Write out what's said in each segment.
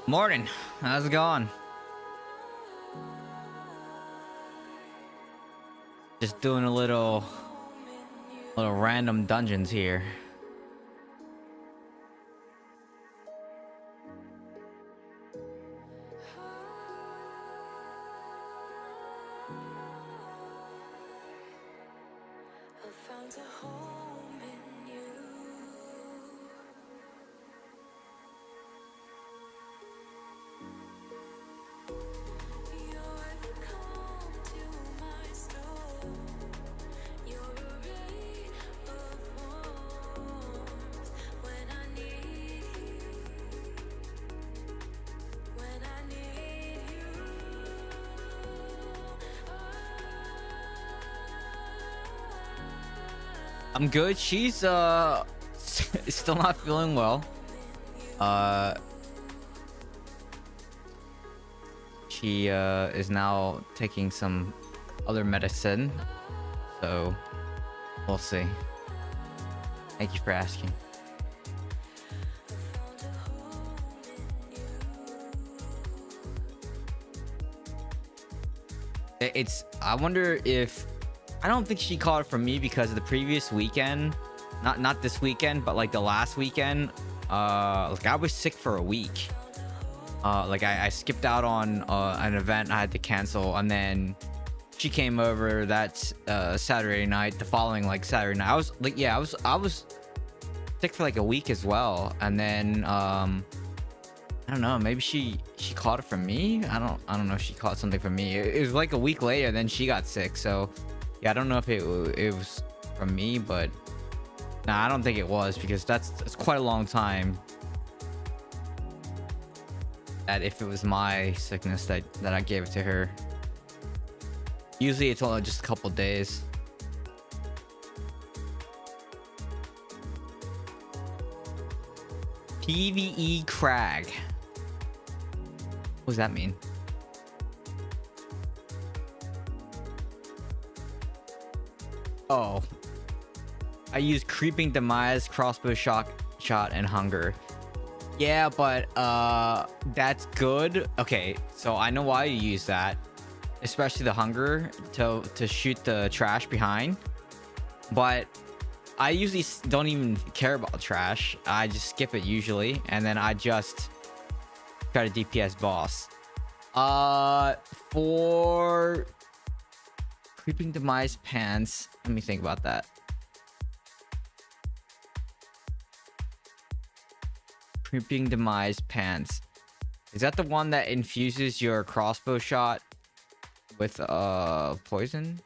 Morning. How's it going? Just doing a little random dungeons here. I'm good. She's still not feeling well. She is now taking some other medicine. So we'll see. Thank you for asking. I wonder if I don't think she caught it from me because the previous weekend, not this weekend, but like the last weekend, like I was sick for a week. Like I skipped out on an event I had to cancel, and then she came over that Saturday night. The following like Saturday night, I was like, yeah, I was sick for like a week as well, and then I don't know, maybe she caught it from me. I don't know if she caught something from me. It was like a week later, then she got sick, so. Yeah, I don't know if it was from me, but nah, I don't think it was, because that's quite a long time. That if it was my sickness that I gave it to her. Usually it's only just a couple days. PvE Crag. What does that mean? Oh, I use Creeping Demise, Crossbow shot, and Hunger. Yeah, but that's good. Okay, so I know why you use that, especially the Hunger to shoot the trash behind. But I usually don't even care about trash. I just skip it usually, and then I just try to DPS boss. For Creeping Demise pants. Let me think about that. Creeping Demise pants. Is that the one that infuses your crossbow shot with poison?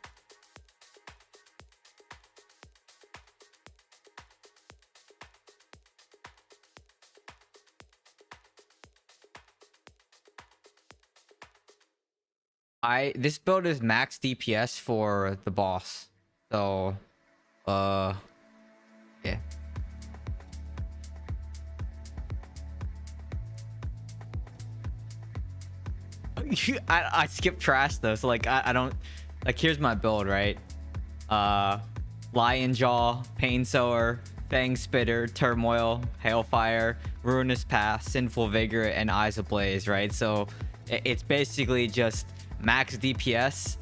This build is max DPS for the boss. So yeah. I skip trash though, so like I don't like. Here's my build, right? Lion Jaw, Pain Sower, Fang Spitter, Turmoil, Hailfire, Ruinous Path, Sinful Vigor, and Eyes Ablaze, right? So it's basically just max DPS.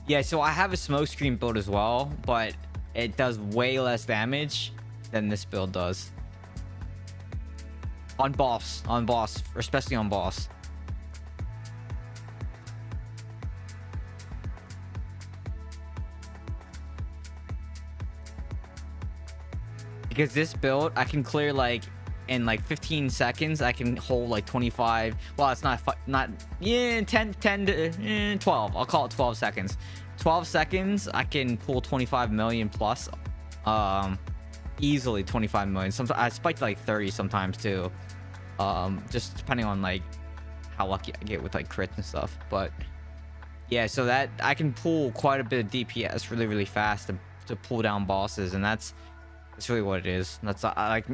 Yeah, so I have a Smokescreen build as well, but it does way less damage than this build does. On boss, especially on boss. Because this build, I can clear like in like 15 seconds. I can hold like 25. Well, it's not yeah, 10 to 12. I'll call it 12 seconds. 12 seconds, I can pull 25 million plus. Easily 25 million. Sometimes I spiked like 30 sometimes too. Just depending on like how lucky I get with like crits and stuff. But yeah, so that I can pull quite a bit of DPS really fast to pull down bosses, and that's really what it is. That's like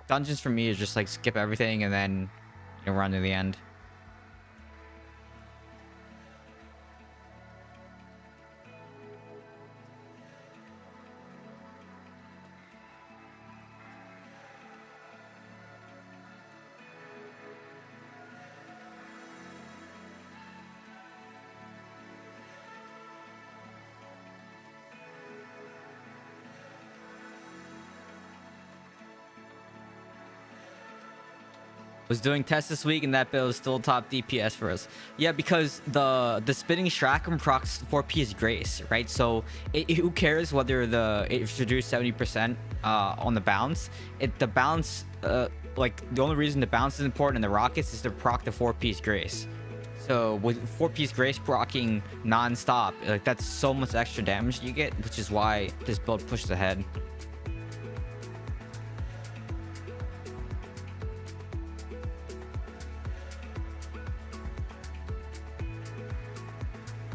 dungeons for me is just like skip everything and then run to the end. Was doing tests this week, and that build is still top DPS for us. Yeah, because the spinning Shrackum procs 4-piece Grace, right? So who cares whether it's reduced 70% on the bounce? The bounce, like the only reason the bounce is important in the rockets is to proc the 4-piece Grace. So with 4-piece Grace proccing non-stop, like that's so much extra damage you get, which is why this build pushed ahead.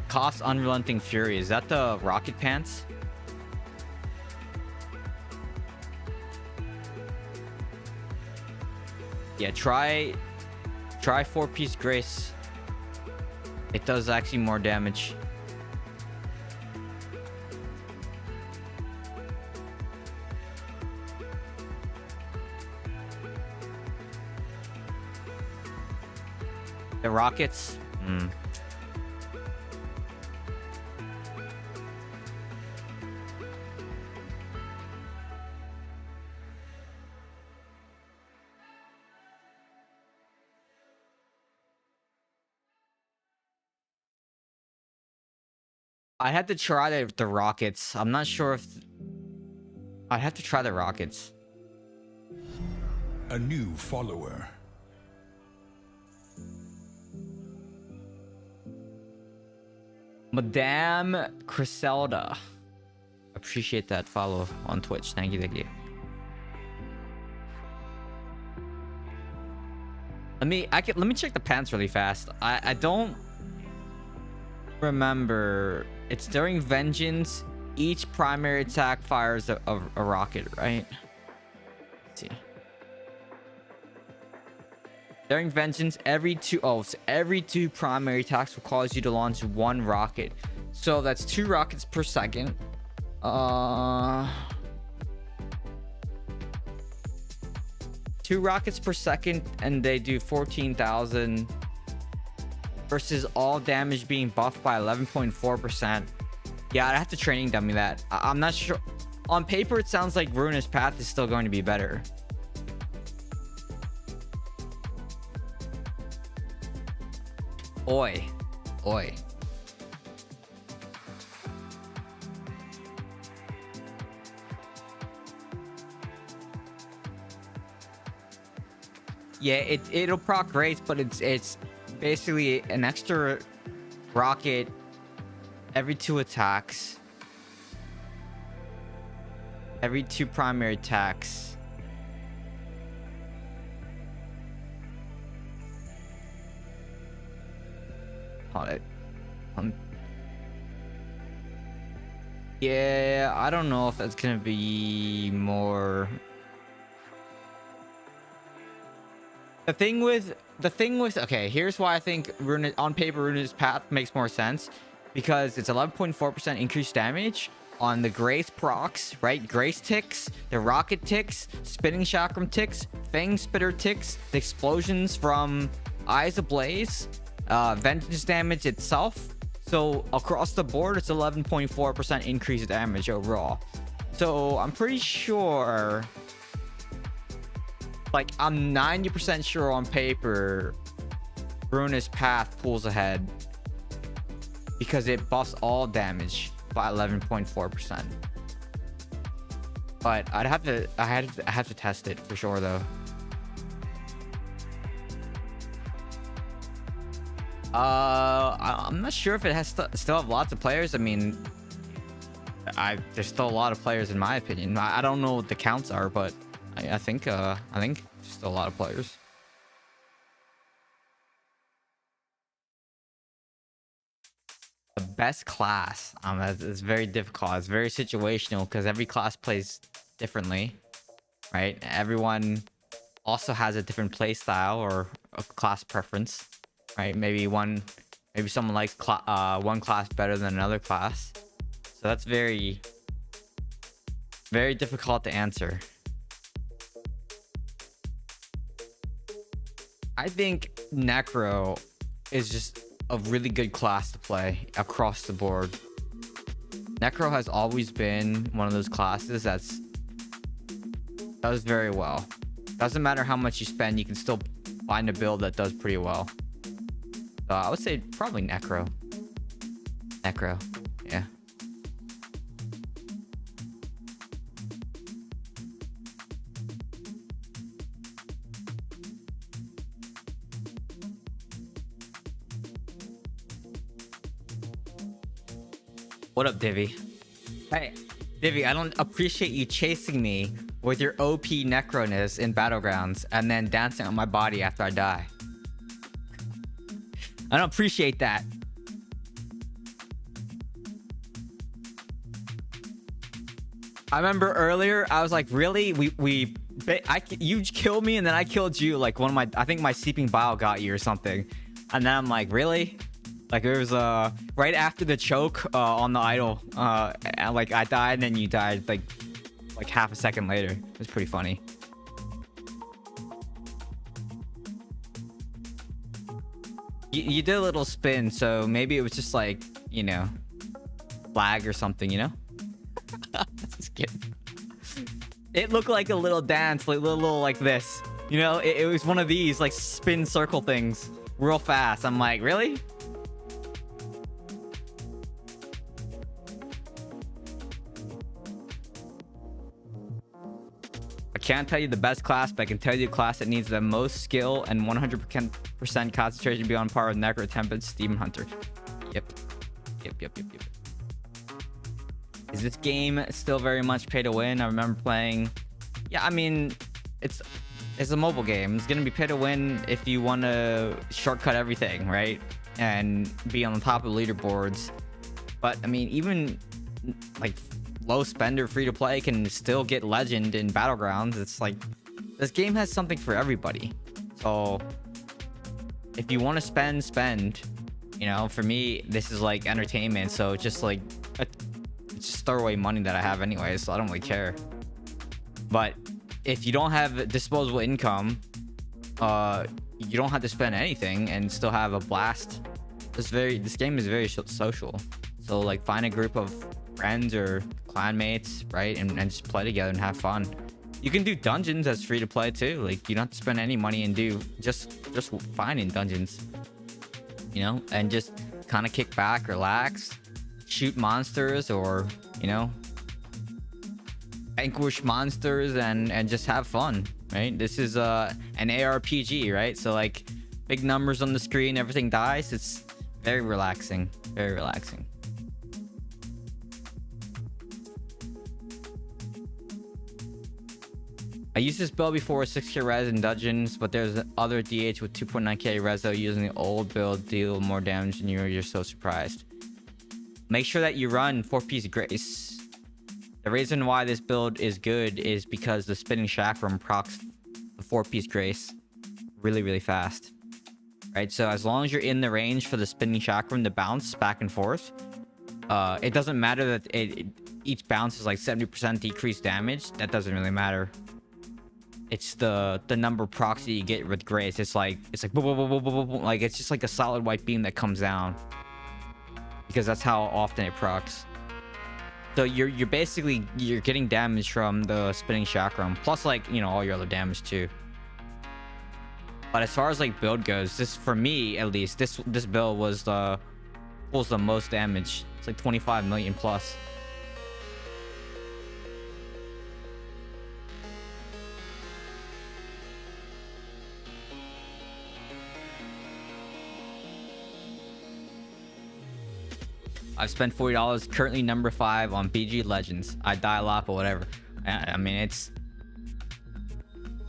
Cost Unrelenting Fury. Is that the rocket pants? Yeah, try 4-piece Grace. It does actually more damage. The rockets. I had to try the rockets. I'm not sure if I'd have to try the rockets. A new follower. Madame Criselda. Appreciate that follow on Twitch. Thank you, thank you. Let me check the pants really fast. I don't remember. It's during Vengeance. Each primary attack fires a rocket, right? Let's see. During Vengeance, every two primary attacks will cause you to launch 1 rocket. So that's 2 rockets per second. 2 rockets per second, and they do 14,000 versus all damage being buffed by 11.4%. Yeah, I'd have to training dummy that. I'm not sure. On paper, it sounds like Ruinous Path is still going to be better. Oi. Yeah, it'll proc Grace, but it's basically an extra rocket every 2 attacks. Every 2 primary attacks. Hold it. Yeah, I don't know if that's gonna be more. The thing with okay, here's why I think on paper Ruinous Path makes more sense, because it's 11.4% increased damage on the Grace procs, right? Grace ticks, the rocket ticks, spinning chakram ticks, fang spitter ticks, the explosions from Eyes Ablaze, vengeance damage itself. So across the board, it's 11.4% increased damage overall. So I'm pretty sure, like I'm 90% sure on paper, Ruinous Path pulls ahead because it buffs all damage by 11.4%. But I have to test it for sure though. I'm not sure if it has still have lots of players. I mean, there's still a lot of players in my opinion. I don't know what the counts are, but I think there's still a lot of players. The best class, it's very difficult. It's very situational because every class plays differently, right? Everyone also has a different play style or a class preference, right? Maybe someone likes one class better than another class, so that's very, very difficult to answer. I think Necro is just a really good class to play across the board. Necro has always been one of those classes that does very well. Doesn't matter how much you spend, you can still find a build that does pretty well. So I would say probably Necro. Yeah. What up, Divvy? Hey, Divvy, I don't appreciate you chasing me with your OP Necroness in Battlegrounds and then dancing on my body after I die. I don't appreciate that. I remember earlier, I was like, really? You killed me and then I killed you. Like I think my Seeping Bile got you or something. And then I'm like, really? Like it was right after the choke on the idol. And like I died and then you died like half a second later. It was pretty funny. You did a little spin, so maybe it was just like, you know, lag or something, you know? Just kidding. It looked like a little dance, like little like this. You know, it was one of these like spin circle things real fast. I'm like, really? I can't tell you the best class, but I can tell you the class that needs the most skill and 100% concentration to be on par with Necro, Tempest, Demon Hunter. Yep. Is this game still very much pay to win? I remember playing. Yeah, I mean, it's a mobile game. It's gonna be pay to win if you want to shortcut everything, right? And be on the top of the leaderboards. But I mean, even like low spender free to play can still get legend in Battlegrounds. It's like this game has something for everybody. So if you want to spend, you know, for me this is like entertainment, so it's just like it's just throwaway money that I have anyway, so I don't really care. But if you don't have disposable income, you don't have to spend anything and still have a blast. This game is very social. So like find a group of friends or clanmates, right, and just play together and have fun. You can do dungeons as free to play too. Like you don't have to spend any money and do just finding dungeons, you know, and just kind of kick back, relax, shoot monsters, or you know, vanquish monsters and just have fun, right? This is an ARPG, right? So like big numbers on the screen, everything dies. It's very relaxing. I used this build before with 6k res in dungeons, but there's other DH with 2.9k reso using the old build deal more damage and you're so surprised. Make sure that you run 4-piece Grace. The reason why this build is good is because the spinning chakram procs the 4-piece Grace really fast. Right, so as long as you're in the range for the spinning chakram to bounce back and forth, it doesn't matter that each bounce is like 70% decreased damage. That doesn't really matter. It's the number of procs that you get with Grace. It's like boom, boom, boom, boom, boom, boom. Like it's just like a solid white beam that comes down, because that's how often it procs. So you're basically getting damage from the spinning chakram, plus like, you know, all your other damage too. But as far as like build goes, this, for me at least, this build pulls the most damage. It's like 25 million plus. I've spent $40, currently number 5 on BG Legends. I die a lot, but whatever. I mean, it's...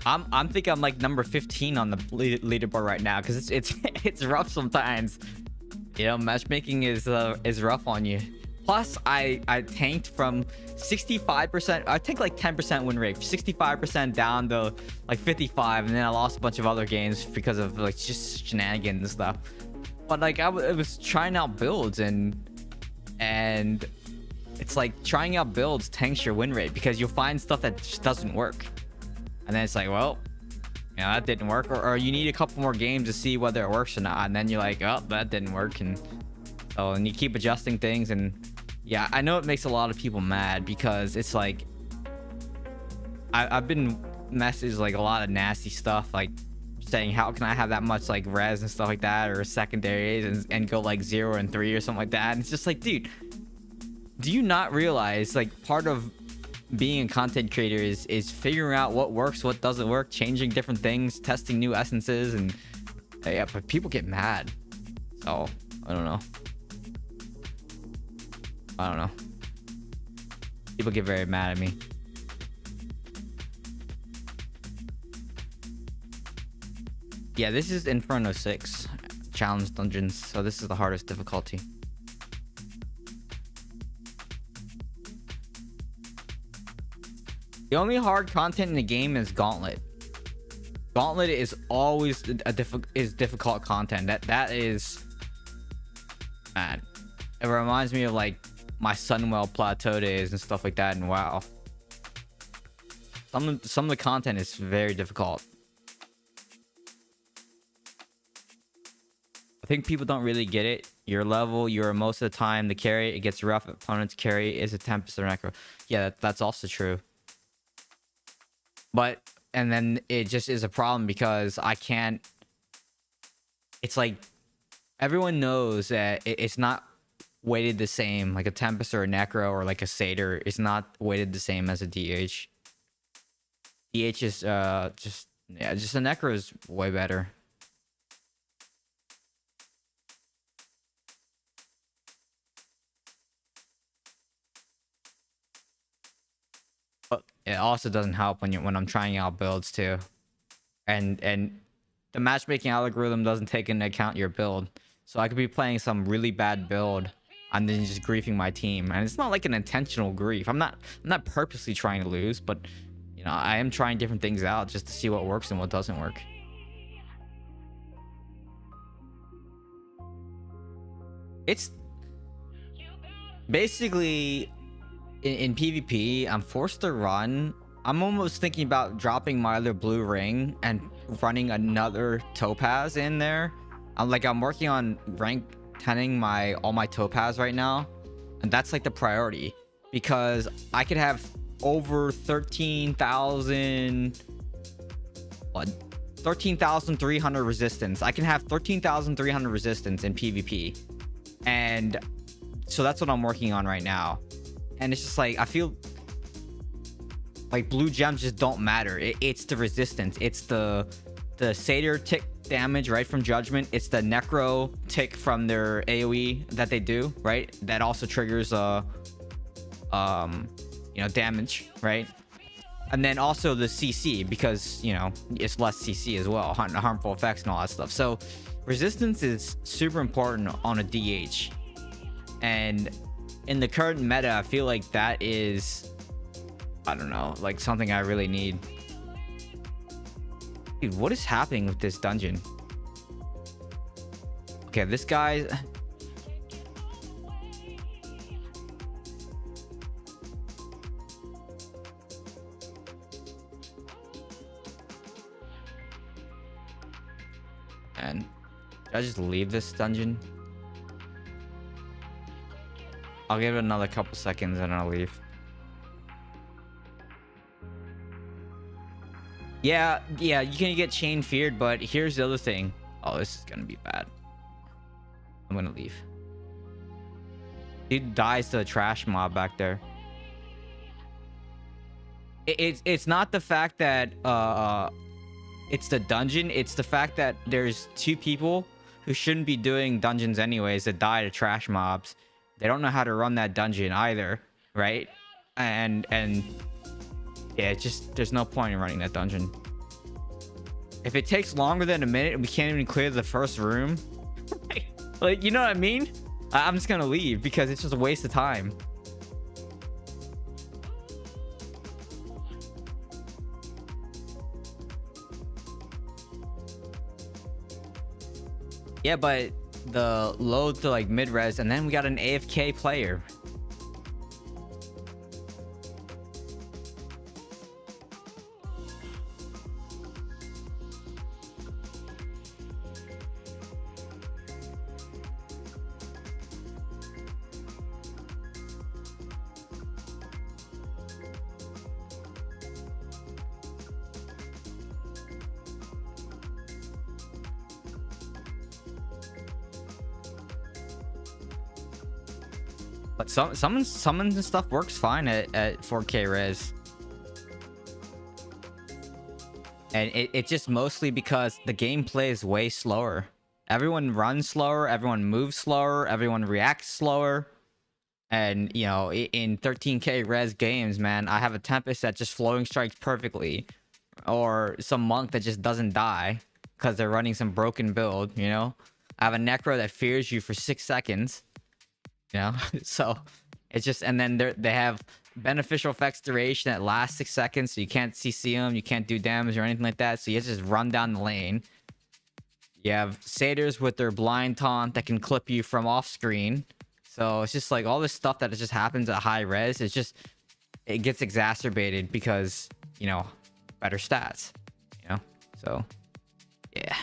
I'm thinking I'm like number 15 on the leaderboard right now, because it's rough sometimes. You know, matchmaking is rough on you. Plus, I tanked from 65%. I take like 10% win rate, 65% down to like 55, and then I lost a bunch of other games because of like just shenanigans and stuff. But like I was trying out builds, and it's like trying out builds tanks your win rate, because you'll find stuff that just doesn't work. And then it's like, well, you know, that didn't work. Or you need a couple more games to see whether it works or not. And then you're like, oh, that didn't work. And you keep adjusting things. And yeah, I know it makes a lot of people mad, because it's like, I've been messaged like a lot of nasty stuff, like saying how can I have that much like res and stuff like that, or secondaries, and go like 0 and 3 or something like that. And it's just like, dude, do you not realize like part of being a content creator is figuring out what works, what doesn't work, changing different things, testing new essences, and yeah, but people get mad. So I don't know. People get very mad at me. Yeah, this is Inferno 6 challenge dungeons, so this is the hardest difficulty. The only hard content in the game is Gauntlet. Gauntlet is always difficult content. That is, man. It reminds me of like my Sunwell Plateau days and stuff like that. And WoW, some of the content is very difficult. I think people don't really get it. Your level, you're most of the time the carry. It gets rough. Opponent's carry is a Tempest or Necro. Yeah, that's also true. But and then it just is a problem because I can't. It's like everyone knows that it's not weighted the same. Like a Tempest or a Necro or like a Satyr is not weighted the same as a DH. DH is just a Necro is way better. It also doesn't help when I'm trying out builds too, and the matchmaking algorithm doesn't take into account your build. So I could be playing some really bad build and then just griefing my team, and it's not like an intentional grief. I'm not purposely trying to lose, but you know, I am trying different things out just to see what works and what doesn't work. It's basically in PvP, I'm forced to run. I'm almost thinking about dropping my other blue ring and running another topaz in there. I'm working on rank 10ing all my topaz right now, and that's like the priority because I could have over 13,300 resistance. I can have 13,300 resistance in PvP, and so that's what I'm working on right now. And it's just like I feel like blue gems just don't matter. It's the resistance. It's the Satyr tick damage right from Judgment. It's the Necro tick from their AoE that they do, right? That also triggers damage, right? And then also the CC, because you know it's less CC as well, harmful effects and all that stuff. So resistance is super important on a DH, and in the current meta, I feel like that is, I don't know, like something I really need. Dude, what is happening with this dungeon? Okay, this guy. And should I just leave this dungeon? I'll give it another couple seconds and I'll leave. Yeah, you can get chain feared, but here's the other thing. Oh, this is gonna be bad. I'm gonna leave. Dude dies to a trash mob back there. It's not the fact that it's the dungeon. It's the fact that there's two people who shouldn't be doing dungeons anyways that die to trash mobs. They don't know how to run that dungeon either, right? And yeah, it's just there's no point in running that dungeon. If it takes longer than a minute and we can't even clear the first room, like, you know what I mean? I'm just gonna leave because it's just a waste of time. Yeah, but the load to like mid-res, and then we got an AFK player. But summons and stuff works fine at 4K res. And it's just mostly because the gameplay is way slower. Everyone runs slower, everyone moves slower, everyone reacts slower. And, you know, in 13K res games, man, I have a Tempest that just flowing strikes perfectly. Or some monk that just doesn't die because they're running some broken build, you know? I have a Necro that fears you for 6 seconds. You know? So, it's just... And then they have beneficial effects duration that lasts 6 seconds, so you can't CC them, you can't do damage or anything like that, so you just run down the lane. You have satyrs with their blind taunt that can clip you from off screen. So it's just like all this stuff that just happens at high res. It's just, it gets exacerbated because, you know, better stats, you know? So, yeah.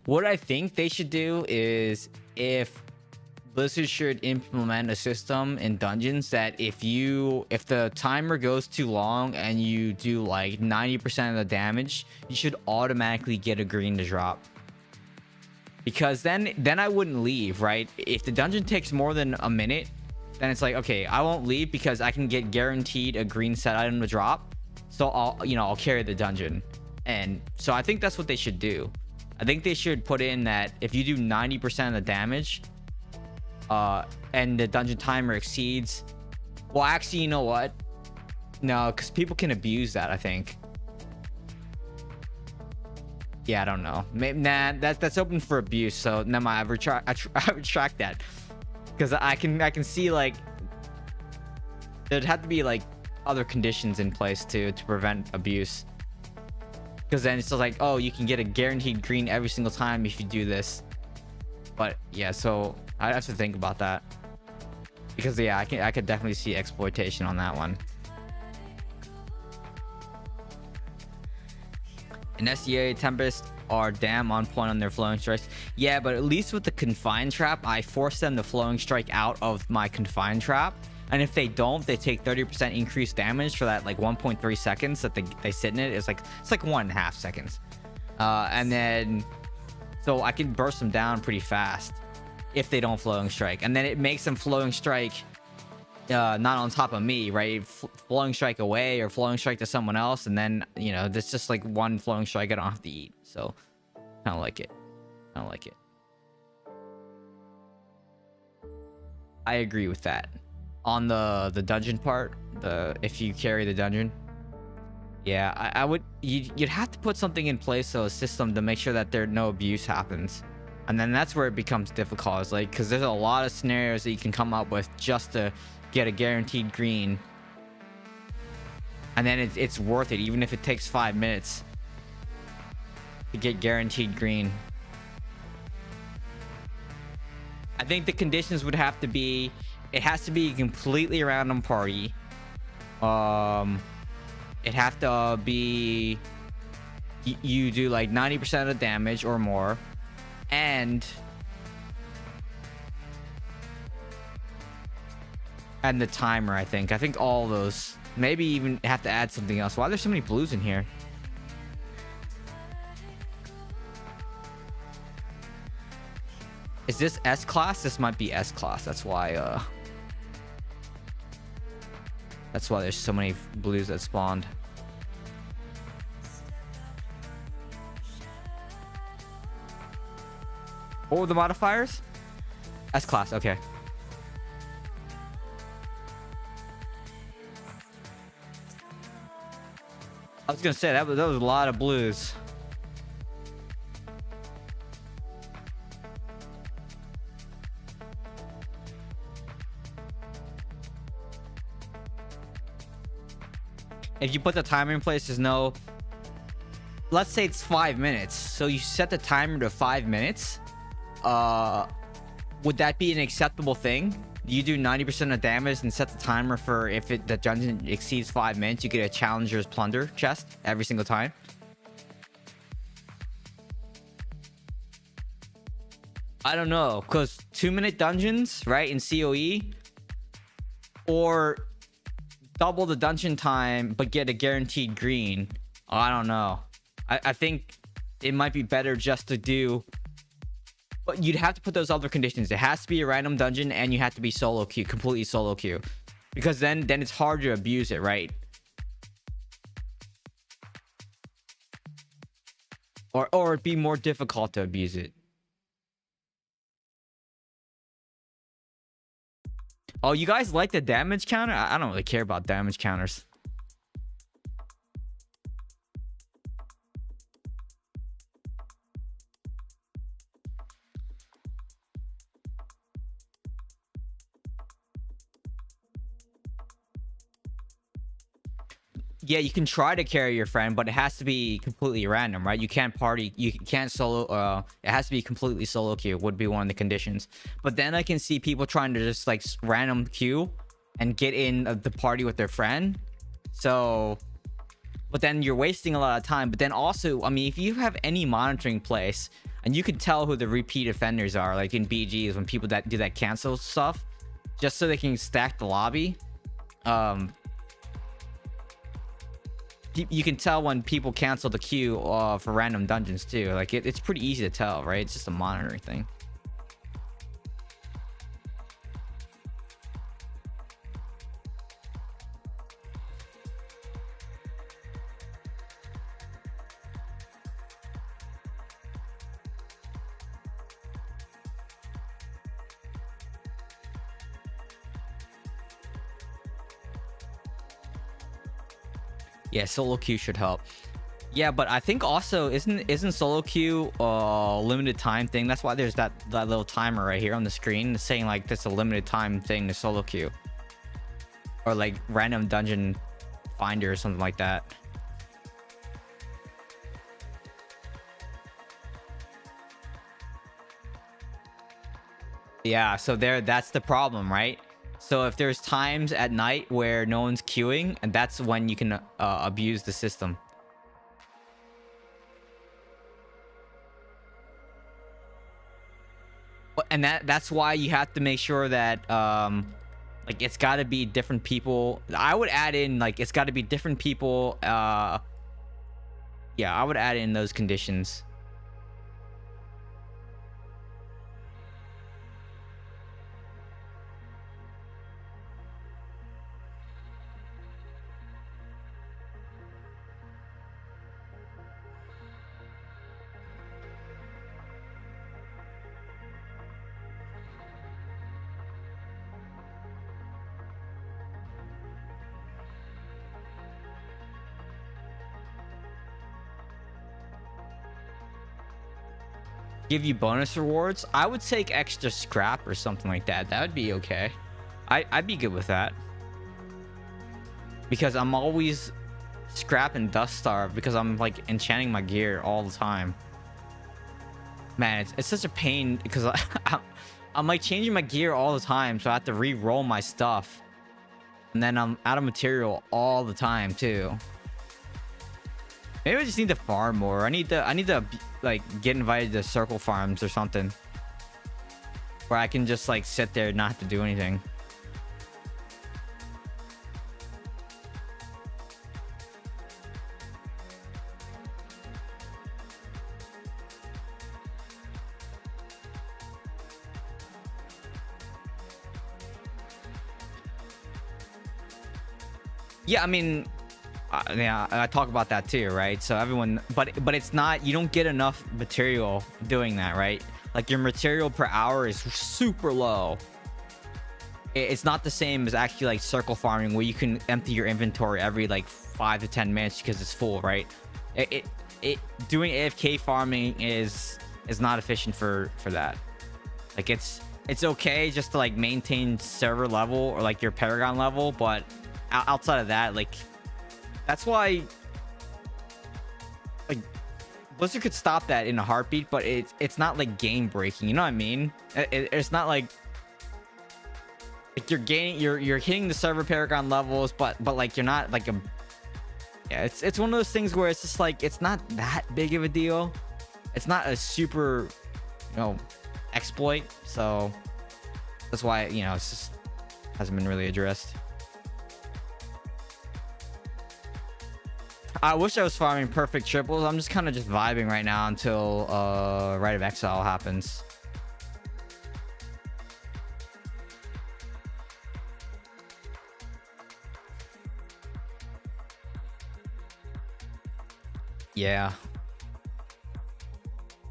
What I think they should do is, if Blizzard should implement a system in dungeons that if the timer goes too long and you do like 90% of the damage, you should automatically get a green to drop. Because then I wouldn't leave, right? If the dungeon takes more than a minute, then it's like, okay, I won't leave because I can get guaranteed a green set item to drop. So I'll carry the dungeon. And so I think that's what they should do. I think they should put in that if you do 90% of the damage, and the dungeon timer exceeds... Well, actually, you know what? No, because people can abuse that, I think. Yeah, I don't know. Maybe, nah, that's open for abuse, so never mind. I retract that. Because I can see, like... There'd have to be, like, other conditions in place, to prevent abuse. Because then it's just like, oh, you can get a guaranteed green every single time if you do this. But, yeah, so... I have to think about that, because yeah, I could definitely see exploitation on that one. In SEA, Tempest are damn on point on their flowing strikes. Yeah, but at least with the confined trap, I force them to flowing strike out of my confined trap, and if they don't, they take 30% increased damage for that like 1.3 seconds that they sit in it. It's like 1.5 seconds, and then so I can burst them down pretty fast if they don't flowing strike, and then it makes them flowing strike not on top of me, right? Flowing strike away or flowing strike to someone else, and then, you know, there's just like one flowing strike I don't have to eat. So kind of like it. I agree with that. On the dungeon part, if you carry the dungeon, yeah, I would, you'd have to put something in place, so a system to make sure that no abuse happens. And then that's where it becomes difficult. It's like, because there's a lot of scenarios that you can come up with just to get a guaranteed green. And then it's worth it, even if it takes 5 minutes to get guaranteed green. I think the conditions would have to be, it has to be a completely random party. It have to be, you do like 90% of the damage or more. And the timer, I think all those, maybe even have to add something else. Why are there so many blues in here? Is this S class? This might be S class. That's why there's so many blues that spawned. What were the modifiers? S class, okay. I was gonna say that was a lot of blues. If you put the timer in place, there's no... Let's say it's 5 minutes. So you set the timer to 5 minutes. Would that be an acceptable thing? You do 90% of damage and set the timer for if the dungeon exceeds 5 minutes, you get a challenger's plunder chest every single time. I don't know, because 2-minute dungeons, right, in COE, or double the dungeon time but get a guaranteed green. I don't know. I think it might be better just to do. But you'd have to put those other conditions. It has to be a random dungeon, and you have to be solo queue, completely solo queue, because then it's hard to abuse it, right? Or it'd be more difficult to abuse it. Oh, you guys like the damage counter? I don't really care about damage counters. Yeah, you can try to carry your friend, but it has to be completely random, right? You can't party, you can't solo. It has to be completely solo queue would be one of the conditions. But then I can see people trying to just like random queue and get in the party with their friend. So, but then you're wasting a lot of time. But then also, I mean, if you have any monitoring place and you can tell who the repeat offenders are, like in BGs when people that do that cancel stuff, just so they can stack the lobby. You can tell when people cancel the queue for random dungeons too. Like it's pretty easy to tell, right? It's just a monitoring thing. Yeah, solo queue should help. Yeah, but I think also isn't solo queue a limited time thing? That's why there's that little timer right here on the screen saying like that's a limited time thing to solo queue, or like random dungeon finder or something like that. Yeah, so that's the problem, right? So if there's times at night where no one's queuing, and that's when you can abuse the system. And that's why you have to make sure that like it's got to be different people. I would add in like it's got to be different people. Yeah, I would add in those conditions. Give you bonus rewards. I would take extra scrap or something like that. That would be okay. I'd be good with that, because I'm always scrap and dust starved because I'm like enchanting my gear all the time. Man, it's such a pain because I'm like changing my gear all the time, so I have to re-roll my stuff, and then I'm out of material all the time too. Maybe I just need to farm more. I need to like get invited to circle farms or something, where I can just like sit there and not have to do anything. Yeah, I mean, yeah, I talk about that too, right? So everyone, but it's not, you don't get enough material doing that, right? Like your material per hour is super low. It's not the same as actually like circle farming, where you can empty your inventory every like 5 to 10 minutes because it's full, right? It doing AFK farming is not efficient for that. Like it's okay just to like maintain server level or like your Paragon level, but outside of that, like that's why like Blizzard could stop that in a heartbeat, but it's not like game breaking, you know what I mean? It's not like you're gaining, you're hitting the server Paragon levels, but like you're not like a, yeah, it's one of those things where it's just like it's not that big of a deal. It's not a super, you know, exploit, so that's why, you know, it's just hasn't been really addressed. I wish I was farming perfect triples. I'm just kind of just vibing right now until Rite of Exile happens. Yeah.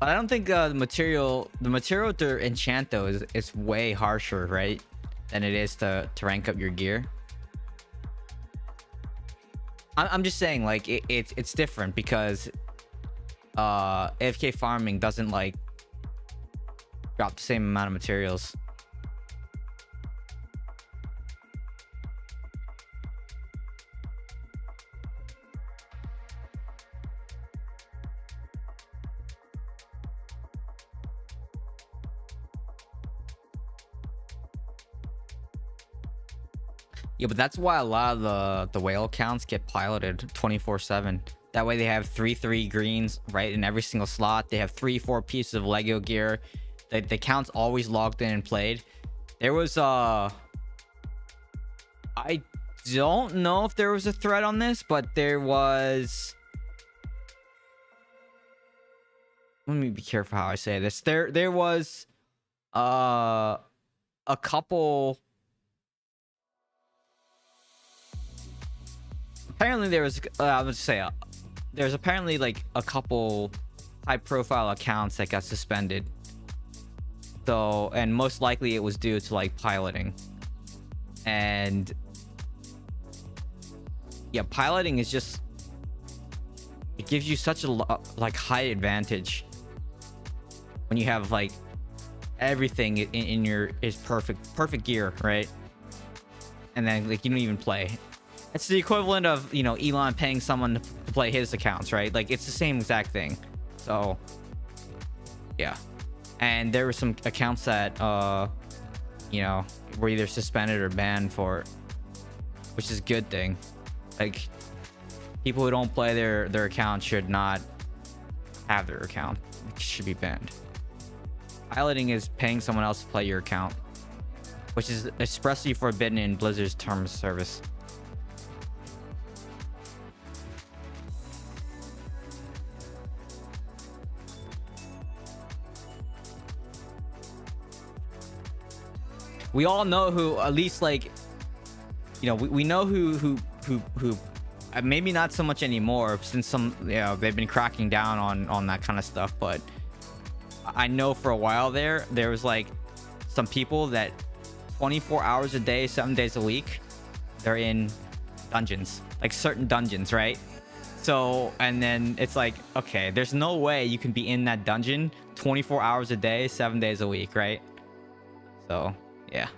But I don't think the material to enchant though is way harsher, right? Than it is to rank up your gear. I'm just saying, like, it's different because AFK farming doesn't like drop the same amount of materials. Yeah, but that's why a lot of the whale accounts get piloted 24/7. That way they have 3 greens right in every single slot. They have 3-4 pieces of Lego gear. The account's always logged in and played. There was I don't know if there was a thread on this, but there was. Let me be careful how I say this. There was a couple. Apparently there was there's apparently like a couple high profile accounts that got suspended. So, and most likely it was due to like piloting. And yeah, piloting is just, it gives you such a like high advantage when you have like everything in your is perfect gear, right? And then like you don't even play. It's the equivalent of, you know, Elon paying someone to play his accounts, right? Like, it's the same exact thing. So, yeah. And there were some accounts that, you know, were either suspended or banned for it, which is a good thing. Like, people who don't play their account should not have their account. It should be banned. Piloting is paying someone else to play your account, which is expressly forbidden in Blizzard's terms of service. We all know who, at least, like, you know, we know who maybe not so much anymore since some, you know, they've been cracking down on that kind of stuff. But I know for a while there was like some people that 24 hours a day, 7 days a week, they're in dungeons, like certain dungeons, right? So, and then it's like, okay, there's no way you can be in that dungeon 24 hours a day, 7 days a week, right? So, yeah.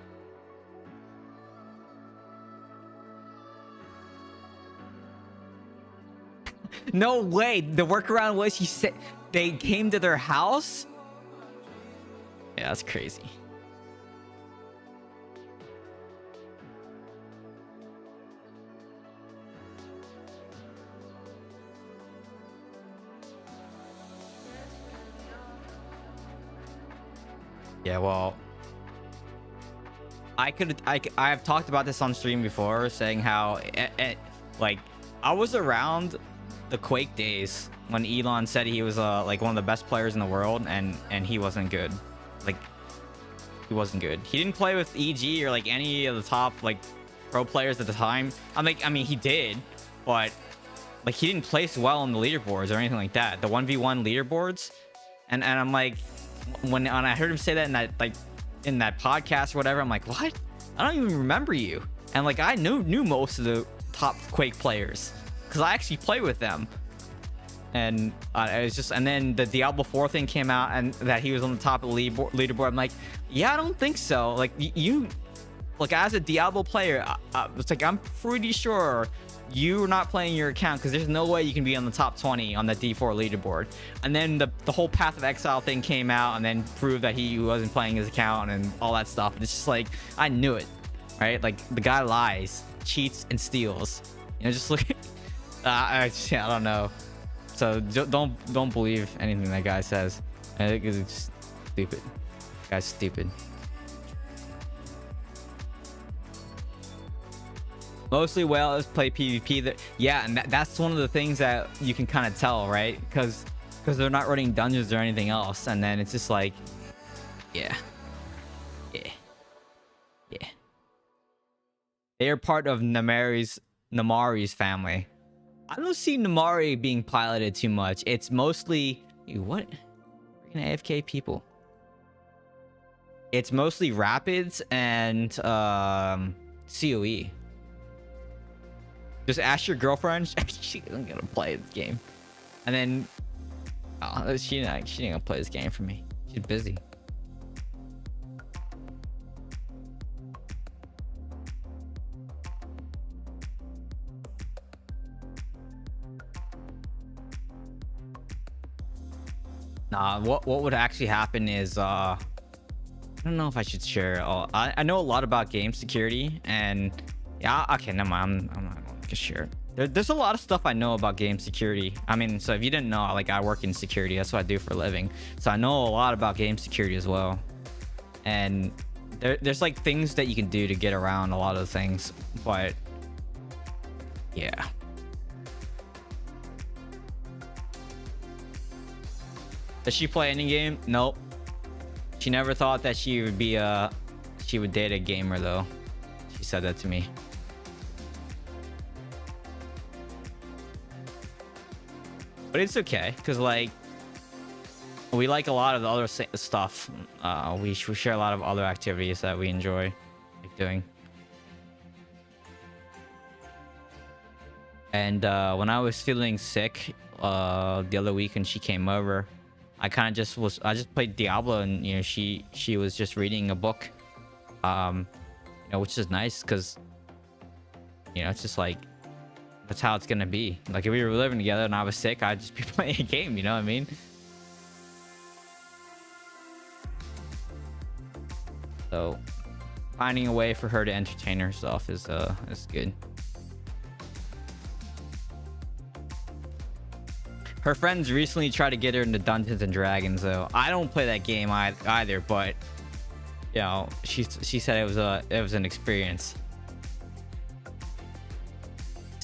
No way. The workaround was he said they came to their house. Yeah, that's crazy. Yeah, well, I've talked about this on stream before, saying how like I was around the Quake days when Elon said he was like one of the best players in the world, and he wasn't good. Like, he wasn't good. He didn't play with EG or like any of the top like pro players at the time. I mean he did, but like he didn't place well on the leaderboards or anything like that, the 1v1 leaderboards. And I'm like, when I heard him say that in that, like, in that podcast or whatever, I'm like, what? I don't even remember you. And like I knew most of the top Quake players because I actually play with them. And it was just, and then the Diablo 4 thing came out and that he was on the top of the leaderboard. I'm like, yeah, I don't think so. Like, you, like, as a Diablo player, it's like, I'm pretty sure you're not playing your account because there's no way you can be on the top 20 on the D4 leaderboard. And then the whole Path of Exile thing came out and then proved that he wasn't playing his account and all that stuff. And it's just like, I knew it, right? Like, the guy lies, cheats, and steals. You know, just look. I don't know. So don't believe anything that guy says. I think it's just stupid. Guy's stupid. Mostly whales play PvP. Yeah, and that's one of the things that you can kind of tell, right? Because they're not running dungeons or anything else, and then it's just like, yeah, yeah, yeah. They are part of Namari's family. I don't see Namari being piloted too much. It's mostly what? Freaking AFK people. It's mostly Rapids and COE. Just ask your girlfriend. She isn't gonna play this game. And then she ain't gonna play this game for me. She's busy. Nah, what would actually happen is I don't know if I should share. I know a lot about game security, and yeah, okay, never mind. I'm not going to share. There's a lot of stuff I know about game security. I mean, so if you didn't know, like, I work in security. That's what I do for a living. So I know a lot about game security as well. And there's like things that you can do to get around a lot of the things, but yeah. Does she play any game? Nope. She never thought that she would date a gamer though. She said that to me. But it's okay, because like we like a lot of the other stuff. We share a lot of other activities that we enjoy doing. And when I was feeling sick the other week and she came over, I just played Diablo, and you know, she was just reading a book, you know, which is nice because, you know, it's just like that's how it's gonna be. Like if we were living together and I was sick, I'd just be playing a game, you know what I mean? So finding a way for her to entertain herself is good. Her friends recently tried to get her into Dungeons and Dragons, though. I don't play that game either, but you know, she said it was an experience.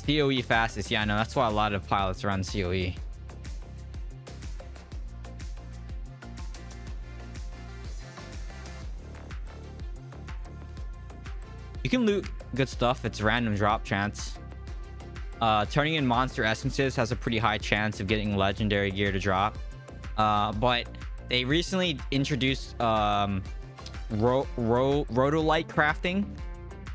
COE fastest, yeah, I know. That's why a lot of pilots run COE. You can loot good stuff. It's random drop chance. Turning in monster essences has a pretty high chance of getting legendary gear to drop. But they recently introduced rotolite crafting.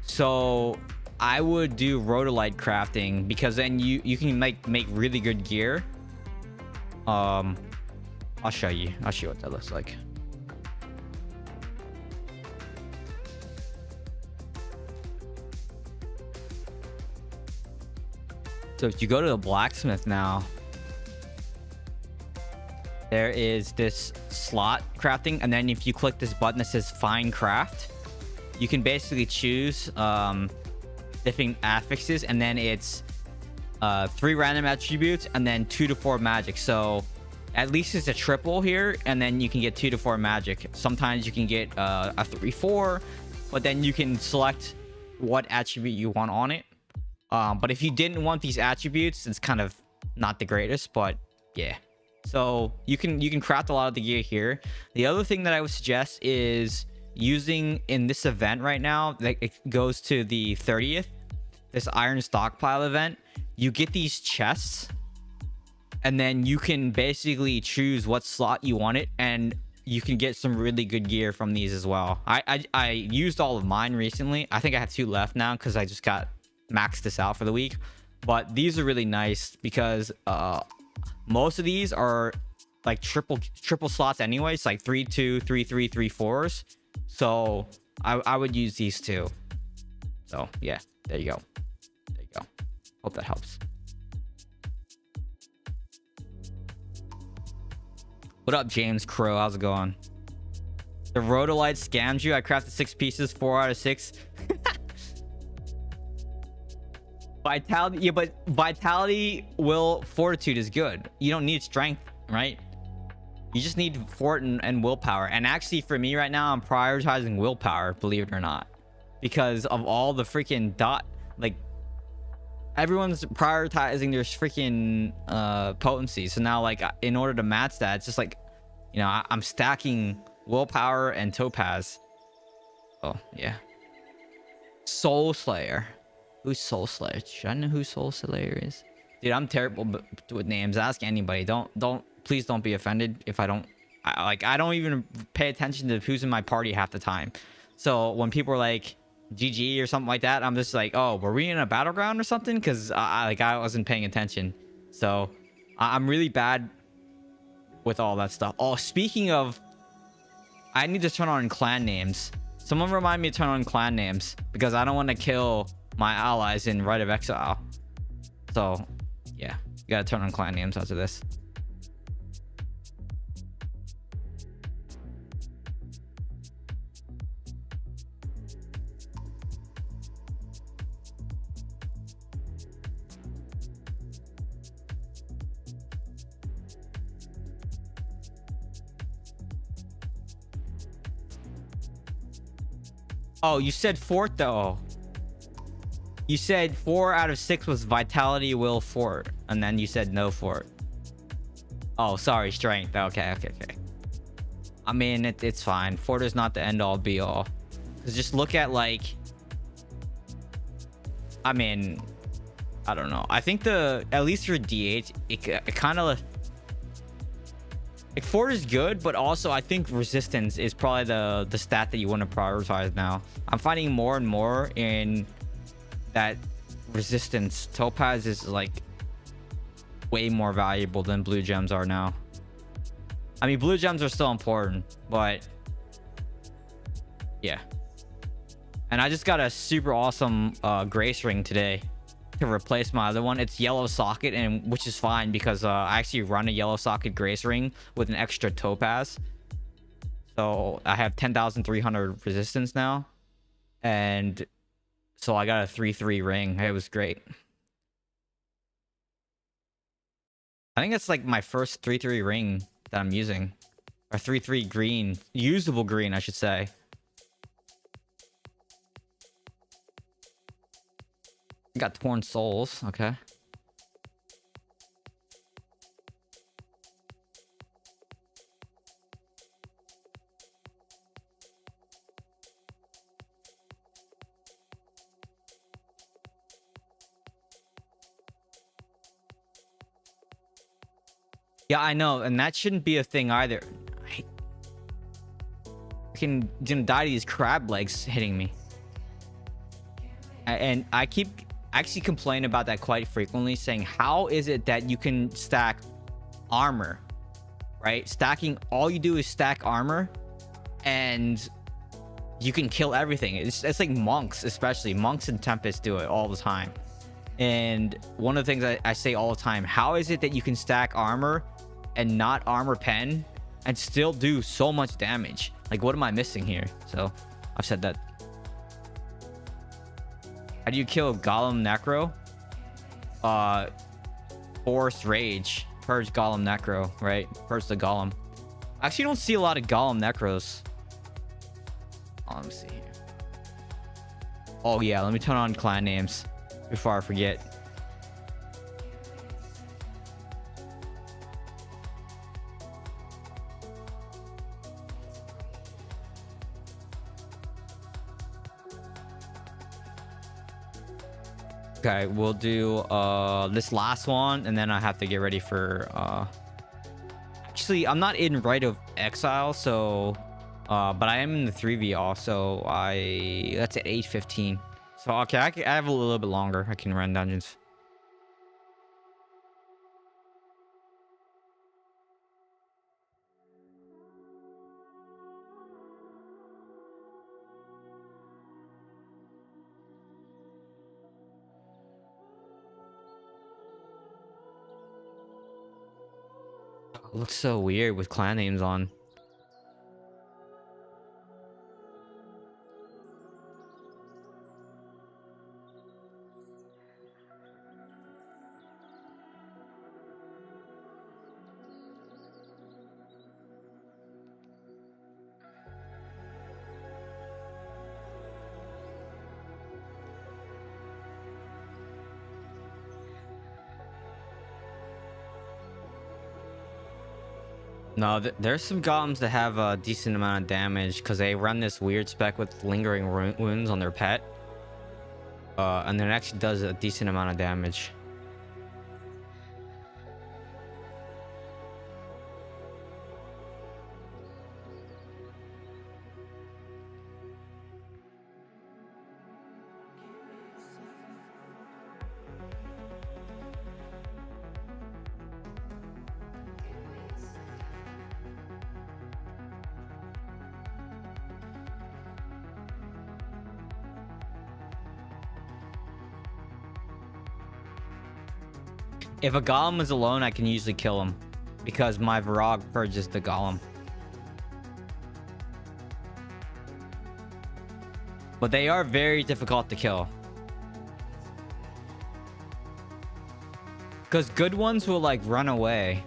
So I would do rotolite crafting because then you can make really good gear. I'll show you what that looks like. So if you go to the blacksmith now, there is this slot crafting, and then if you click this button that says fine craft, you can basically choose different affixes, and then it's 3 random attributes and then 2 to 4 magic. So at least it's a triple here, and then you can get 2 to 4 magic. Sometimes you can get a 3-4, but then you can select what attribute you want on it. But if you didn't want these attributes, it's kind of not the greatest, but yeah. So you can craft a lot of the gear here. The other thing that I would suggest is using in this event right now, like it goes to the 30th, this iron stockpile event. You get these chests, and then you can basically choose what slot you want it, and you can get some really good gear from these as well. I used all of mine recently. I think I have 2 left now because I just got maxed this out for the week. But these are really nice because most of these are like triple slots anyways, like 3-2, 3-3, 3-4s. So I would use these too. So yeah, there you go. Hope that helps. What up, James Crow? How's it going? The rotolite scammed you. I crafted 6 pieces, 4 out of 6. Vitality, yeah, but vitality, will, fortitude is good. You don't need strength, right? You just need fort and willpower. And actually, for me right now, I'm prioritizing willpower, believe it or not, because of all the freaking everyone's prioritizing their freaking potency. So now, like, in order to match that, it's just like, you know, I'm stacking willpower and topaz. Oh yeah. Soul Slayer. Who's Soul Slayer? Should I know who Soul Slayer is? Dude, I'm terrible with names. Ask anybody. Please don't be offended if I don't. I don't even pay attention to who's in my party half the time. So when people are like GG or something like that, I'm just like, oh, were we in a battleground or something? Because I wasn't paying attention. So I'm really bad with all that stuff. Oh, speaking of, I need to turn on clan names. Someone remind me to turn on clan names because I don't want to kill my allies in Rite of Exile. So yeah, you gotta turn on clan names after this. Oh, you said fort though. You said 4 out of 6 was vitality, will, fort, and then you said no fort. Oh, sorry, strength. Okay. I mean, it's fine. Fort is not the end all be all. Cause just look at like, I mean, I don't know. I think at least for DH, it kind of like fort is good, but also I think resistance is probably the stat that you want to prioritize now. I'm finding more and more in that resistance. Topaz is like way more valuable than blue gems are now. I mean, blue gems are still important, but yeah. And I just got a super awesome grace ring today to replace my other one. It's yellow socket, and which is fine because I actually run a yellow socket grace ring with an extra topaz. So I have 10,300 resistance now, and so I got a 3/3 ring. It was great. I think that's like my first 3/3 ring that I'm using, or 3/3 green, usable green, I should say. Got torn souls. Okay. Yeah, I know, and that shouldn't be a thing either. I can die to these crab legs hitting me. And I keep actually complain about that quite frequently, saying, how is it that you can stack armor, right? Stacking, all you do is stack armor and you can kill everything. It's like monks, especially monks and tempests do it all the time. And one of the things I say all the time, how is it that you can stack armor and not armor pen and still do so much damage? Like, what am I missing here? So I've said that. How do you kill Golem Necro? Force Rage. Purge Golem Necro, right? Purge the Golem. I actually don't see a lot of Golem Necros. Oh, let me see here. Oh yeah, let me turn on clan names before I forget. Okay, we'll do this last one, and then I have to get ready for actually I'm not in Rite of Exile, so but I am in the 3v also. That's at 8:15, so okay, I have a little bit longer. I can run dungeons. It looks so weird with clan names on. No, there's some golems that have a decent amount of damage because they run this weird spec with lingering wounds on their pet. And then it actually does a decent amount of damage. If a golem is alone, I can usually kill him because my Varog purges the golem. But they are very difficult to kill. Because good ones will like run away.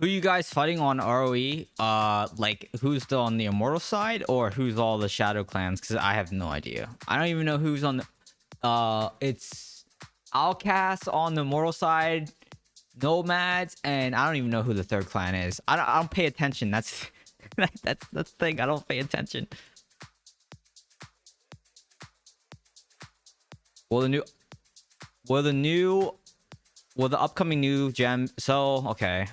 Who you guys fighting on ROE? Like who's still on the Immortal side or who's all the Shadow clans? Because I have no idea. I don't even know who's on the it's Outcasts on the Immortal side, Nomads, and I don't even know who the third clan is. I don't pay attention. That's that's the thing. I don't pay attention. Will the upcoming new gem, so okay,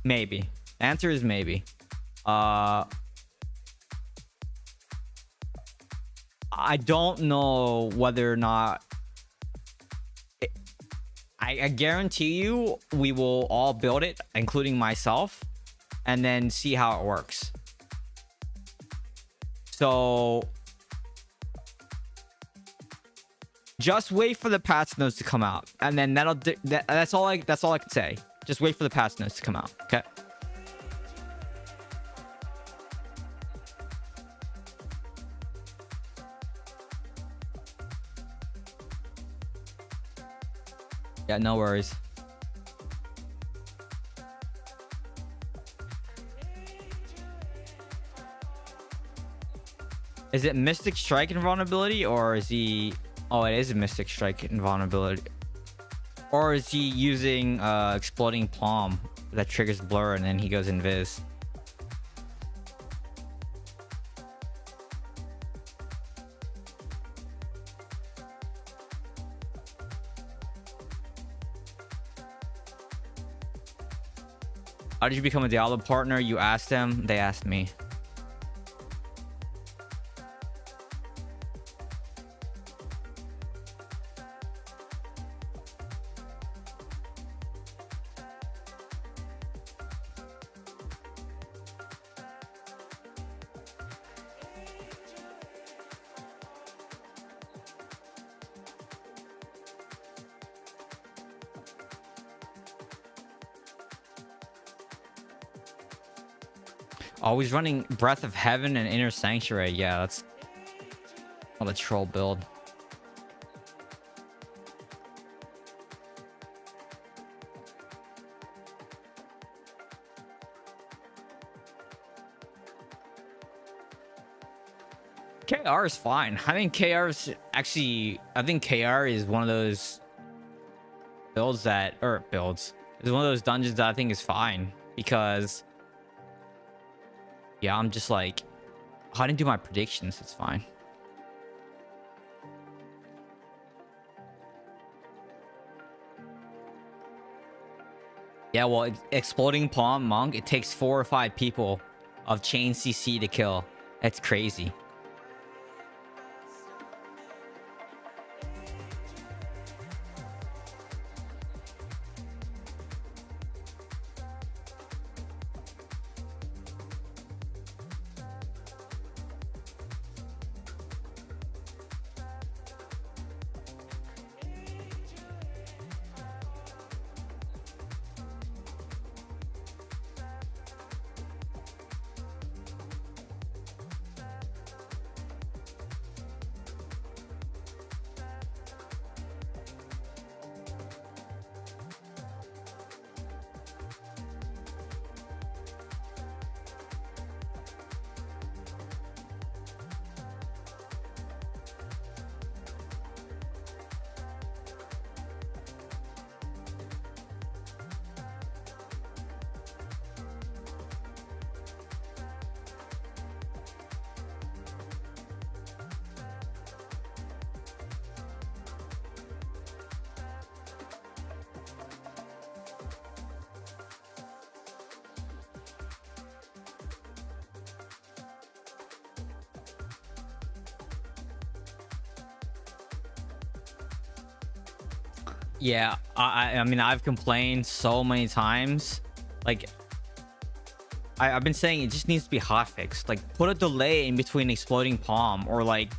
maybe. Answer is maybe. I don't know whether or not I guarantee you we will all build it, including myself, and then see how it works. So just wait for the patch notes to come out, and then that's all I can say. Just wait for the patch notes to come out. Okay. Yeah, no worries. Is it Mystic Strike Invulnerability, or is he... Oh, it is a Mystic Strike Invulnerability. Or is he using Exploding Palm that triggers Blur and then he goes invis? How did you become a Diablo partner? You asked them, they asked me. Always running Breath of Heaven and Inner Sanctuary. Yeah, that's not a troll build. KR is fine. I think KR is actually, I think KR is one of those builds that, or builds, is one of those dungeons that I think is fine because, yeah, I'm just like, I didn't do my predictions. It's fine. Yeah, well, Exploding Palm Monk, it takes 4 or 5 people of chain CC to kill. That's crazy. Yeah, I mean, I've complained so many times. Like, I've been saying it just needs to be hotfixed. Like, put a delay in between Exploding Palm, or like,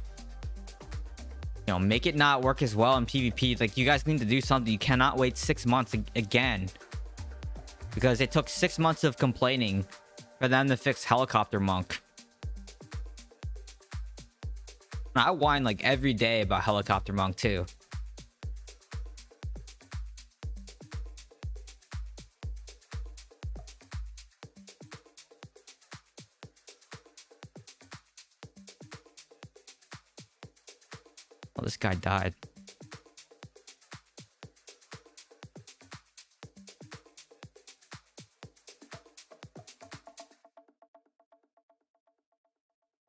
you know, make it not work as well in PvP. Like, you guys need to do something. You cannot wait 6 months again, because it took 6 months of complaining for them to fix Helicopter Monk. I whine like every day about Helicopter Monk too. Oh, this guy died.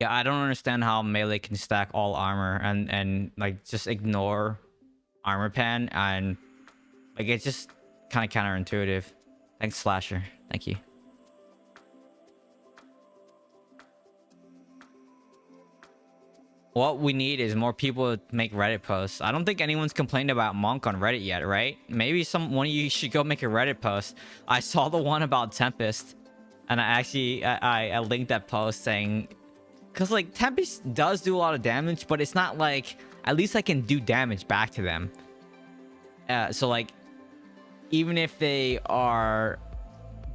Yeah, I don't understand how melee can stack all armor and like just ignore armor pen, and like it's just kind of counterintuitive. Thanks, Slasher. Thank you. What we need is more people to make Reddit posts. I don't think anyone's complained about Monk on Reddit yet, right? Maybe one of you should go make a Reddit post. I saw the one about Tempest, and I linked that post saying, because like Tempest does do a lot of damage, but it's not like, at least I can do damage back to them. So like, even if they are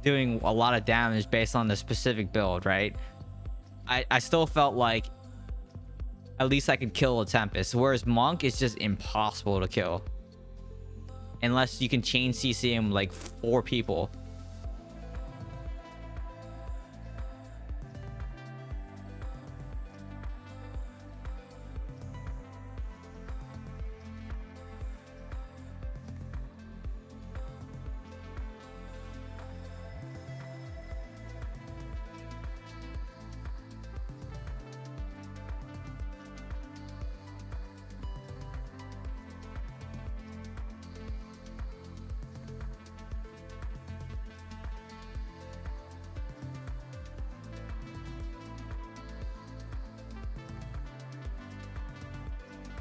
doing a lot of damage based on the specific build, right? I still felt like at least I could kill a Tempest, whereas Monk is just impossible to kill unless you can chain CC him like 4 people.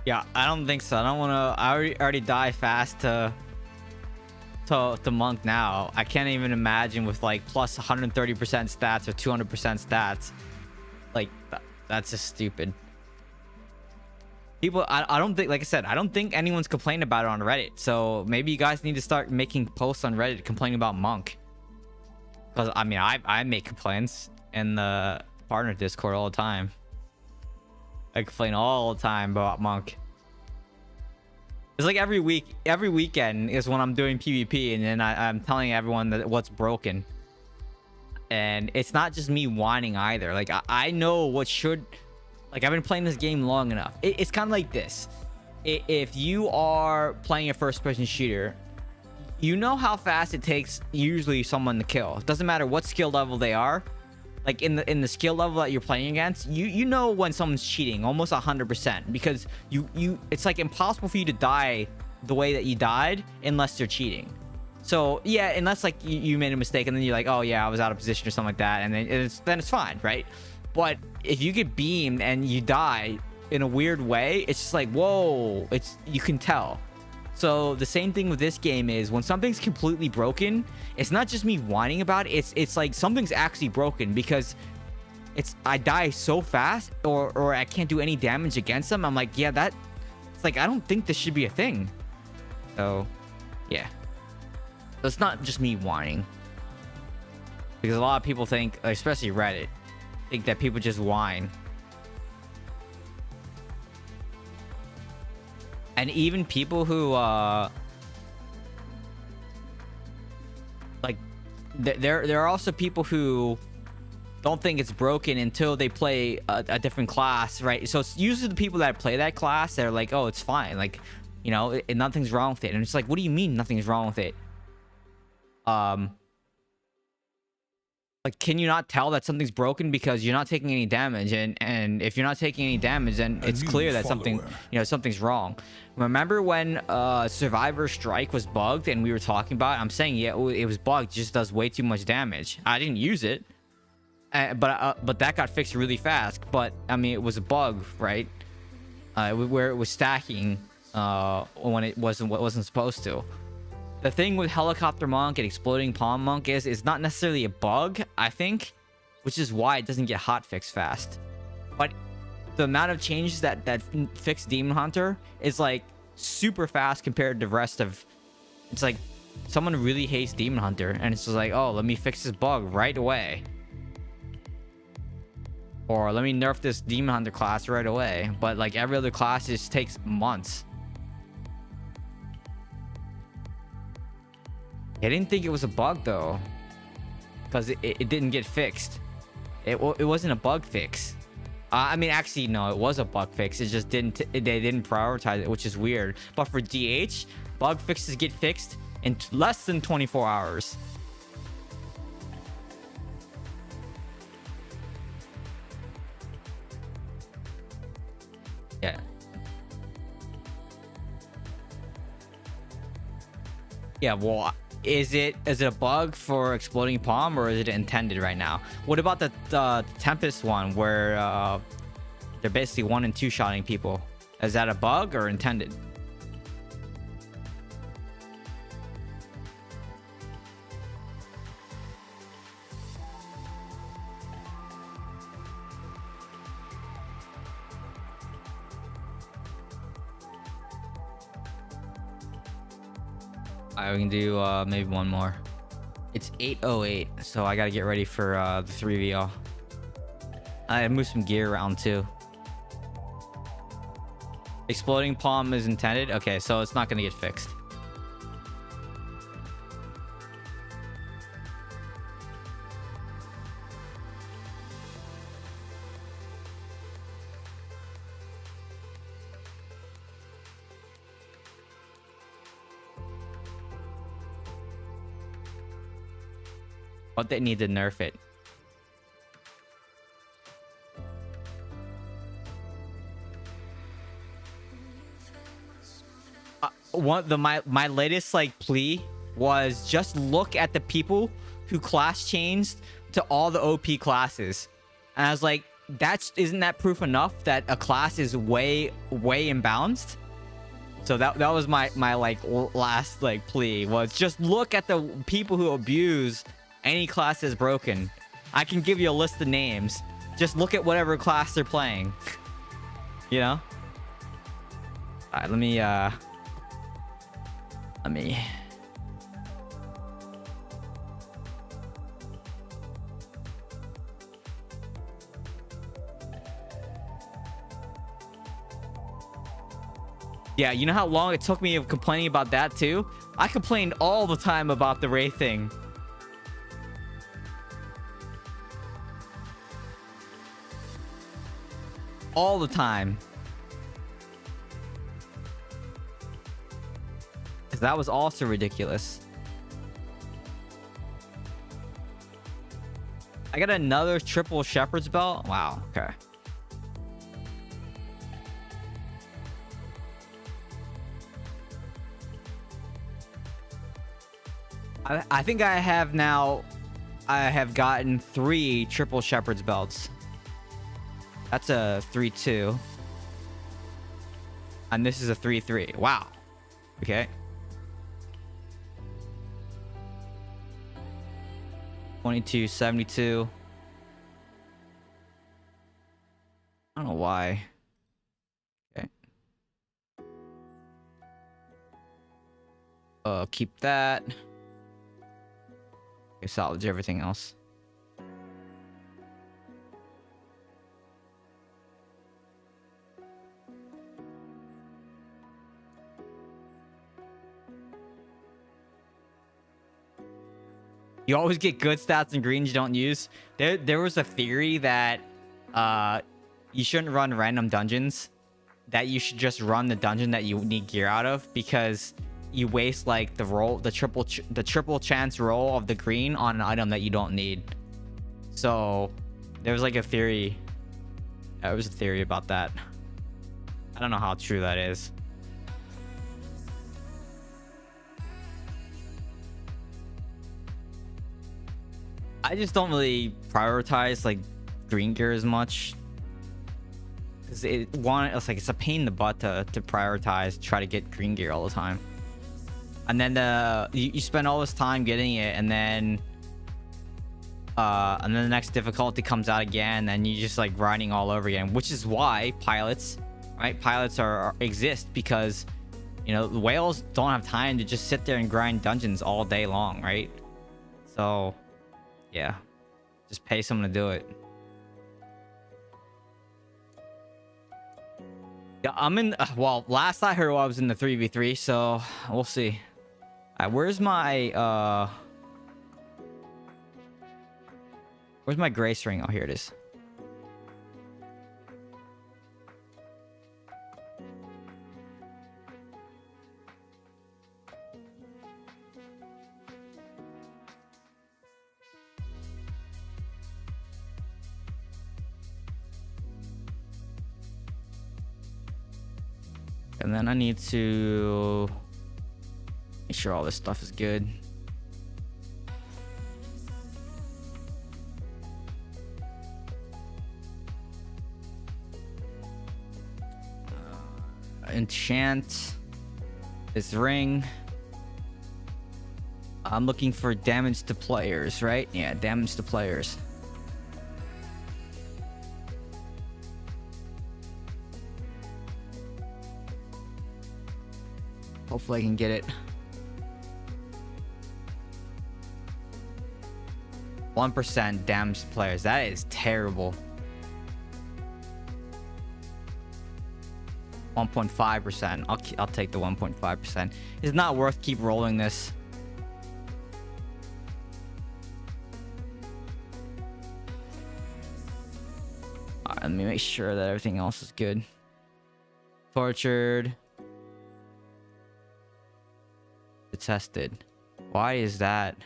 Yeah, I don't think so. I don't want to. I already die fast to Monk now. I can't even imagine with like plus 130% stats or 200% stats. Like that's just stupid. People, I don't think, like I said, I don't think anyone's complained about it on Reddit. So maybe you guys need to start making posts on Reddit complaining about Monk. Because I mean, I make complaints, in the partner Discord all the time. I complain all the time about Monk. It's like every weekend is when I'm doing PvP, and then I'm telling everyone that what's broken. And it's not just me whining either. Like I know what should. Like I've been playing this game long enough. It's kind of like this. If you are playing a first-person shooter, you know how fast it takes usually someone to kill. It doesn't matter what skill level they are. Like in the skill level that you're playing against, you know when someone's cheating almost 100%, because you it's like impossible for you to die the way that you died unless they're cheating. So yeah, unless like you made a mistake and then you're like, oh yeah, I was out of position or something like that, and then it's fine, right? But if you get beamed and you die in a weird way, it's just like, whoa, you can tell. So the same thing with this game is when something's completely broken, it's not just me whining about it. It's like something's actually broken, because I die so fast or I can't do any damage against them. I'm like, yeah, it's like, I don't think this should be a thing. So yeah. So it's not just me whining, because a lot of people think, especially Reddit, think that people just whine. And even people who like there are also people who don't think it's broken until they play a different class, right? So it's usually the people that play that class, they're like, oh, it's fine, like, you know, nothing's wrong with it. And it's like, what do you mean nothing's wrong with it? Like, can you not tell that something's broken because you're not taking any damage? And if you're not taking any damage, then it's clear that something's wrong. Remember when Survivor Strike was bugged and we were talking about it? I'm saying, yeah, it was bugged. It just does way too much damage. I didn't use it, but that got fixed really fast. But I mean, it was a bug, right? Where it was stacking when it wasn't supposed to. The thing with Helicopter Monk and Exploding Palm Monk is it's not necessarily a bug, I think, which is why it doesn't get hotfixed fast. But the amount of changes that fix Demon Hunter is like super fast compared to the rest of. It's like someone really hates Demon Hunter, and it's just like, oh, let me fix this bug right away, or let me nerf this Demon Hunter class right away. But like every other class, it just takes months. I didn't think it was a bug though, because it didn't get fixed. It wasn't a bug fix. I mean, actually, no, it was a bug fix. It just they didn't prioritize it, which is weird. But for DH, bug fixes get fixed in less than 24 hours. Yeah. Yeah, well, is it a bug for Exploding Palm, or is it intended right now? What about the Tempest one where they're basically 1 and 2 shotting people? Is that a bug or intended? We can do maybe one more. It's 8:08, so I gotta get ready for the 3VL. I moved some gear around too. Exploding Palm is intended. Okay, so it's not gonna get fixed. But they need to nerf it. My latest like plea was just look at the people who class changed to all the OP classes, and I was like, isn't that proof enough that a class is way imbalanced? So that was my like last like plea, was just look at the people who abuse any class is broken. I can give you a list of names. Just look at whatever class they're playing. You know? Alright, let me Yeah, you know how long it took me of complaining about that too? I complained all the time about the Wraith thing. All the time. 'Cause that was also ridiculous. I got another triple shepherd's belt. Wow. Okay. I think I have now. I have gotten 3 triple shepherd's belts. That's a 3-2. And this is a 3-3. Wow. Okay. 2272. I don't know why. Okay. Keep that. Okay, salvage everything else. You always get good stats and greens you don't use. There was a theory that you shouldn't run random dungeons. That you should just run the dungeon that you need gear out of, because you waste like the triple chance roll of the green on an item that you don't need. So there was like a theory. There was a theory about that. I don't know how true that is. I just don't really prioritize like green gear as much, because it's like it's a pain in the butt to prioritize, try to get green gear all the time, and then you spend all this time getting it, and then the next difficulty comes out again, and you just like grinding all over again, which is why pilots exist, because you know the whales don't have time to just sit there and grind dungeons all day long, right? So yeah, just pay someone to do it. Yeah, I'm in. Well, last I heard, I was in the 3v3, so we'll see. Where's my grace ring? Oh, here it is. And then I need to make sure all this stuff is good. Enchant this ring. I'm looking for damage to players, right? Yeah, damage to players. Hopefully I can get it. 1% damage to players. That is terrible. 1.5%. I'll take the 1.5%. It's not worth keep rolling this. Alright, let me make sure that everything else is good. Tortured. Detested. Why is that?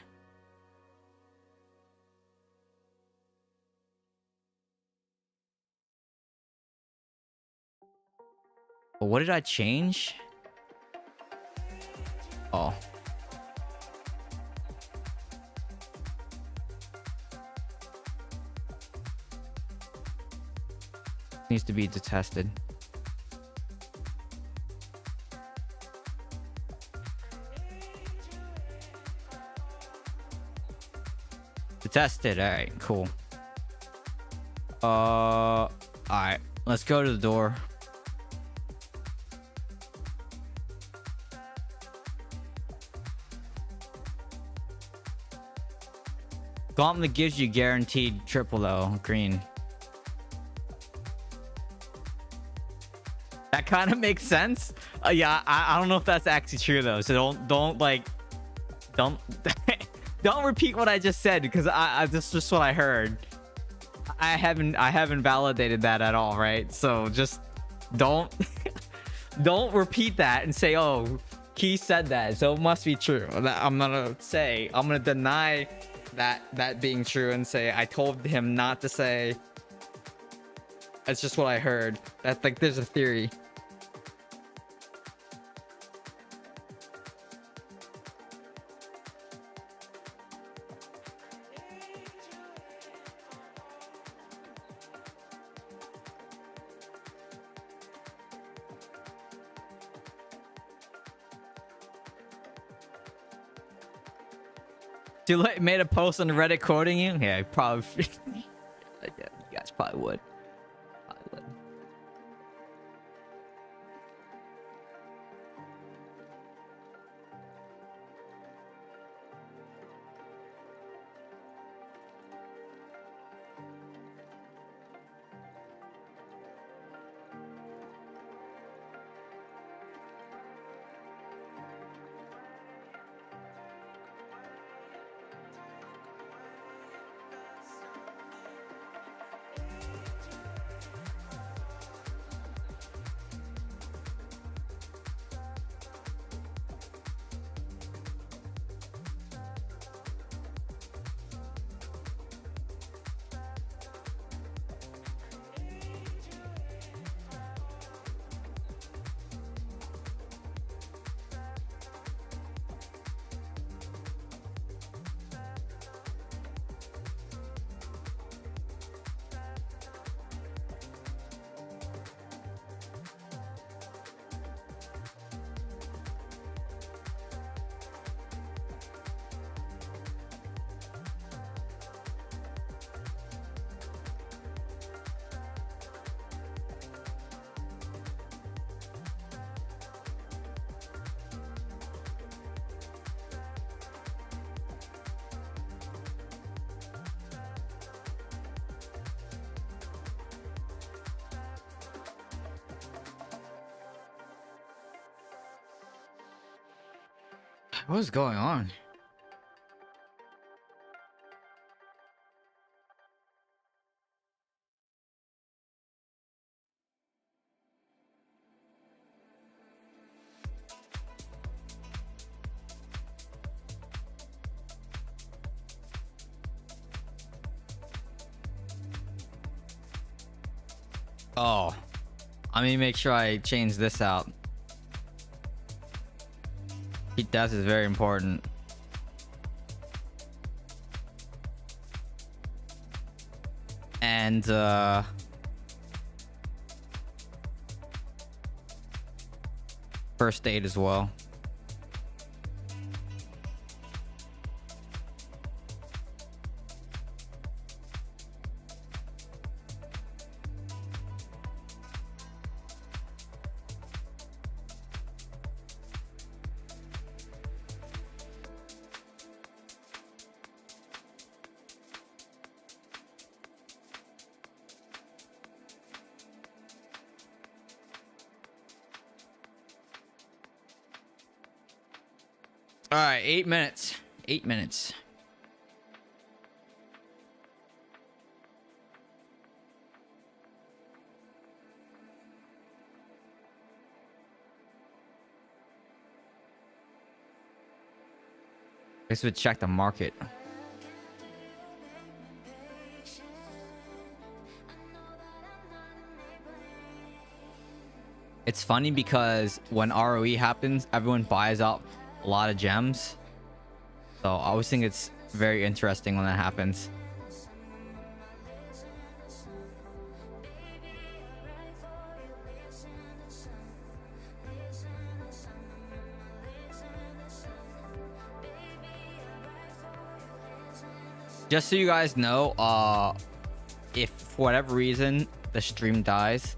But what did I change? Oh. Needs to be detested. Detested. All right, cool. All right, let's go to the door. Gauntlet gives you guaranteed triple though, green. That kind of makes sense. Yeah, I don't know if that's actually true though. So don't like don't don't repeat what I just said, because I this is just what I heard. I haven't validated that at all, right? So just don't don't repeat that and say, oh, Key said that, so it must be true. I'm gonna deny that being true and say I told him not to say. That's just what I heard. That's like, there's a theory. You made a post on Reddit quoting you? Yeah, probably. Yeah, you guys probably would. Probably would. What is going on? Oh, let me make sure I change this out. Heat death is very important. And first aid as well. All right, 8 minutes. 8 minutes. This would check the market. It's funny because when ROE happens, everyone buys up a lot of gems. So I always think it's very interesting when that happens. Just so you guys know, if for whatever reason the stream dies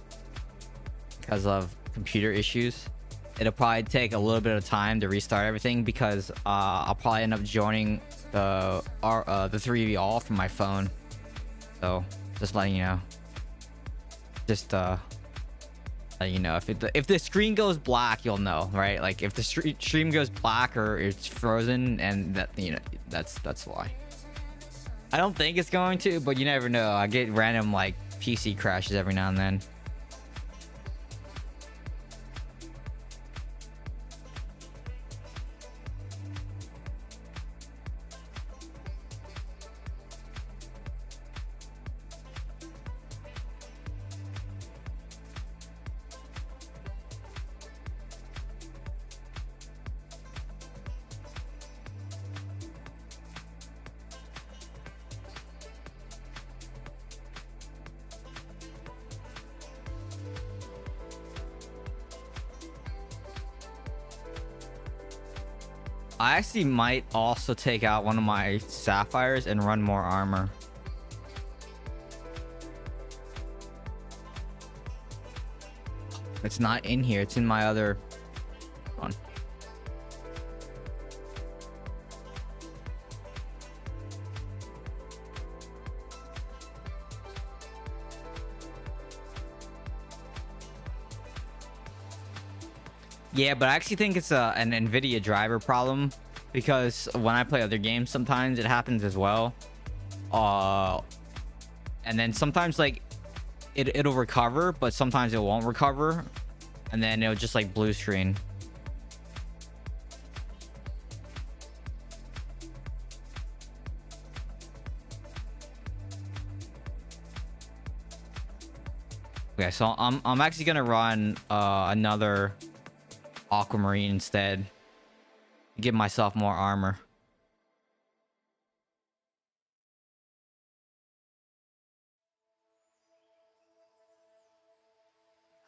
because of computer issues, it'll probably take a little bit of time to restart everything, because I'll probably end up joining the 3v all from my phone. So just letting you know. Just You know, if the screen goes black, you'll know, right? Like if the stream goes black or it's frozen, and that, you know, that's why. I don't think it's going to, but you never know. I get random like PC crashes every now and then. I actually might also take out one of my sapphires and run more armor. It's not in here. It's in my other one. Yeah, but I actually think it's an NVIDIA driver problem, because when I play other games, sometimes it happens as well. And then sometimes like it'll recover, but sometimes it won't recover, and then it'll just like blue screen. Okay, so I'm actually gonna run another aquamarine instead, give myself more armor.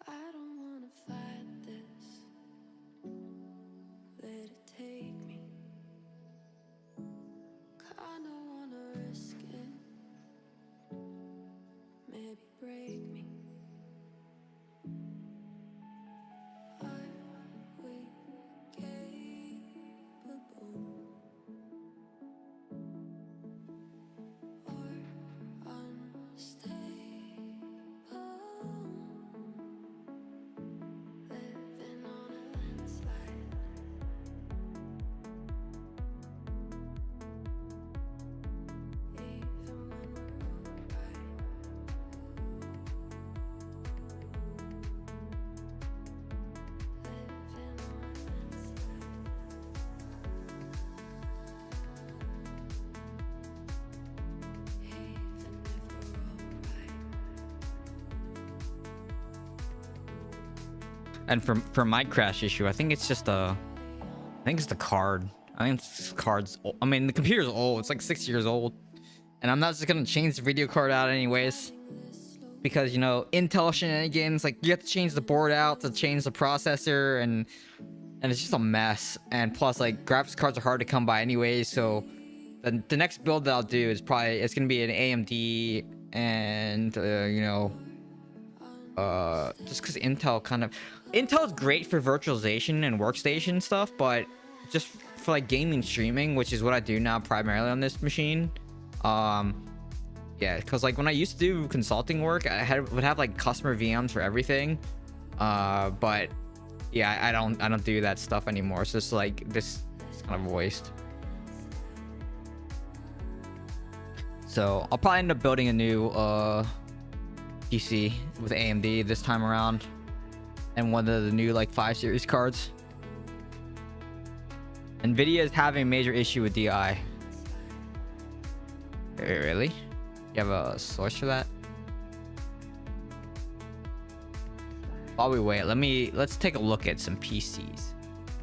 I don't wanna fight this. Let it take me. Kinda wanna risk it. Maybe break me. Are we capable or unstable? Living on a landslide. Even when we're right. Living on a landslide. Even if we're alright. And for my crash issue, I think it's just I think it's the card. I think it's cards. I mean, the computer's old. It's like 6 years old, and I'm not just gonna change the video card out anyways, because, you know, Intel shenanigans. Like, you have to change the board out to change the processor, and it's just a mess. And plus, like, graphics cards are hard to come by anyways. So the next build that I'll do is probably, it's gonna be an AMD, and you know, just because Intel's great for virtualization and workstation stuff, but just for like gaming streaming, which is what I do now primarily on this machine. Yeah, because like when I used to do consulting work, would have like customer VMs for everything, but yeah, I don't do that stuff anymore. So it's like, this is kind of a waste. So I'll probably end up building a new PC with AMD this time around, and one of the new like 5 series cards. NVIDIA is having a major issue with DI. Really? You have a source for that? While we wait, let's take a look at some PCs.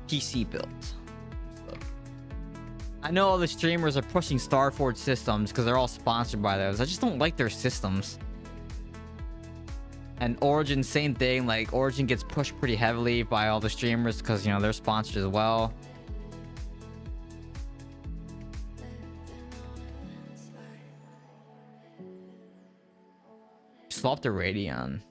PC builds. I know all the streamers are pushing Starforge systems because they're all sponsored by those. I just don't like their systems. And Origin, same thing. Like, Origin gets pushed pretty heavily by all the streamers because, you know, they're sponsored as well. Swap to Radeon.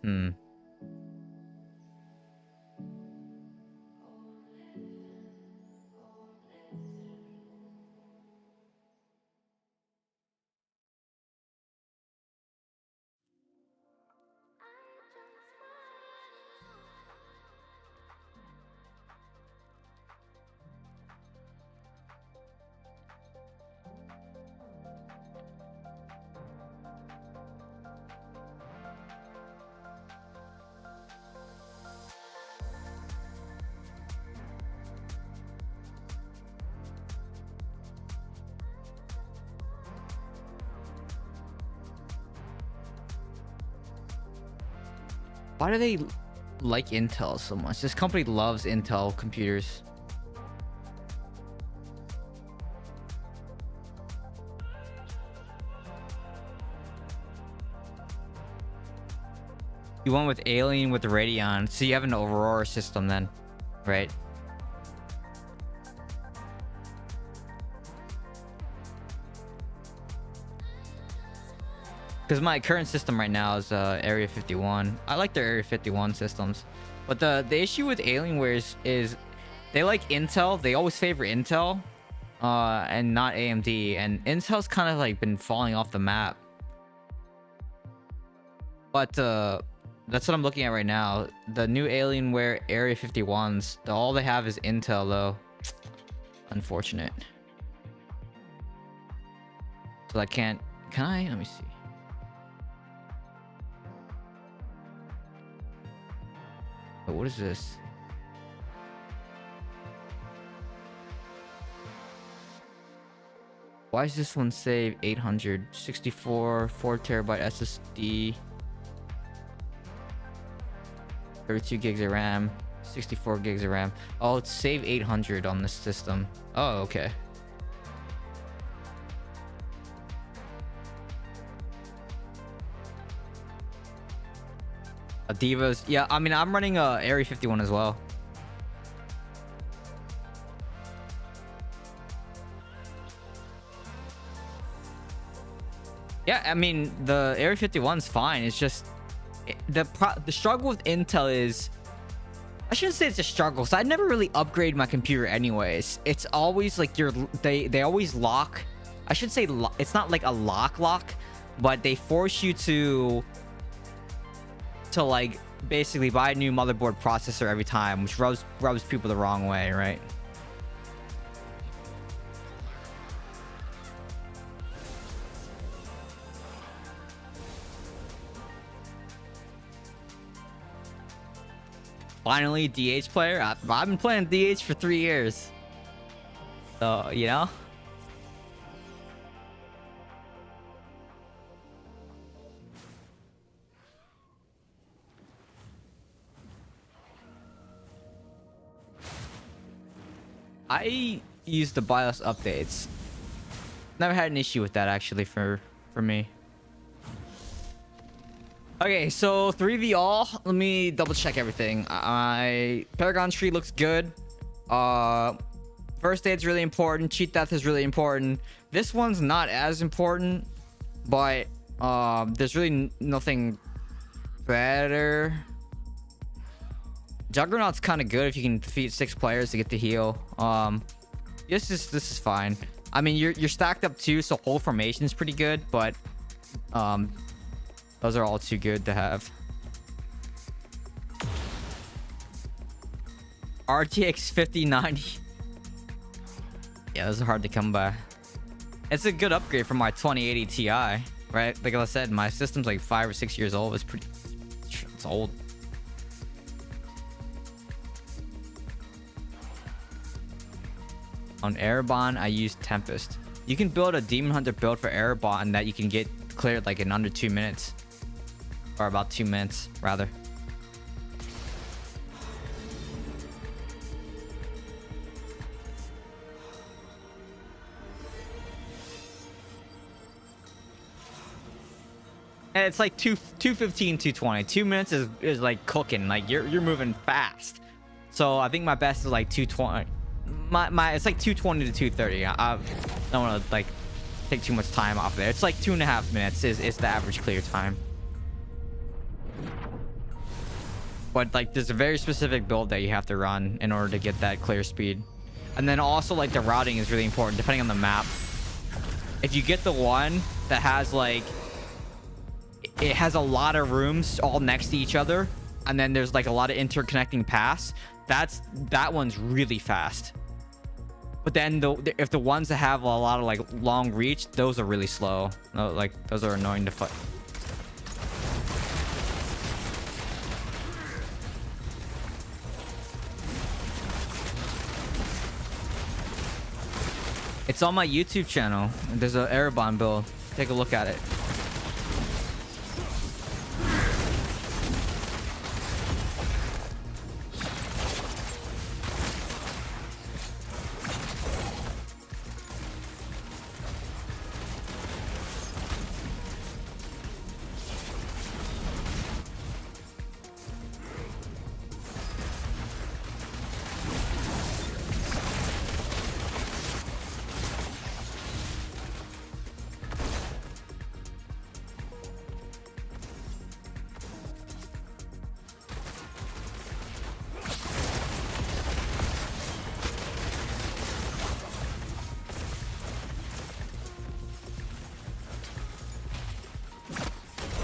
Why do they like Intel so much? This company loves Intel computers. You went with Alien with the Radeon, so you have an Aurora system then, right? Because my current system right now is Area 51. I like their Area 51 systems, but the issue with Alienware is they like Intel. They always favor Intel, and not AMD. And Intel's kind of like been falling off the map. But that's what I'm looking at right now. The new Alienware Area 51s. All they have is Intel though. Unfortunate. So I can't. Can I? Let me see. Wait, what is this? Why is this one save 864 4TB SSD? 32 gigs of RAM, 64 gigs of RAM. Oh, it's save 800 on this system. Oh, okay. Divas. Yeah, I mean, I'm running Area 51 as well. Yeah, I mean, the Area 51's fine. It's just the struggle with Intel is, I shouldn't say it's a struggle, so I never really upgrade my computer anyways. It's always like they always lock. I should say it's not like a lock, but they force you to like basically buy a new motherboard processor every time, which rubs people the wrong way, right? Finally, DH player. I've been playing DH for 3 years. So, you know? I use the BIOS updates. Never had an issue with that actually for me. Okay, so 3v all. Let me double check everything. Paragon tree looks good. First aid's really important. Cheat death is really important. This one's not as important, but there's really nothing better. Juggernaut's kind of good if you can defeat 6 players to get the heal. This is fine. I mean, you're stacked up too, so whole formation is pretty good, but those are all too good to have. RTX 5090. Yeah, those are hard to come by. It's a good upgrade from my 2080 Ti, right? Like I said, my system's like 5 or 6 years old. It's old. On Erebon, I use Tempest. You can build a Demon Hunter build for Erebon that you can get cleared like in under 2 minutes. Or about 2 minutes, rather. And it's like 215, 220. 2 minutes is like cooking. Like you're moving fast. So I think my best is like 220. My it's like 220 to 230. I don't want to like take too much time off there. It's like 2.5 minutes is the average clear time. But like there's a very specific build that you have to run in order to get that clear speed. And then also like the routing is really important depending on the map. If you get the one that has like it has a lot of rooms all next to each other, and then there's like a lot of interconnecting paths, that one's really fast. But then if the ones that have a lot of like long reach, those are really slow. Like those are annoying to fight. It's on my YouTube channel. There's an Erebon build. Take a look at it.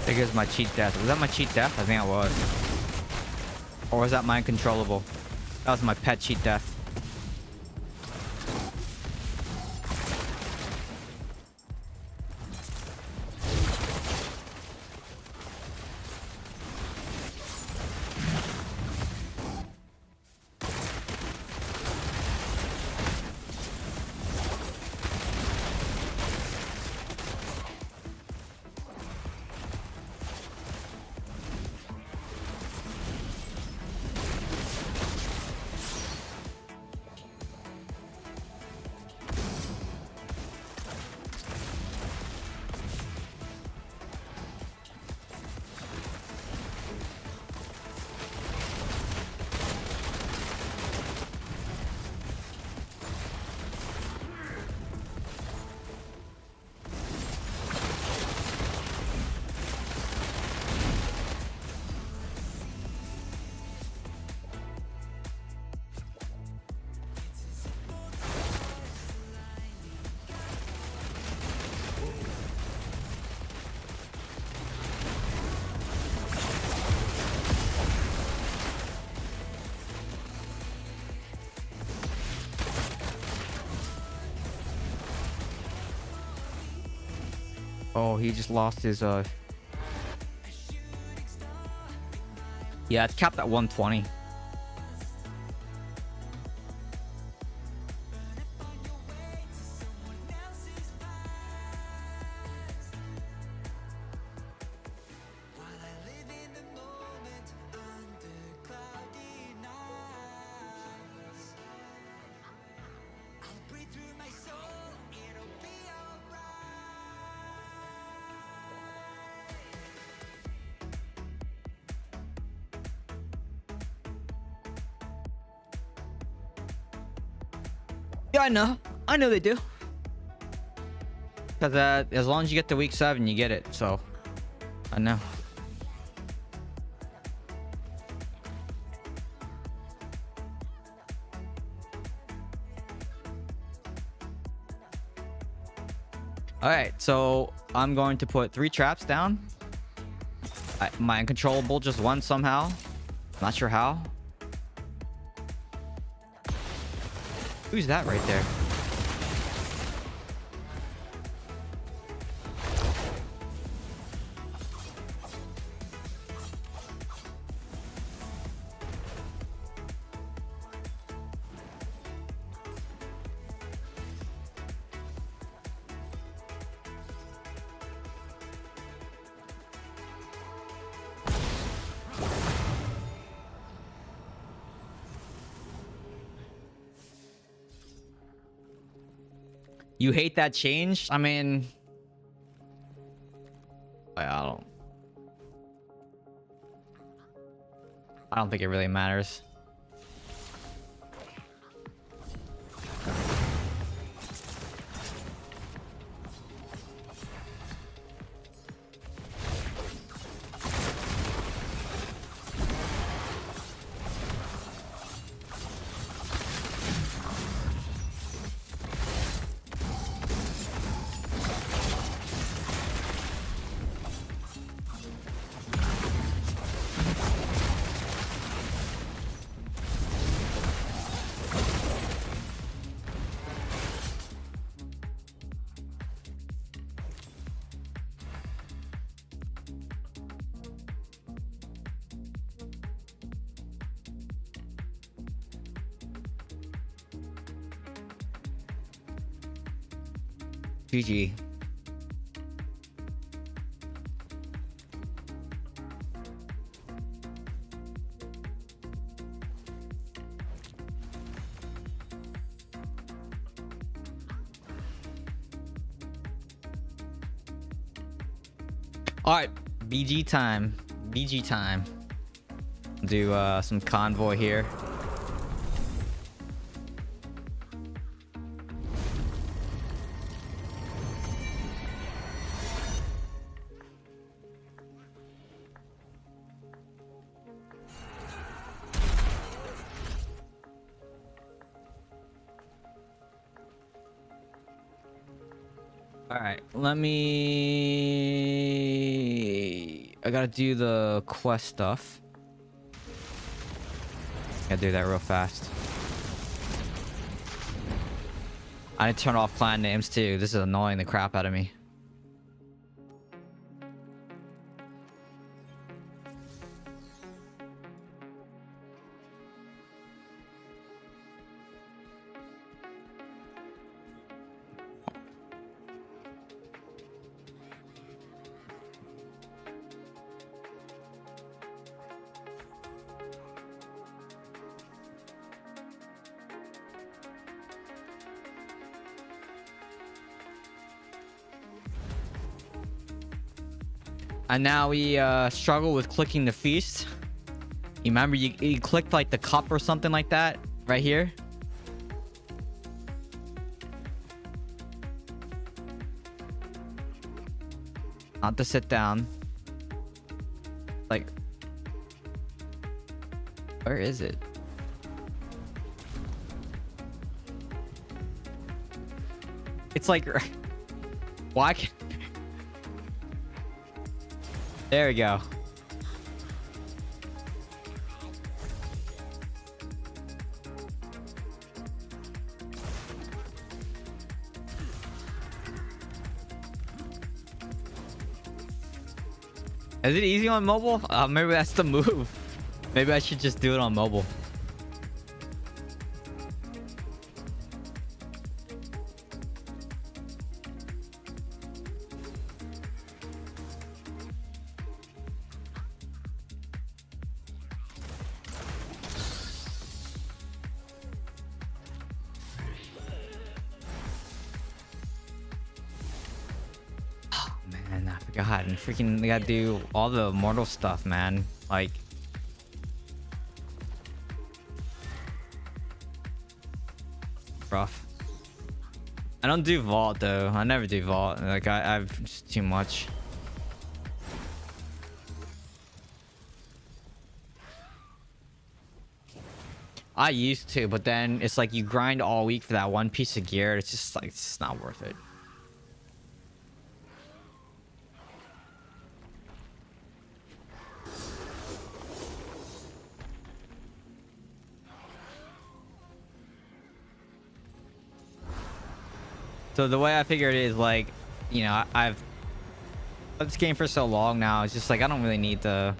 think it was my cheat death. Was that my cheat death? I think it was. Or was that my uncontrollable? That was my pet cheat death. Oh, he just lost his yeah, it's capped at 120. Yeah, I know. I know they do. Because as long as you get to week 7, you get it. So, I know. Alright, so I'm going to put 3 traps down. My uncontrollable just won somehow. Not sure how. Who's that right there? You hate that change? I mean, I don't think it really matters. GG. All right, BG time. BG time. Do some convoy here. All right, let me I gotta do the quest stuff. Gotta do that real fast. I need to turn off clan names too. This is annoying the crap out of me. And now we struggle with clicking the feast. You remember you clicked like the cup or something like that right here. Not to sit down. Like, where is it? It's like, why can't... There we go. Is it easy on mobile? Maybe that's the move. Maybe I should just do it on mobile. God, and freaking they gotta do all the immortal stuff, man. Like, rough. I don't do vault though. I never do vault. Like I've just too much. I used to, but then it's like you grind all week for that one piece of gear. It's just like, it's not worth it. So the way I figure it is like, you know, I've played this game for so long now. It's just like I don't really need to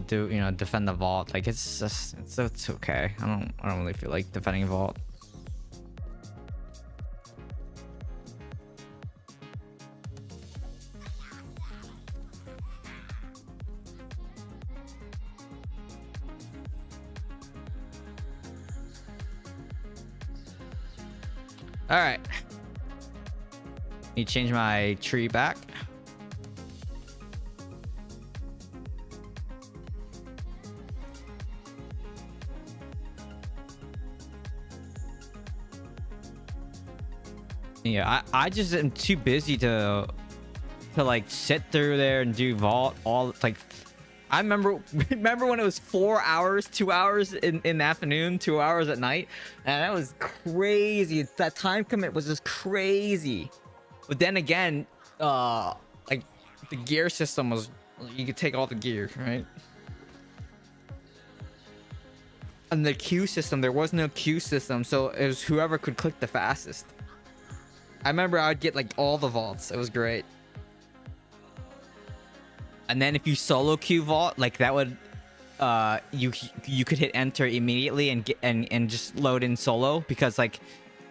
do, you know, defend the vault. Like it's just it's okay. I don't really feel like defending vault. All right. Need to change my tree back. Yeah, I just am too busy to like sit through there and do vault all like. I remember when it was 4 hours, 2 hours in the afternoon, 2 hours at night, and that was crazy. That time commit was just crazy. But then again, like the gear system was, you could take all the gear, right? And the queue system, there was no queue system, so it was whoever could click the fastest. I remember I would get like all the vaults. It was great. And then if you solo queue vault, like that would, you could hit enter immediately and get and just load in solo, because like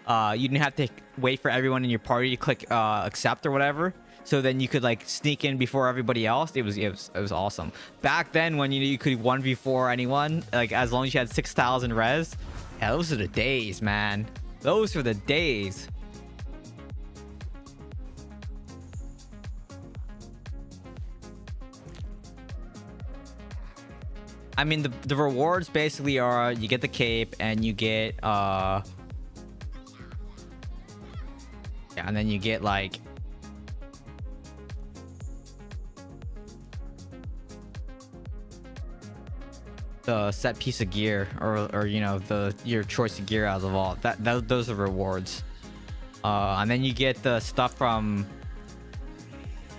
you didn't have to wait for everyone in your party to click accept or whatever. So then you could like sneak in before everybody else. It was awesome. Back then when you could 1v4 anyone, like as long as you had 6,000 res. Yeah, those are the days, man. Those were the days. I mean, the rewards basically are you get the cape and you get yeah, and then you get like the set piece of gear, or you know, your choice of gear out of the vault. Those are rewards. And then you get the stuff from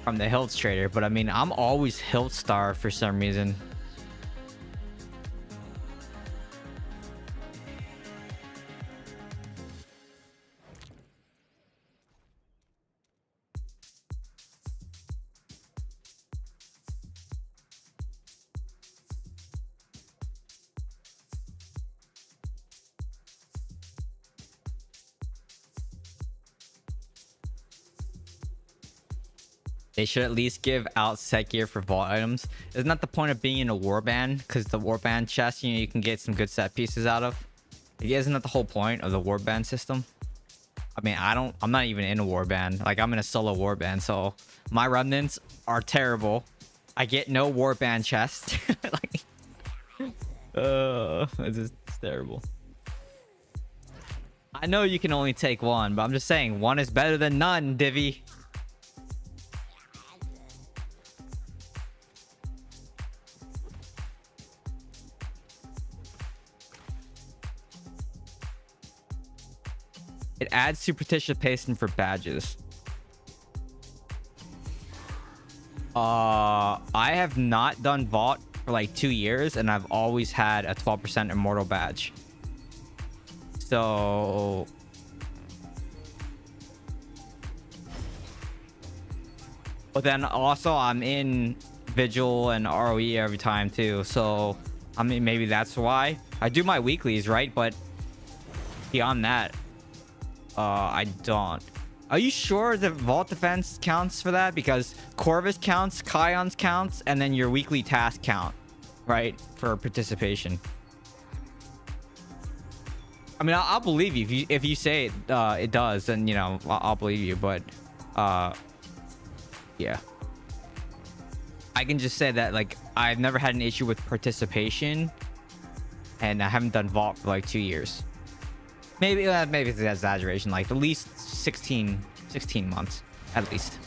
from the Hilt trader, but I mean, I'm always Hilt star for some reason. They should at least give out set gear for vault items. Isn't that the point of being in a warband? Because the warband chest, you know, you can get some good set pieces out of. Isn't that the whole point of the warband system? I mean, I'm not even in a warband. Like, I'm in a solo warband, so my remnants are terrible. I get no warband chest. Like, it's terrible. I know you can only take one, but I'm just saying one is better than none, Divvy. It adds superstitious pasting for badges. I have not done vault for like 2 years, and I've always had a 12% immortal badge. So but then also I'm in Vigil and ROE every time too. So I mean, maybe that's why. I do my weeklies, right? But beyond that, I don't. Are you sure the vault defense counts for that? Because Corvus counts, Kion's counts, and then your weekly task count, right? For participation. I mean, I'll believe you if you say it does, then you know I'll believe you. But yeah, I can just say that like I've never had an issue with participation, and I haven't done vault for like 2 years. Maybe it's an exaggeration, like at least 16 months at least.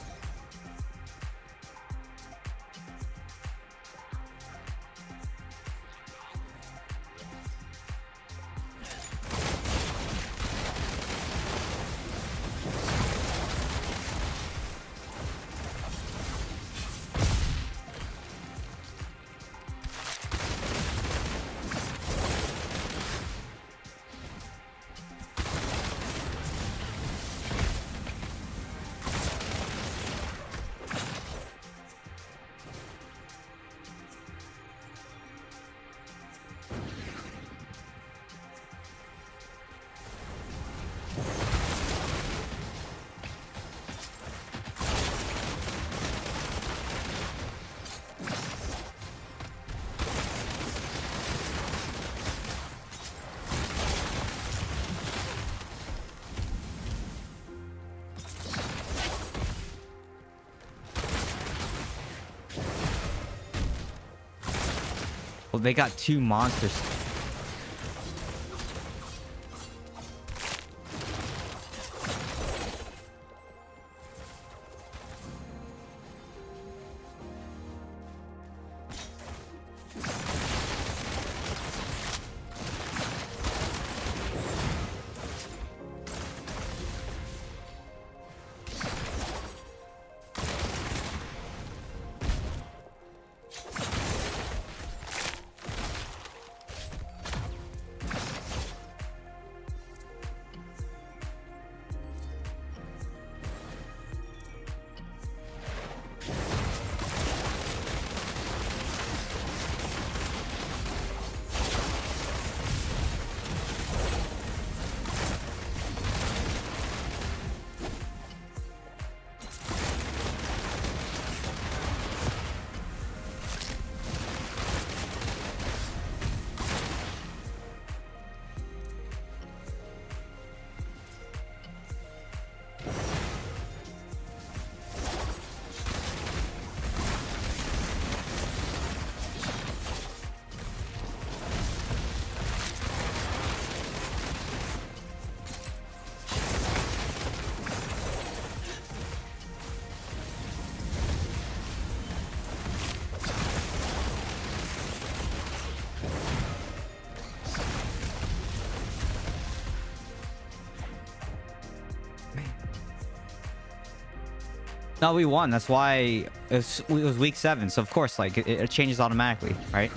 Well, they got 2 monsters. No, we won. That's why it was week 7. So of course, like it changes automatically, right?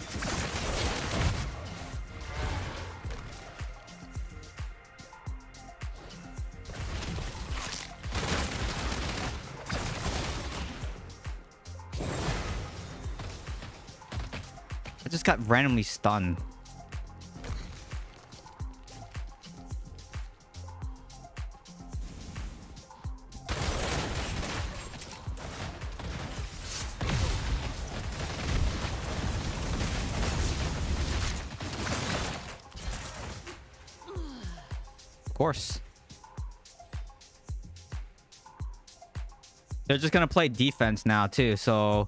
I just got randomly stunned. Of course. They're just gonna play defense now too, so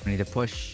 I need to push.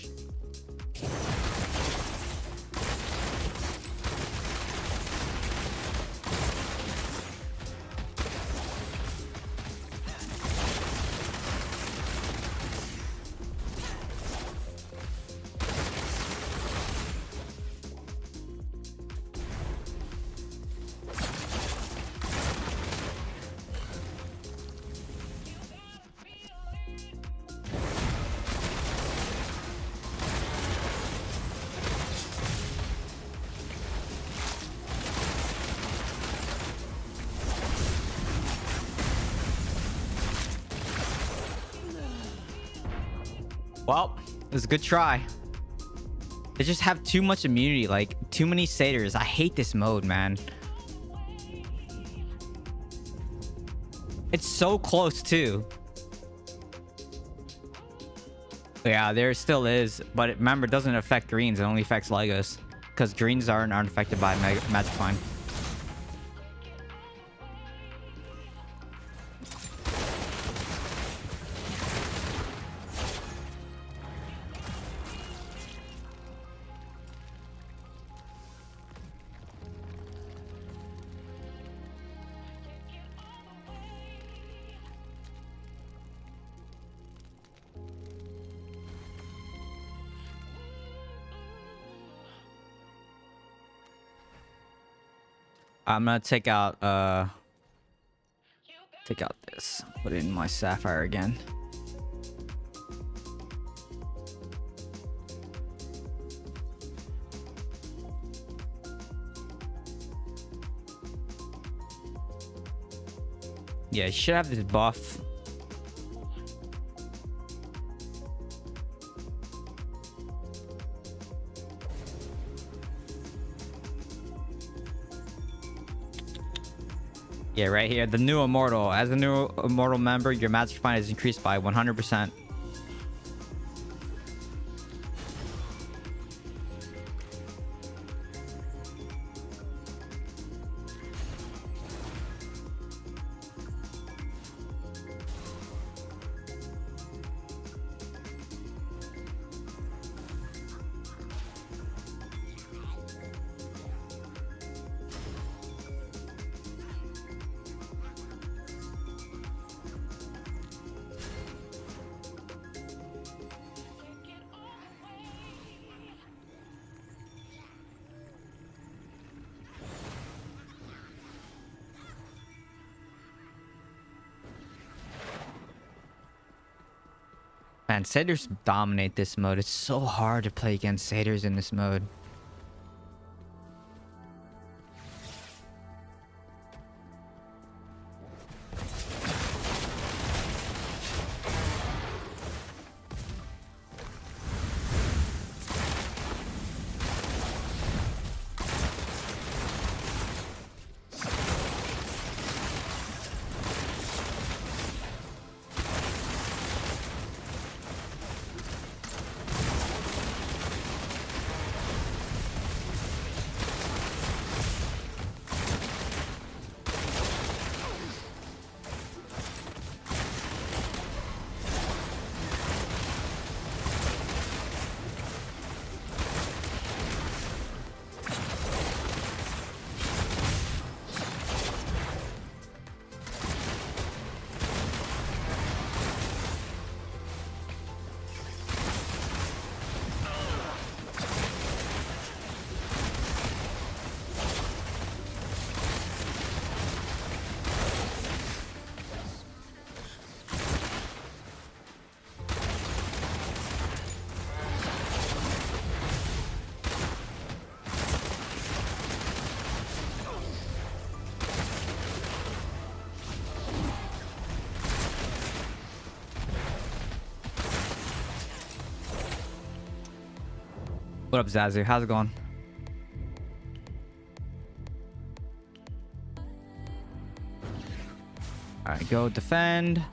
Well, it was a good try. They just have too much immunity, like too many satyrs. I hate this mode, man. It's so close too. Yeah, there still is, but remember, it doesn't affect greens. It only affects Legos, because greens aren't affected by Magic Find. I'm gonna take out this. Put it in my sapphire again. Yeah, you should have this buff. Yeah, right here. The new Immortal. As a new Immortal member, your Magic Find is increased by 100%. Man, satyrs dominate this mode. It's so hard to play against satyrs in this mode. What up, Zazu? How's it going? All right, go defend.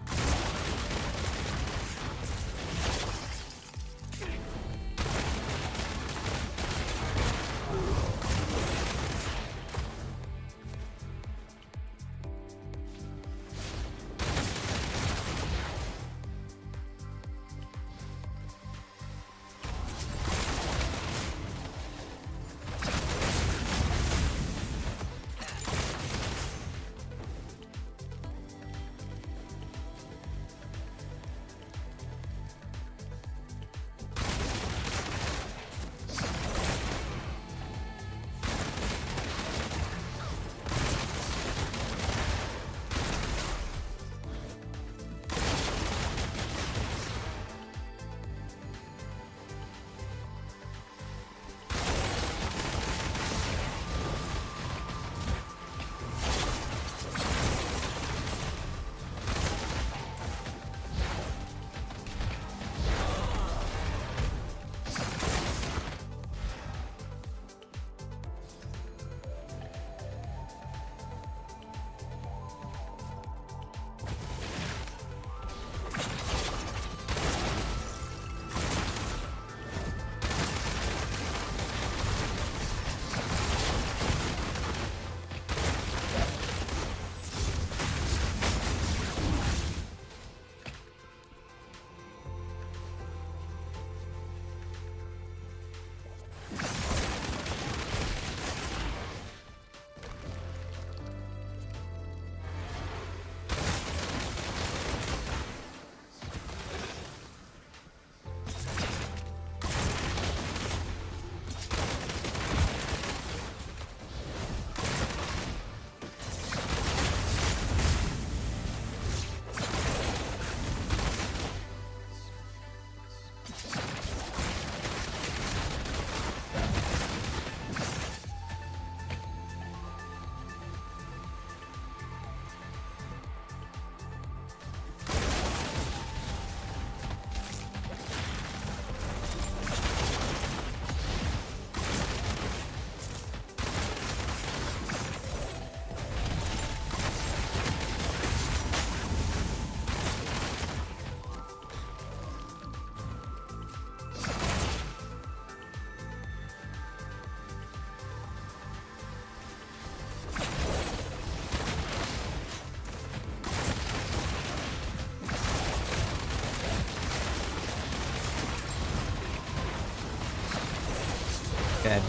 Dead.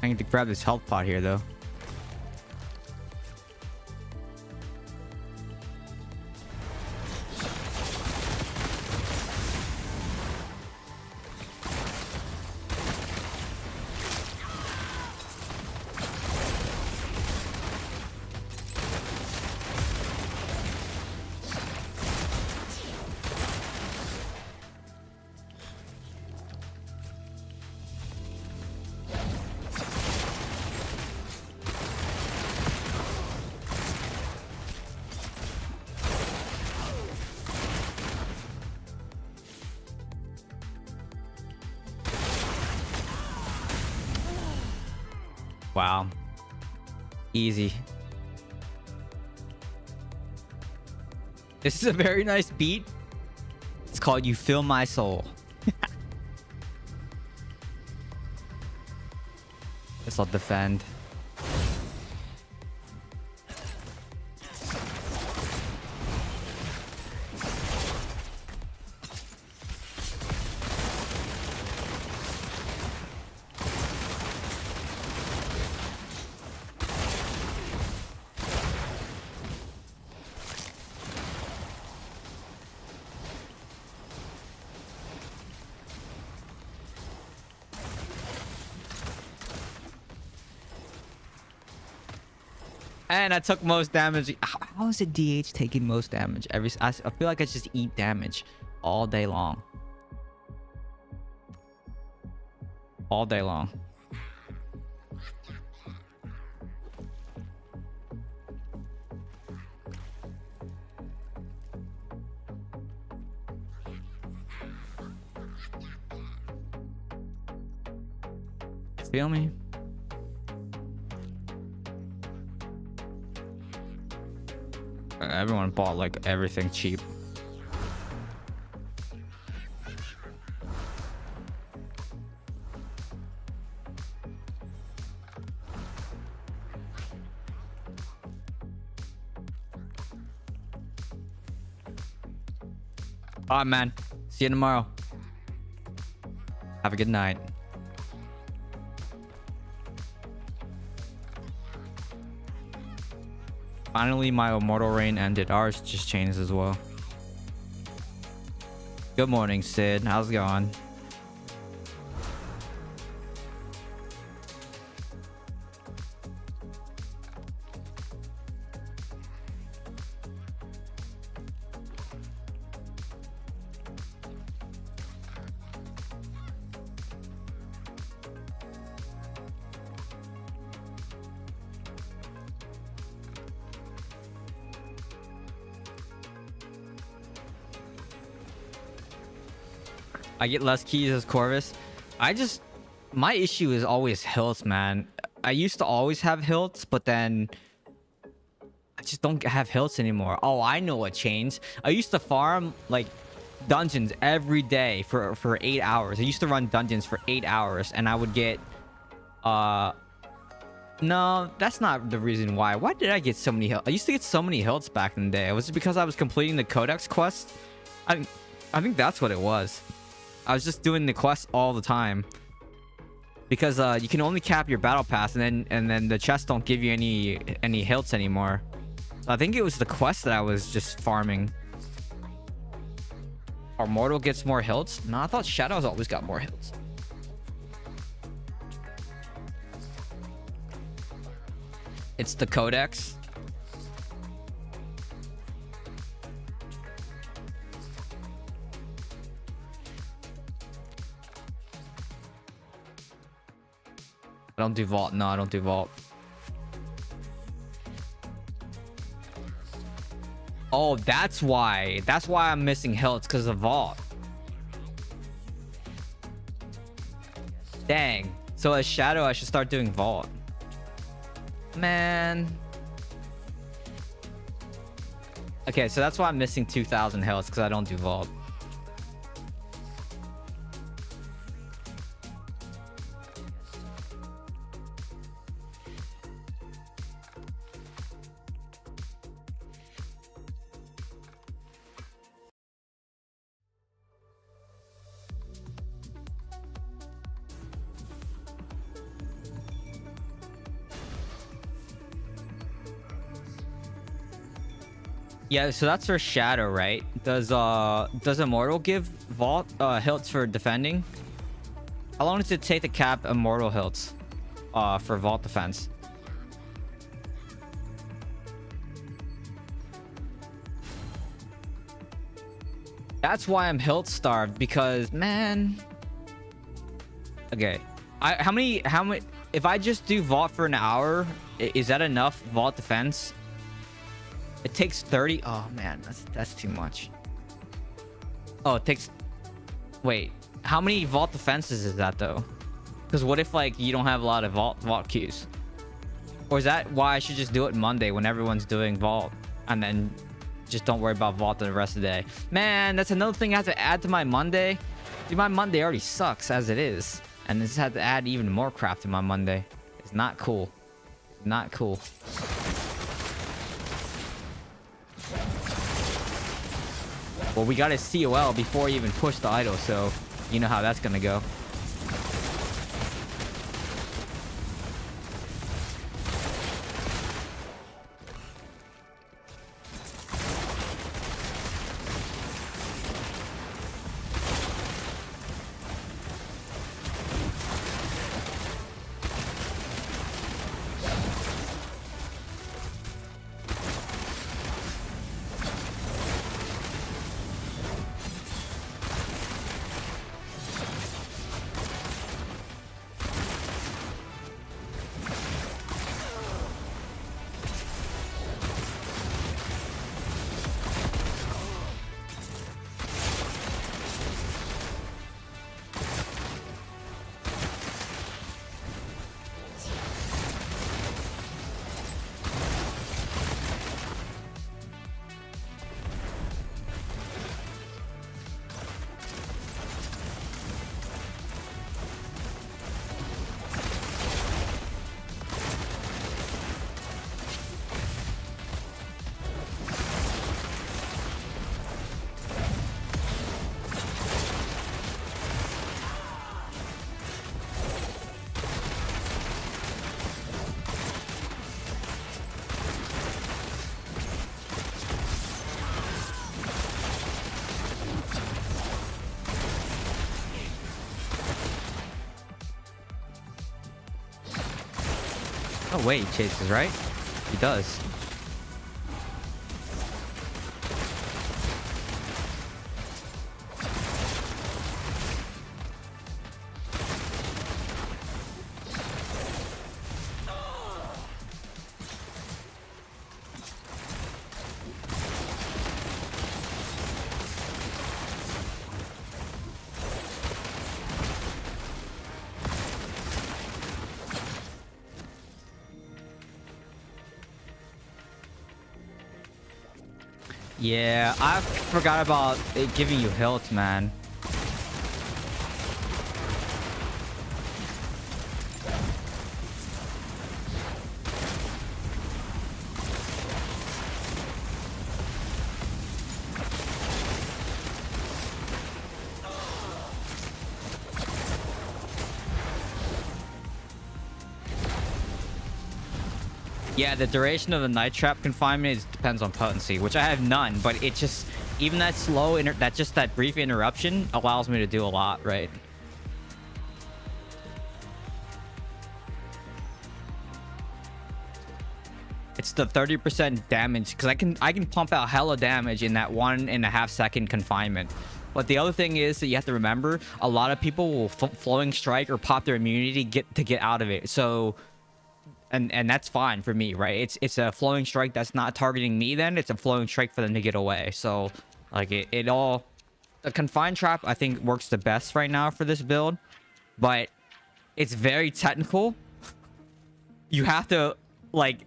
I need to grab this health pot here, though. Wow. Easy. This is a very nice beat. It's called You Fill My Soul. Guess I'll defend. And I took most damage. How is it DH taking most damage? I feel like I just eat damage all day long. All day long. Feel me? Everyone bought like everything cheap. All right, man. See you tomorrow. Have a good night. Finally, my immortal reign ended. Ours just changed as well. Good morning, Sid. How's it going? I get less keys as Corvus. My issue is always hilts, man. I used to always have hilts, but then I just don't have hilts anymore. Oh, I know what changed. I used to farm like dungeons every day for 8 hours. I used to run dungeons for 8 hours, and I would get no, that's not the reason why. Why did I get so many hilts? I used to get so many hilts back in the day. Was it because I was completing the Codex quest? I think that's what it was. I was just doing the quest all the time. Because you can only cap your battle pass, and then the chests don't give you any hilts anymore. So I think it was the quest that I was just farming. Our mortal gets more hilts? No, I thought Shadows always got more hilts. It's the Codex. I don't do vault. No, I don't do vault. Oh, that's why. That's why I'm missing hilts, because of vault. Dang. So as Shadow, I should start doing vault. Man. Okay, so that's why I'm missing 2,000 hilts, because I don't do vault. Yeah, so that's for Shadow, right? Does Immortal give vault hilts for defending? How long does it take to cap Immortal hilts for vault defense? That's why I'm hilt starved, because man. Okay, how many? If I just do vault for an hour, is that enough vault defense? It takes 30. Oh man, that's too much. Oh, it takes. Wait, how many vault defenses is that though? Because what if like you don't have a lot of vault queues? Or is that why I should just do it Monday when everyone's doing Vault, and then just don't worry about Vault the rest of the day? Man, that's another thing I have to add to my Monday. Dude, my Monday already sucks as it is, and just had to add even more crap to my Monday. It's not cool. Not cool. Well, we got a COL before he even pushed the idol, so you know how that's gonna go. Oh wait, he chases, right? He does. Yeah, I forgot about it giving you Hilt, man. Yeah, the duration of the night trap confinement depends on potency, which I have none, but it just, even that slow, that brief interruption allows me to do a lot, right? It's the 30% damage, because I can pump out hella damage in that 1.5 second confinement. But the other thing is that you have to remember, a lot of people will flowing strike or pop their immunity to get out of it. So and that's fine for me, right? It's a flowing strike that's not targeting me, then it's a flowing strike for them to get away. So like it all, the confined trap I think works the best right now for this build, but it's very technical. You have to like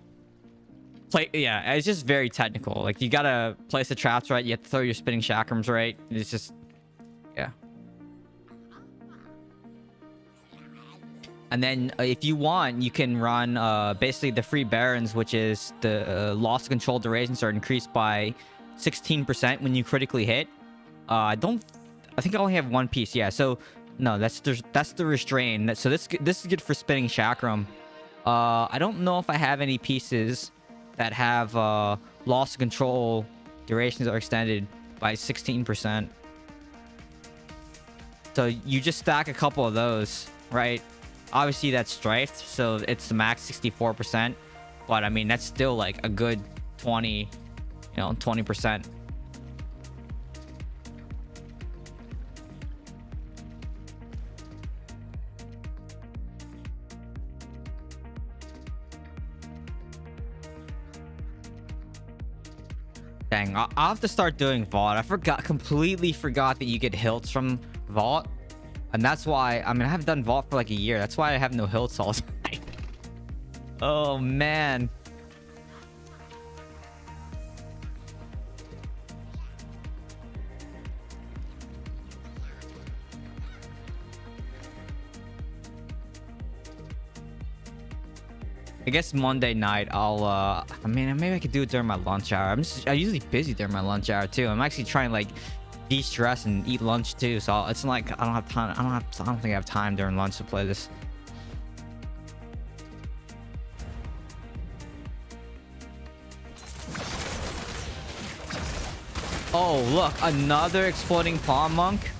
play, yeah, it's just very technical. Like you gotta place the traps right, you have to throw your spinning chakrams right. It's just, yeah. And then if you want, you can run basically the free barons, which is the loss of control durations are increased by 16% when you critically hit. I think I only have one piece. Yeah, so no, that's the restrain. So this is good for spinning chakram. I don't know if I have any pieces that have loss of control durations are extended by 16%. So you just stack a couple of those, right? Obviously that's strifed, so it's the max 64%, but I mean that's still like a good 20%. Dang, I'll have to start doing Vault. Completely forgot that you get Hilts from Vault. And that's why, I mean, I haven't done Vault for like a year. That's why I have no Hilts all the time. Oh man. I guess Monday night I mean, maybe I could do it during my lunch hour. I'm usually busy during my lunch hour too. I'm actually trying to like de-stress and eat lunch too. So it's not like I don't have time. I don't think I have time during lunch to play this. Oh, look, another exploding palm monk.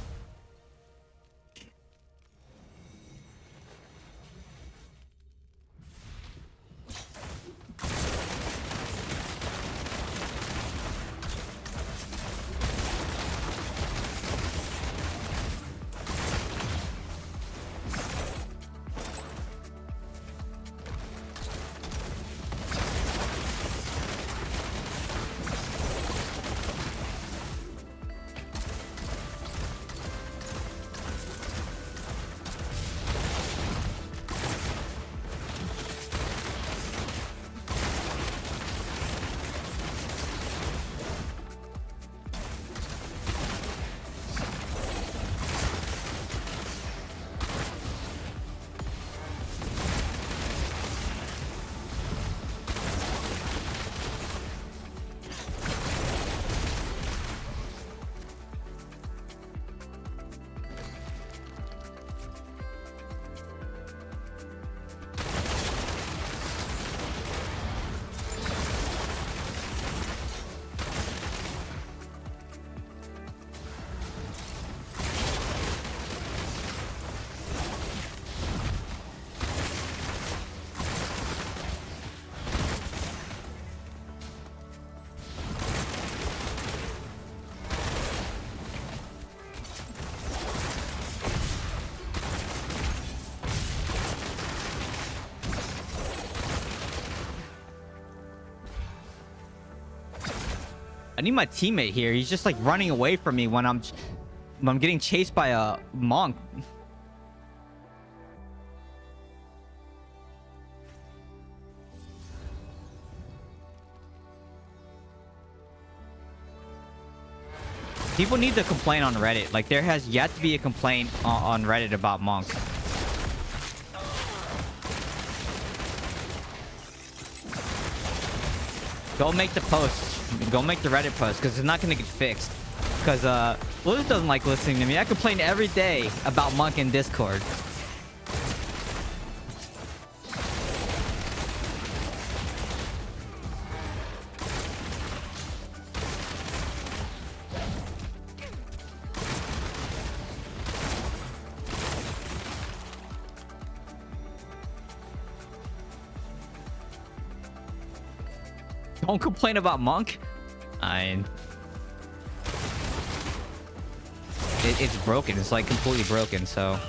I need my teammate here. He's just like running away from me when I'm getting chased by a monk. People need to complain on Reddit. Like, there has yet to be a complaint on Reddit about monk. Go make the post. Go make the Reddit post, because it's not going to get fixed. Because Lewis doesn't like listening to me. I complain every day about monk in Discord. Don't complain about monk. It's broken. It's like completely broken. So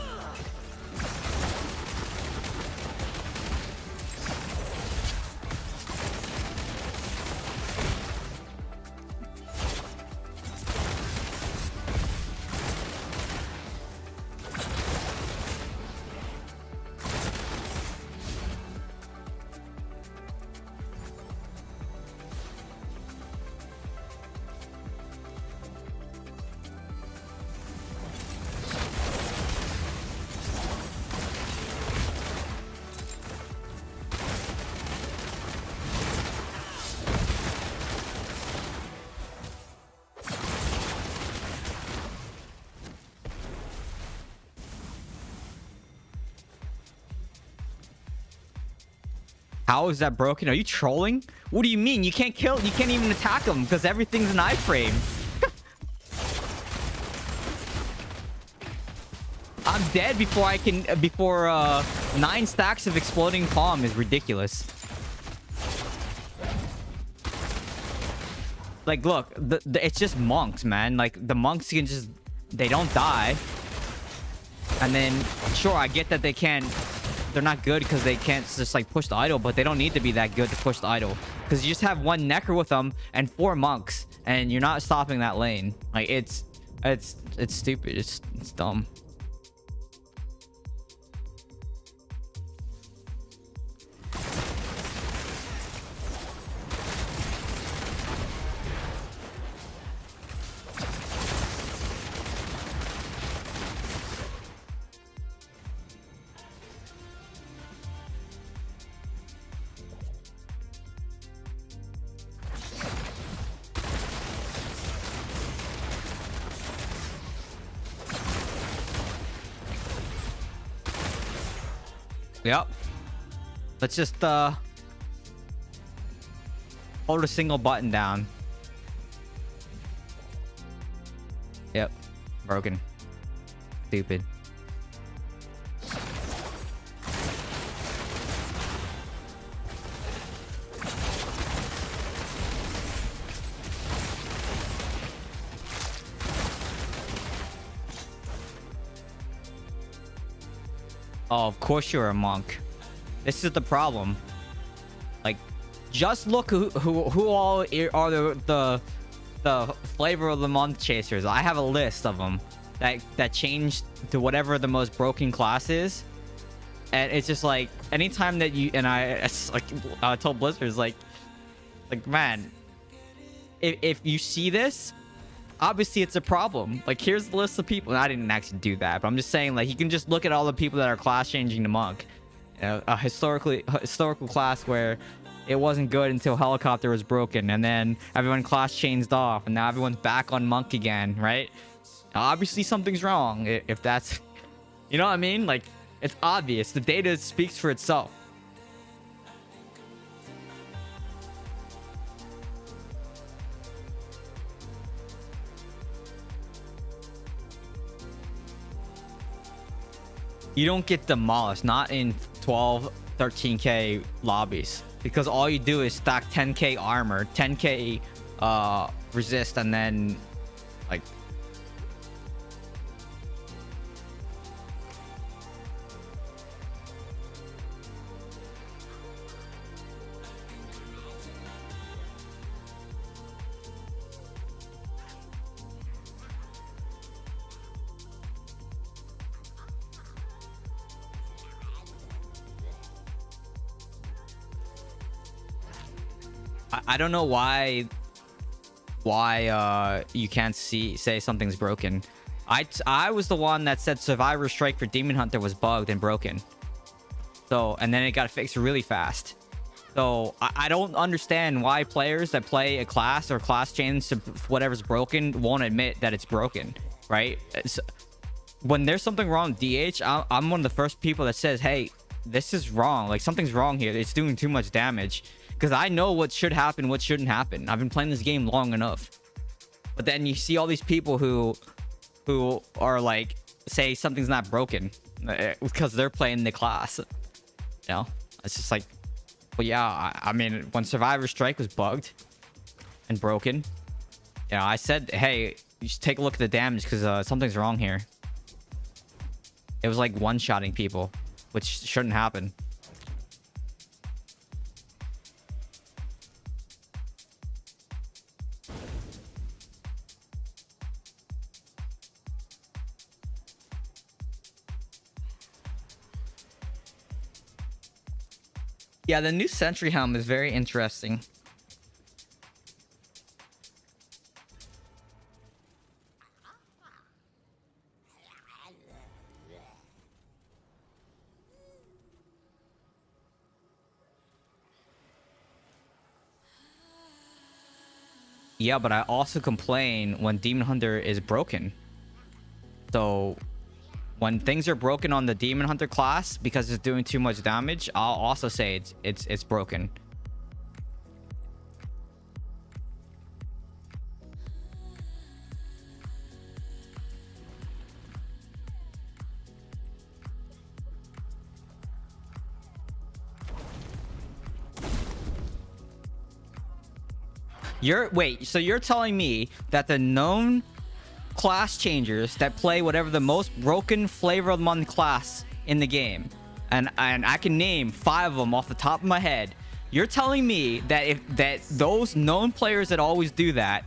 how is that broken? Are you trolling? What do you mean? You can't kill. You can't even attack him because everything's an iframe. I'm dead before I can. Before 9 stacks of exploding palm is ridiculous. Like, look, it's just monks, man. Like, the monks can just, they don't die. And then, sure, I get that they can't. They're not good because they can't just like push the idol, but they don't need to be that good to push the idol because you just have 1 necker with them and 4 monks, and you're not stopping that lane. Like, it's stupid. It's dumb. Yep. Let's just hold a single button down. Yep. Broken. Stupid. Oh, of course you're a monk. This is the problem. Like, just look who all are the flavor of the month chasers. I have a list of them that changed to whatever the most broken class is, and it's just like anytime that you and it's like I told Blizzard, it's like man, if you see this, obviously it's a problem. Like, here's the list of people, and I didn't actually do that, but I'm just saying, like, you can just look at all the people that are class changing to monk. You know, a historical class where it wasn't good until helicopter was broken, and then everyone class changed off, and now everyone's back on monk again, right? Obviously something's wrong. If that's, you know what I mean? Like, it's obvious. The data speaks for itself. You don't get demolished, not in 12, 13k lobbies, because all you do is stack 10k armor, 10k resist, and then like I don't know why you can't say something's broken. I was the one that said Survivor Strike for Demon Hunter was bugged and broken. So, and then it got fixed really fast. So I don't understand why players that play a class or class change to whatever's broken won't admit that it's broken, right? When there's something wrong with DH, I'm one of the first people that says, hey, this is wrong. Like, something's wrong here. It's doing too much damage. Because I know what should happen, what shouldn't happen. I've been playing this game long enough. But then you see all these people who are like, say something's not broken because they're playing the class. You know, it's just like, well, yeah. I mean, when Survivor Strike was bugged and broken, you know, I said, hey, you should take a look at the damage because something's wrong here. It was like one-shotting people, which shouldn't happen. Yeah, the new Sentry Helm is very interesting. Yeah, but I also complain when Demon Hunter is broken. So when things are broken on the Demon Hunter class because it's doing too much damage, I'll also say it's broken. So you're telling me that the known class changers that play whatever the most broken flavor of the month class in the game, and I can name 5 of them off the top of my head, you're telling me that those known players that always do that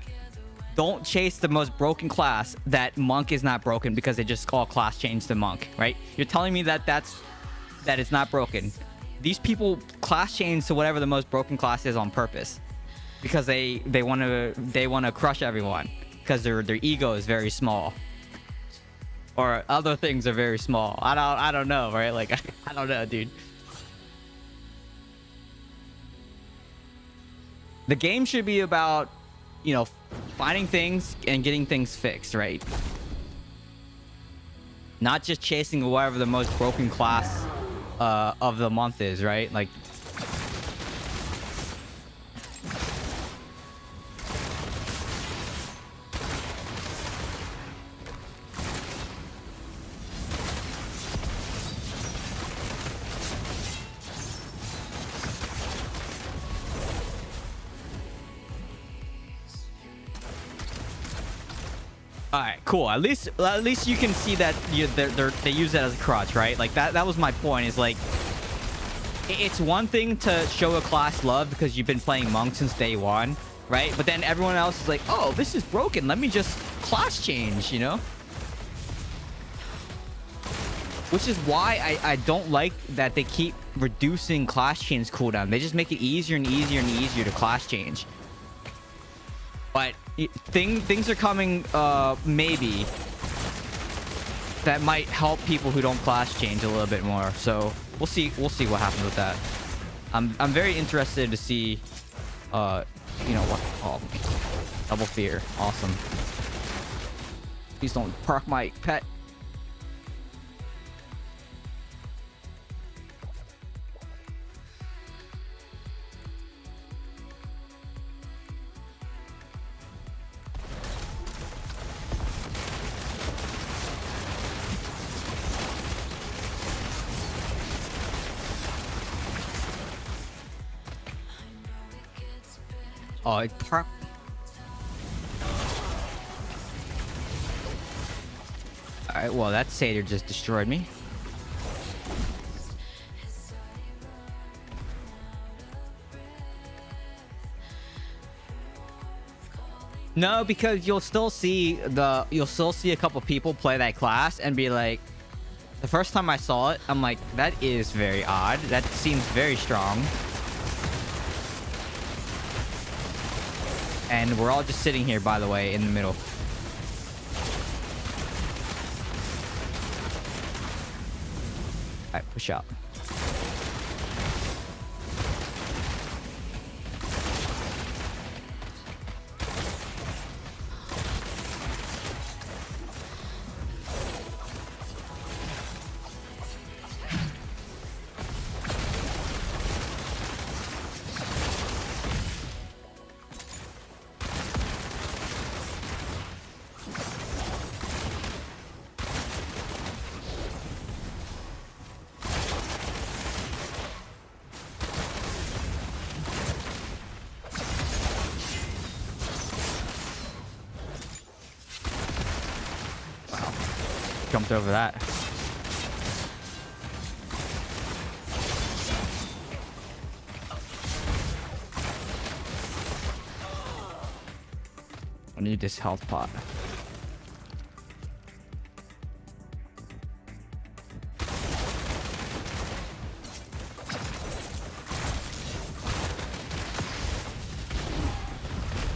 don't chase the most broken class, that monk is not broken because they just call class change to monk, right? You're telling me that it's not broken. These people class change to whatever the most broken class is on purpose because they want to crush everyone because their ego is very small, or other things are very small. I don't know, right? Like, I don't know, dude. The game should be about, you know, finding things and getting things fixed, right? Not just chasing whatever the most broken class of the month is, right? Like, all right, cool. At least you can see that they use that as a crutch, right? Like that was my point. Is like, it's one thing to show a class love because you've been playing monk since day one, right? But then everyone else is like, oh, this is broken. Let me just class change, you know? Which is why I don't like that they keep reducing class change cooldown. They just make it easier and easier and easier to class change. But things are coming, maybe, that might help people who don't class change a little bit more. So we'll see what happens with that. I'm very interested to see, you know what? Oh, double fear, awesome. Please don't park my pet. Oh, it park. Alright, well, that satyr just destroyed me. No, because you'll still see a couple people play that class and be like, the first time I saw it, I'm like, that is very odd. That seems very strong. And we're all just sitting here, by the way, in the middle. Alright, push out. Jumped over that. I need this health pot.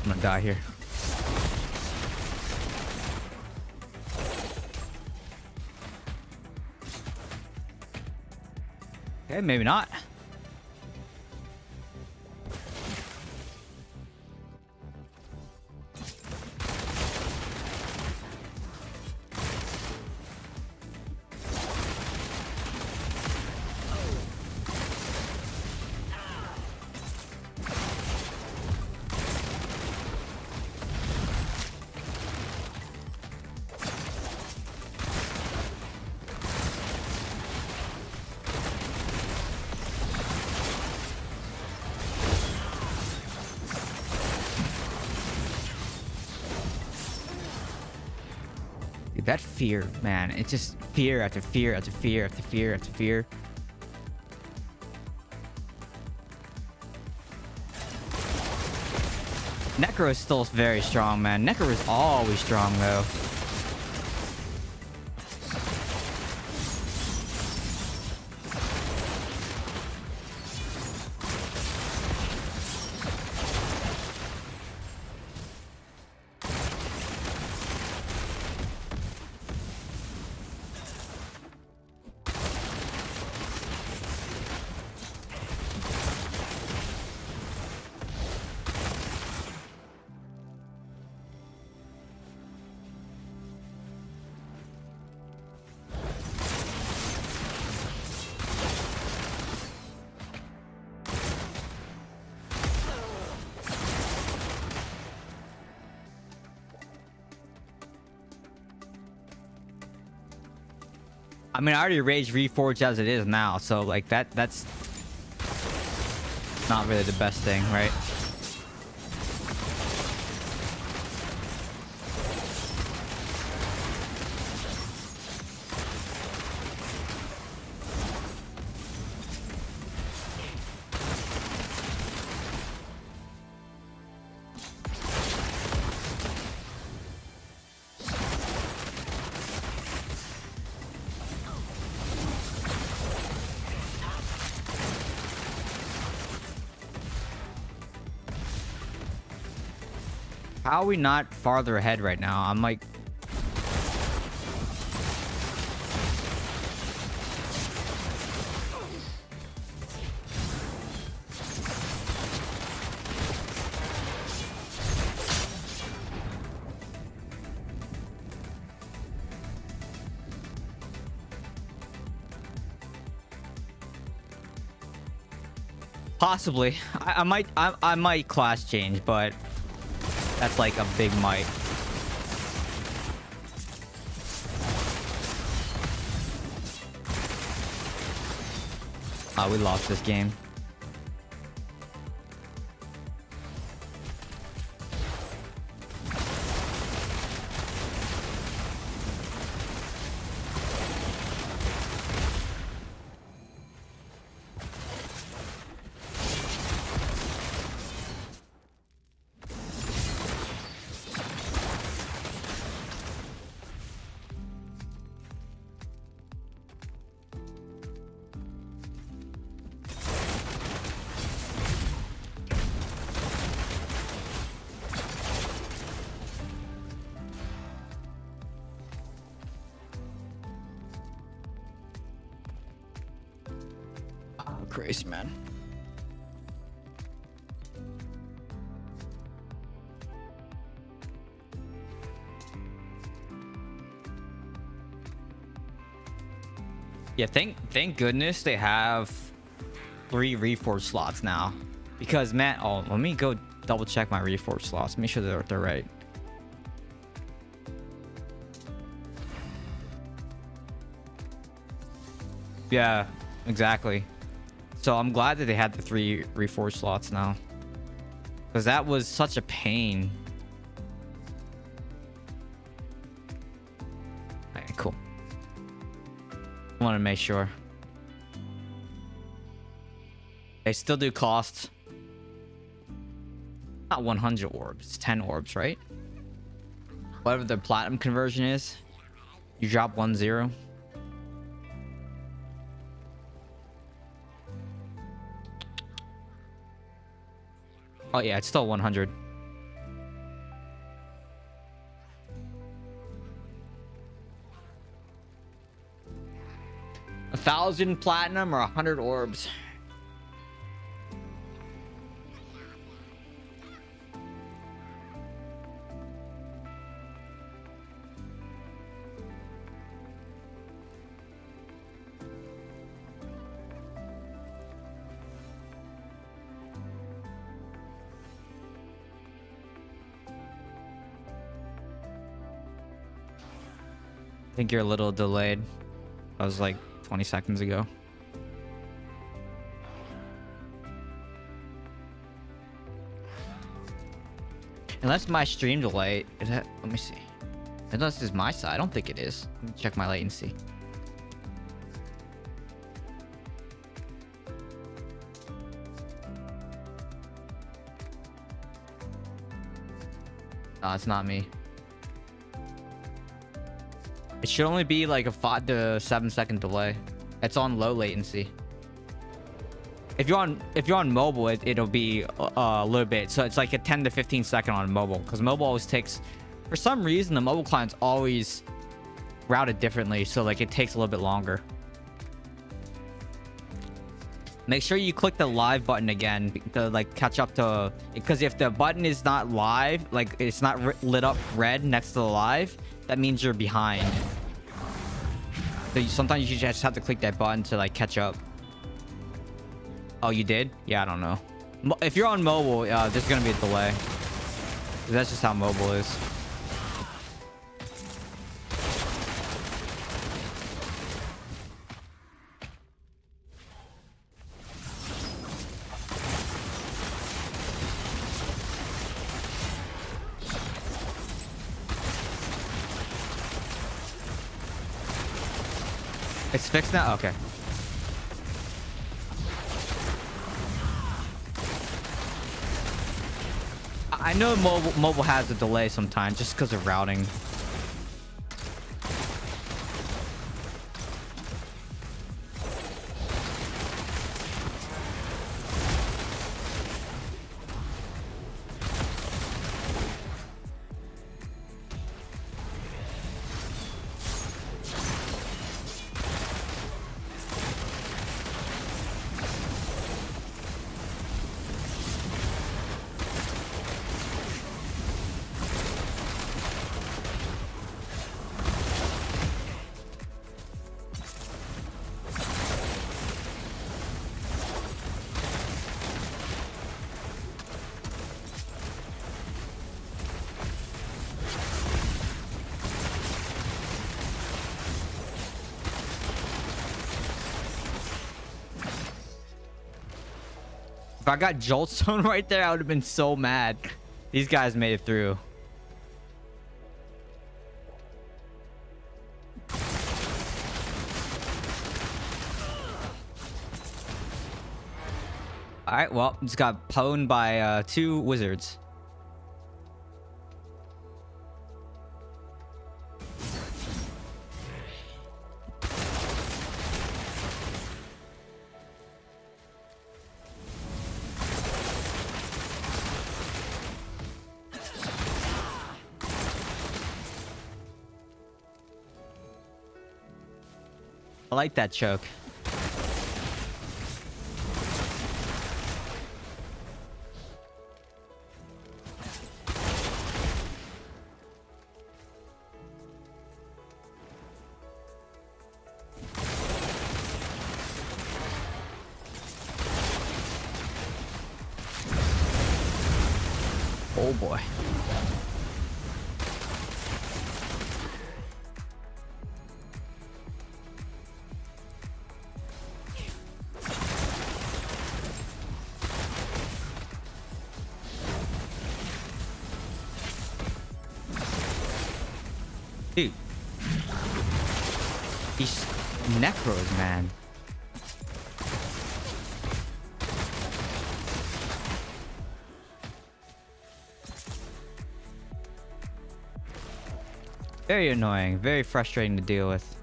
I'm gonna die here. Okay, maybe not. That fear, man, it's just fear after fear after fear after fear after fear. Necro is still very strong, man. Necro is always strong, though. I mean, I already rage reforged as it is now, so like that's not really the best thing, right? How are we not farther ahead right now? I'm like... Possibly. I might class change, but that's like a big might. We lost this game. Crazy, man. Yeah, thank goodness they have 3 reforge slots now. Because man, oh, let me go double check my reforge slots. Make sure they're right. Yeah, exactly. So I'm glad that they had the 3 reforge slots now. Because that was such a pain. Okay, cool. I want to make sure. They still do cost. Not 100 orbs. It's 10 orbs, right? Whatever the platinum conversion is. You drop 1-0. Oh yeah, it's still 100. A 1,000 platinum or 100 orbs. I think you're a little delayed. That was like 20 seconds ago. Unless my stream delay is that, let me see. Unless this is my side. I don't think it is. Let me check my latency. No, it's not me. It should only be like a 5 to 7 second delay. It's on low latency. If you're on mobile, it'll be a little bit. So it's like a 10 to 15 second on mobile, because mobile always takes, for some reason, the mobile client's always routed differently. So like it takes a little bit longer. Make sure you click the live button again to like catch up to, because if the button is not live, like it's not lit up red next to the live, that means you're behind. So sometimes you just have to click that button to like catch up. Oh, you did? Yeah, I don't know. If you're on mobile, there's gonna be a delay. That's just how mobile is. It's fixed now? Okay. I know mobile has a delay sometimes just because of routing. If I got Jolt Stone right there, I would have been so mad. These guys made it through. All right, well, just got pwned by 2 wizards. I like that choke. Oh boy. Dude. These necros, man. Very annoying, very frustrating to deal with.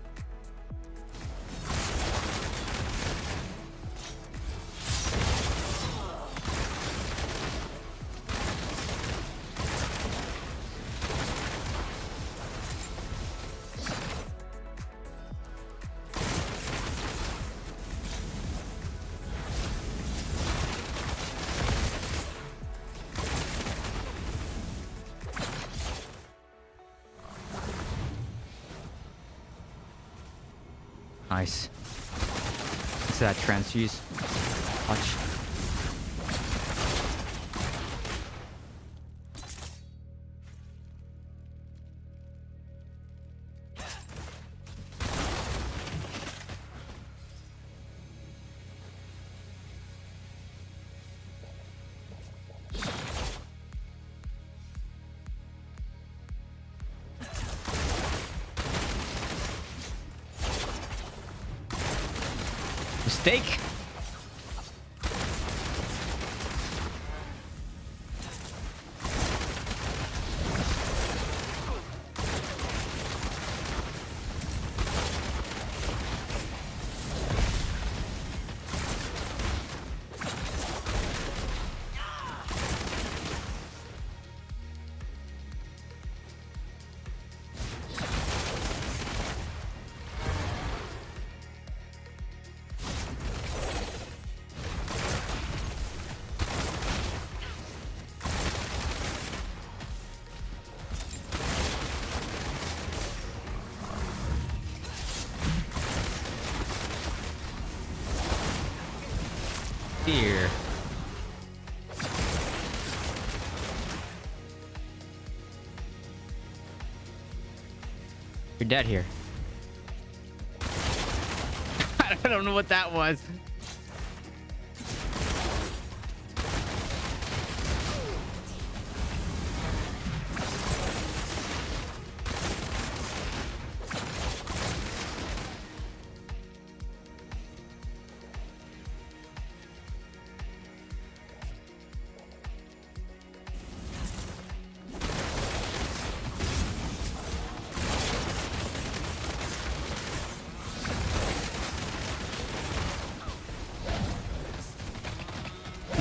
Nice. What's that transfuse? Watch. Mistake. Here. You're dead here. I don't know what that was.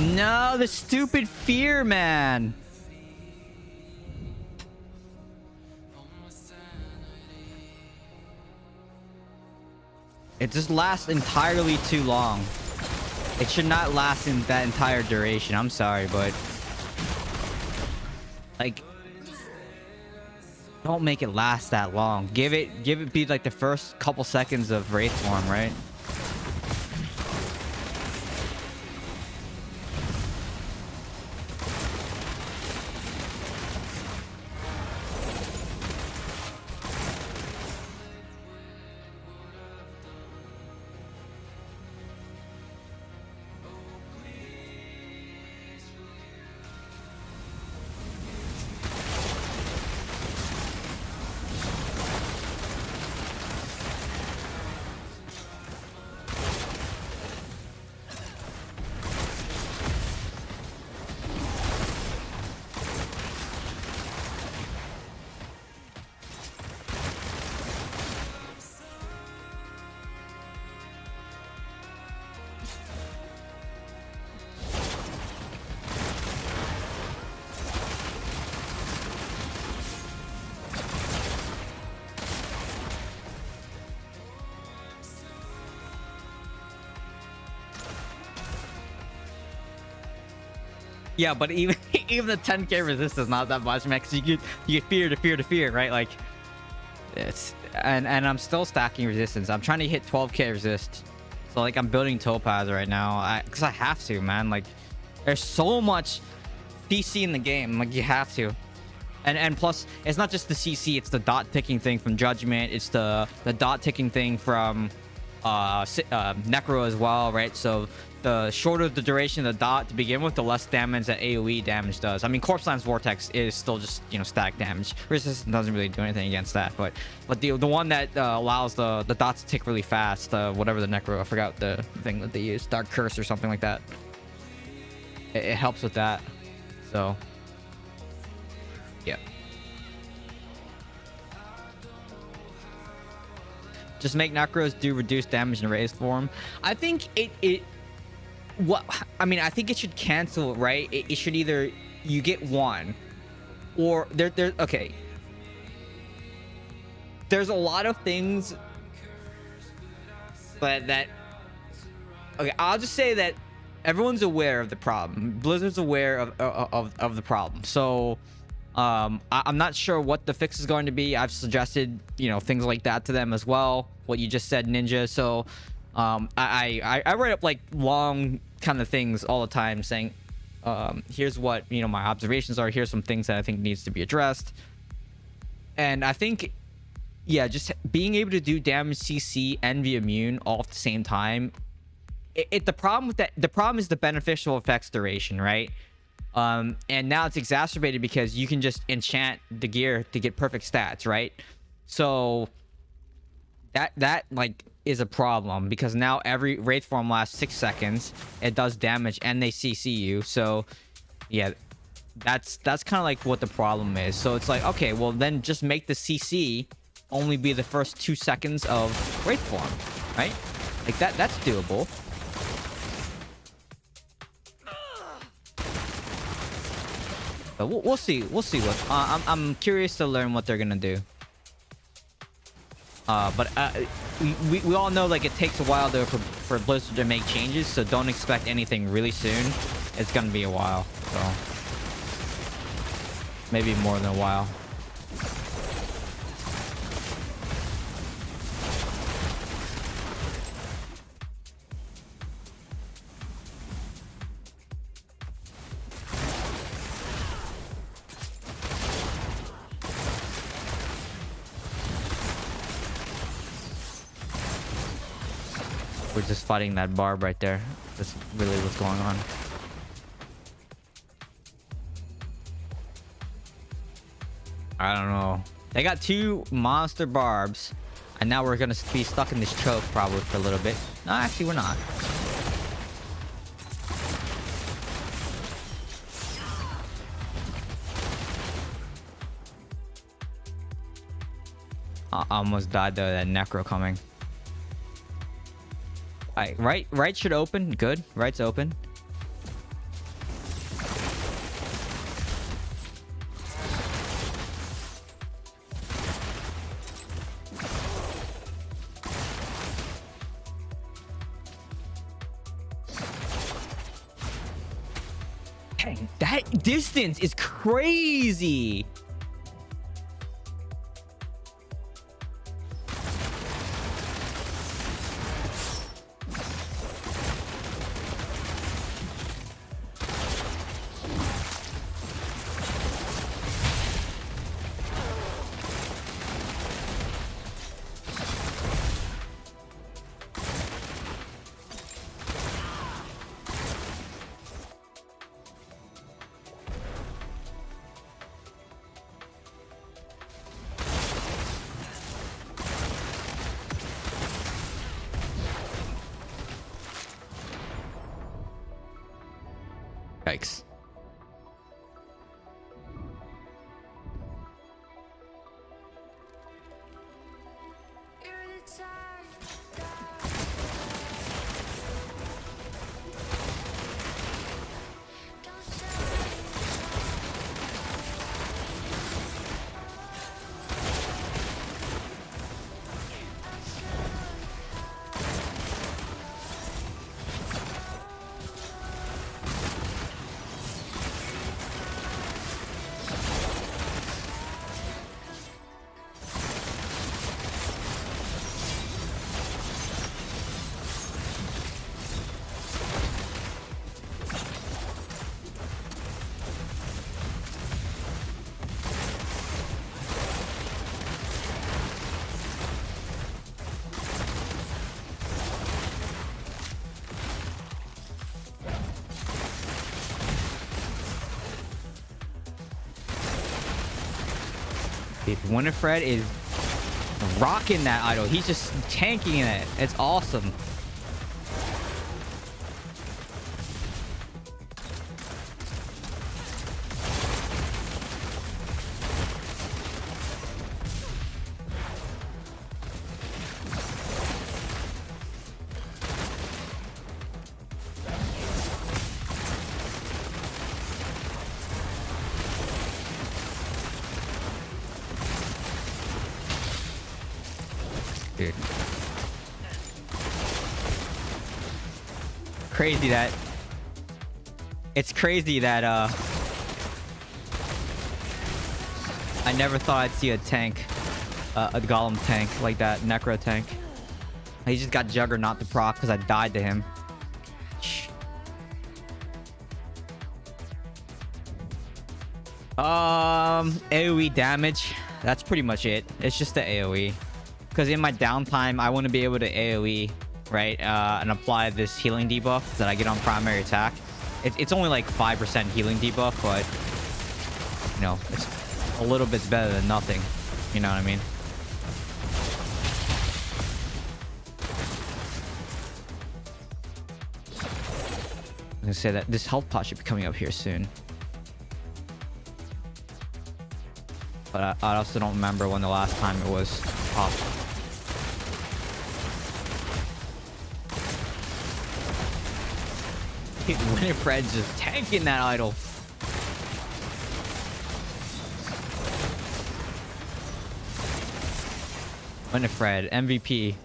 No, the stupid fear, man. It just lasts entirely too long. It should not last in that entire duration. I'm sorry, but like, don't make it last that long. Give it be like the first couple seconds of Wraith form, right? Yeah, but even even the 10k resist is not that much, man. Cause you get fear to fear, right? Like, it's and I'm still stacking resistance. I'm trying to hit 12k resist, so like I'm building topaz right now. Cause I have to, man. Like, there's so much CC in the game. Like, you have to. And plus, it's not just the CC. It's the dot ticking thing from Judgment. It's the dot ticking thing from Necro as well, right? So the shorter the duration of the dot to begin with, the less damage that AoE damage does. I mean, Corpse Lance Vortex is still just, you know, static damage. Resistance doesn't really do anything against that, but the one that allows the dots to tick really fast, whatever the Necro, I forgot the thing that they use, Dark Curse or something like that. It helps with that. So yeah. Just make Necros do reduced damage in raised form. I think I think it should cancel, right? It should either you get one or okay. There's a lot of things that okay, I'll just say that everyone's aware of the problem. Blizzard's aware of the problem. So I'm not sure what the fix is going to be. I've suggested, you know, things like that to them as well, what you just said, Ninja. So I write up like long kind of things all the time saying here's what, you know, my observations are, here's some things that I think needs to be addressed. And I think, yeah, just being able to do damage, CC, and be immune all at the same time, the problem is the beneficial effects duration, right? And now it's exacerbated because you can just enchant the gear to get perfect stats, right? So that like is a problem, because now every Wraith form lasts 6 seconds, it does damage, and they CC you. So yeah, that's kind of like what the problem is. So it's like, okay, well then just make the CC only be the first 2 seconds of Wraith form, right? Like that's doable. But we'll see what I'm curious to learn what they're gonna do. But we all know, like, it takes a while for Blizzard to make changes, so don't expect anything really soon. It's gonna be a while, so maybe more than a while. We're just fighting that barb right there. That's really what's going on. I don't know. They got 2 monster barbs, and now we're gonna be stuck in this choke probably for a little bit. No, actually we're not. I almost died though, that Necro coming. Right should open. Good. Right's open. Dang, that distance is crazy. Yikes. Dude, Winifred is rocking that idol. He's just tanking it. It's awesome. Dude. Crazy that it's crazy that I never thought I'd see a tank, a golem tank like that, necro tank. He just got Juggernaut to proc because I died to him. Shh. AoE damage. That's pretty much it. It's just the AoE. Because in my downtime, I want to be able to AoE, right? And apply this healing debuff that I get on primary attack. It's only like 5% healing debuff, but, you know, it's a little bit better than nothing. You know what I mean? I'm going to say that this health pot should be coming up here soon. But I also don't remember when the last time it was popped. Dude, Winifred's just tanking that idol. Winifred, MVP.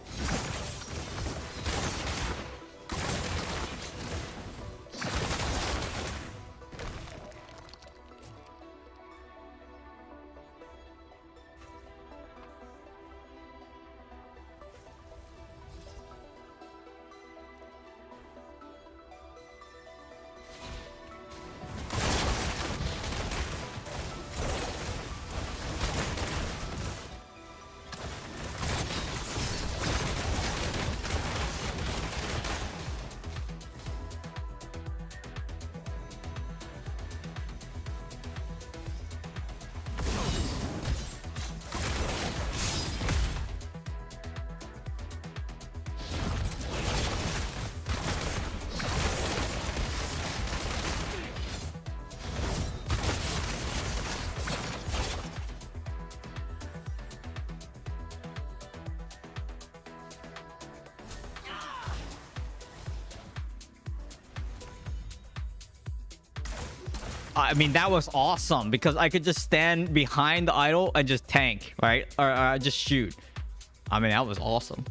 I mean, that was awesome because I could just stand behind the idol and just tank, right? Or just shoot. I mean, that was awesome.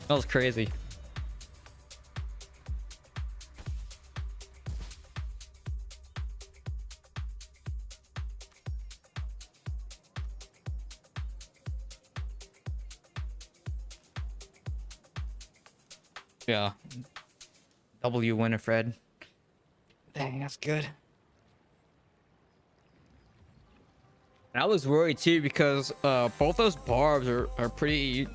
That was crazy. Yeah. W Winifred. Dang, that's good. And I was worried too because both those barbs are pretty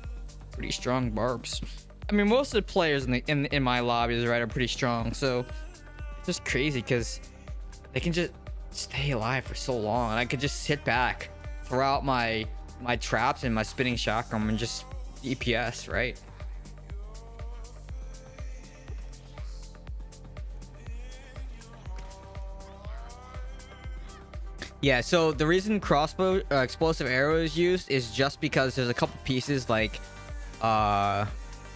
strong barbs. I mean, most of the players in my lobbies, right, are pretty strong. So it's just crazy because they can just stay alive for so long, and I could just sit back, throw out my traps and my spinning shotgun and just DPS, right? Yeah, so the reason crossbow explosive arrow is used is just because there's a couple pieces like that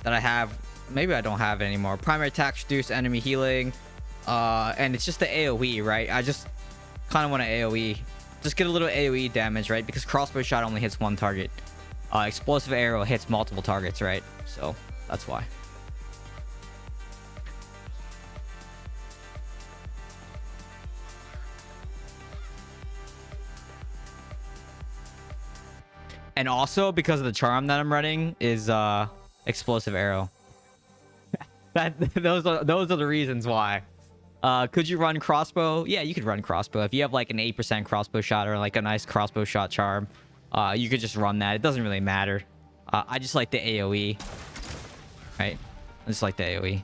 I have. Maybe I don't have it anymore. Primary attack, reduce enemy healing, and it's just the AoE, right? I just kind of want to AoE, just get a little AoE damage, right? Because crossbow shot only hits one target. Explosive arrow hits multiple targets, right? So that's why. And also because of the charm that I'm running is explosive arrow. Those are the reasons why. Could you run crossbow? Yeah, you could run crossbow. If you have like an 8% crossbow shot or like a nice crossbow shot charm, you could just run that. It doesn't really matter. I just like the AoE. Right? I just like the AoE.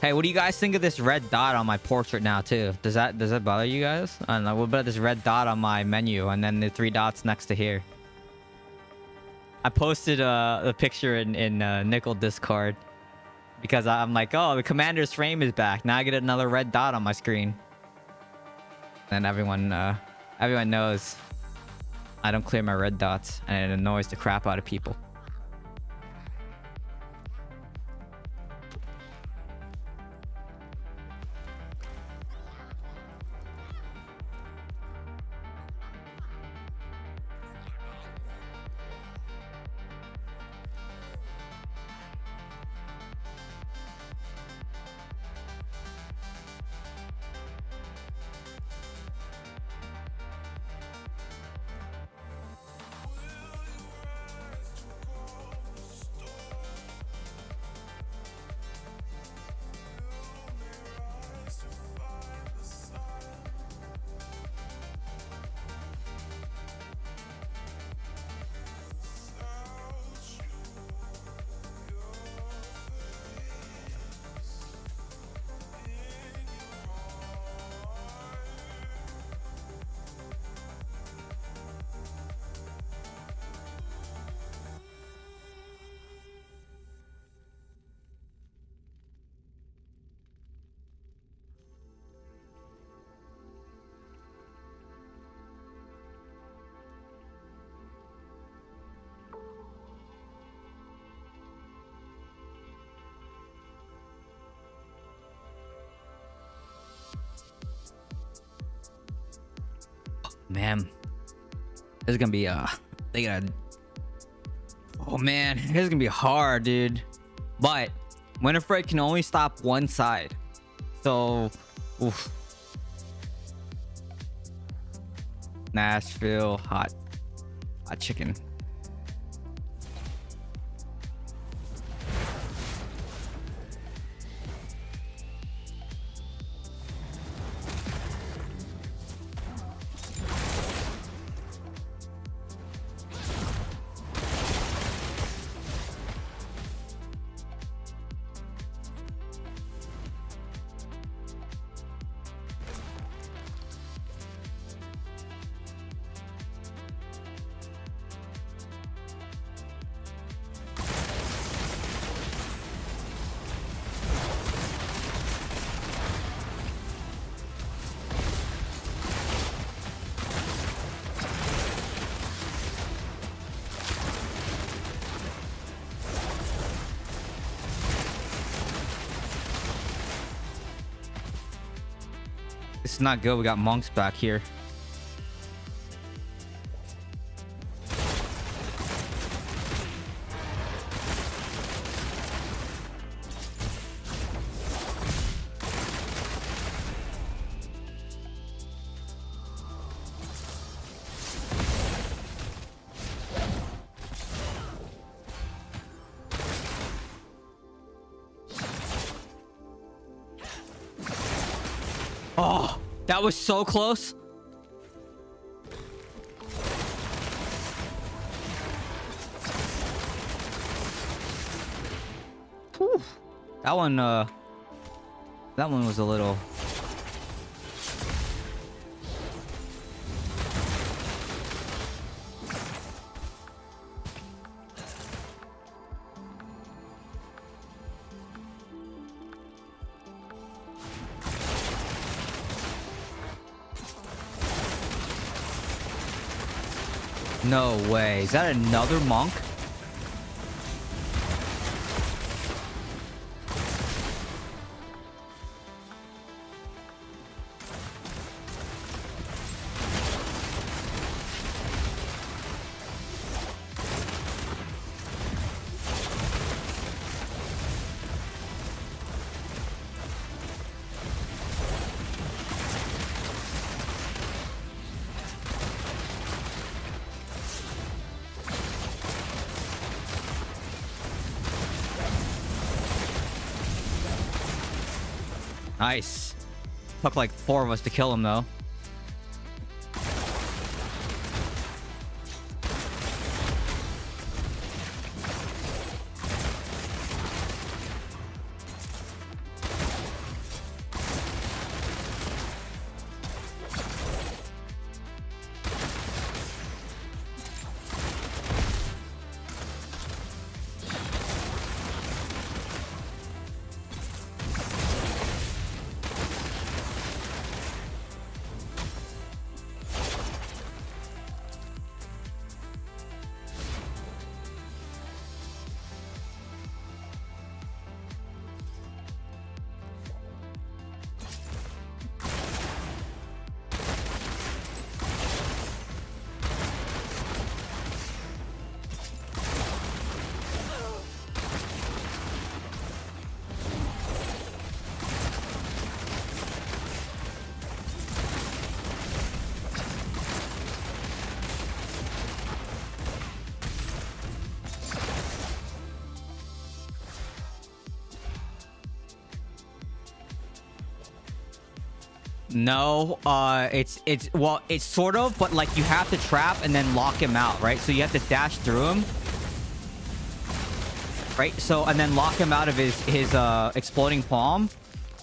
Hey, what do you guys think of this red dot on my portrait now too? Does that bother you guys? I don't know. What about this red dot on my menu and then the 3 dots next to here? I posted a picture in Nickel Discord because I'm like, oh, the commander's frame is back. Now I get another red dot on my screen. And everyone knows I don't clear my red dots, and it annoys the crap out of people. Man, this is gonna be oh man, this is gonna be hard, dude. But Winifred can only stop one side, so oof. Nashville hot chicken. It's not good. We got monks back here. Oh, that was so close. Whew. That one was a little. No way. Is that another monk? Nice. Took like 4 of us to kill him though. No, it's well, it's sort of, but like you have to trap and then lock him out, right? So you have to dash through him, right? So and then lock him out of his exploding palm.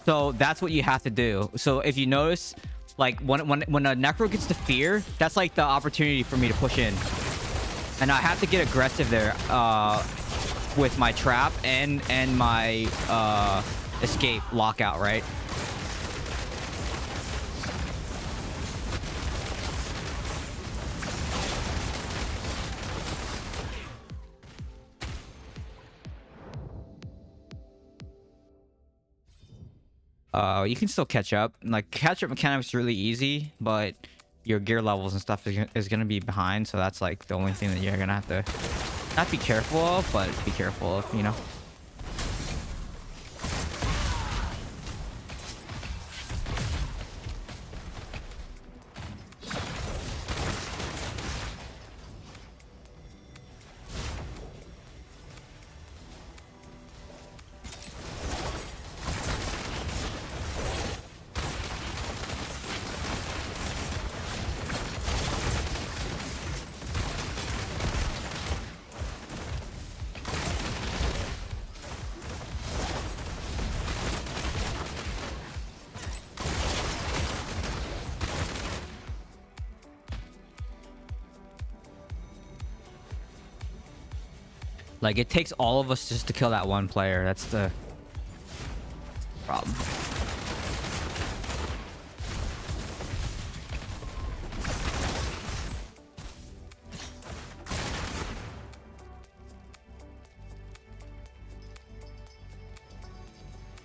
So that's what you have to do. So if you notice, like when a necro gets to fear, that's like the opportunity for me to push in, and I have to get aggressive there with my trap and my escape lockout, right? You can still catch up. Like catch up mechanics is really easy, but your gear levels and stuff is gonna be behind. So that's like the only thing that you're gonna have to not be careful of, but be careful of, you know. Like, it takes all of us just to kill that one player. That's the problem.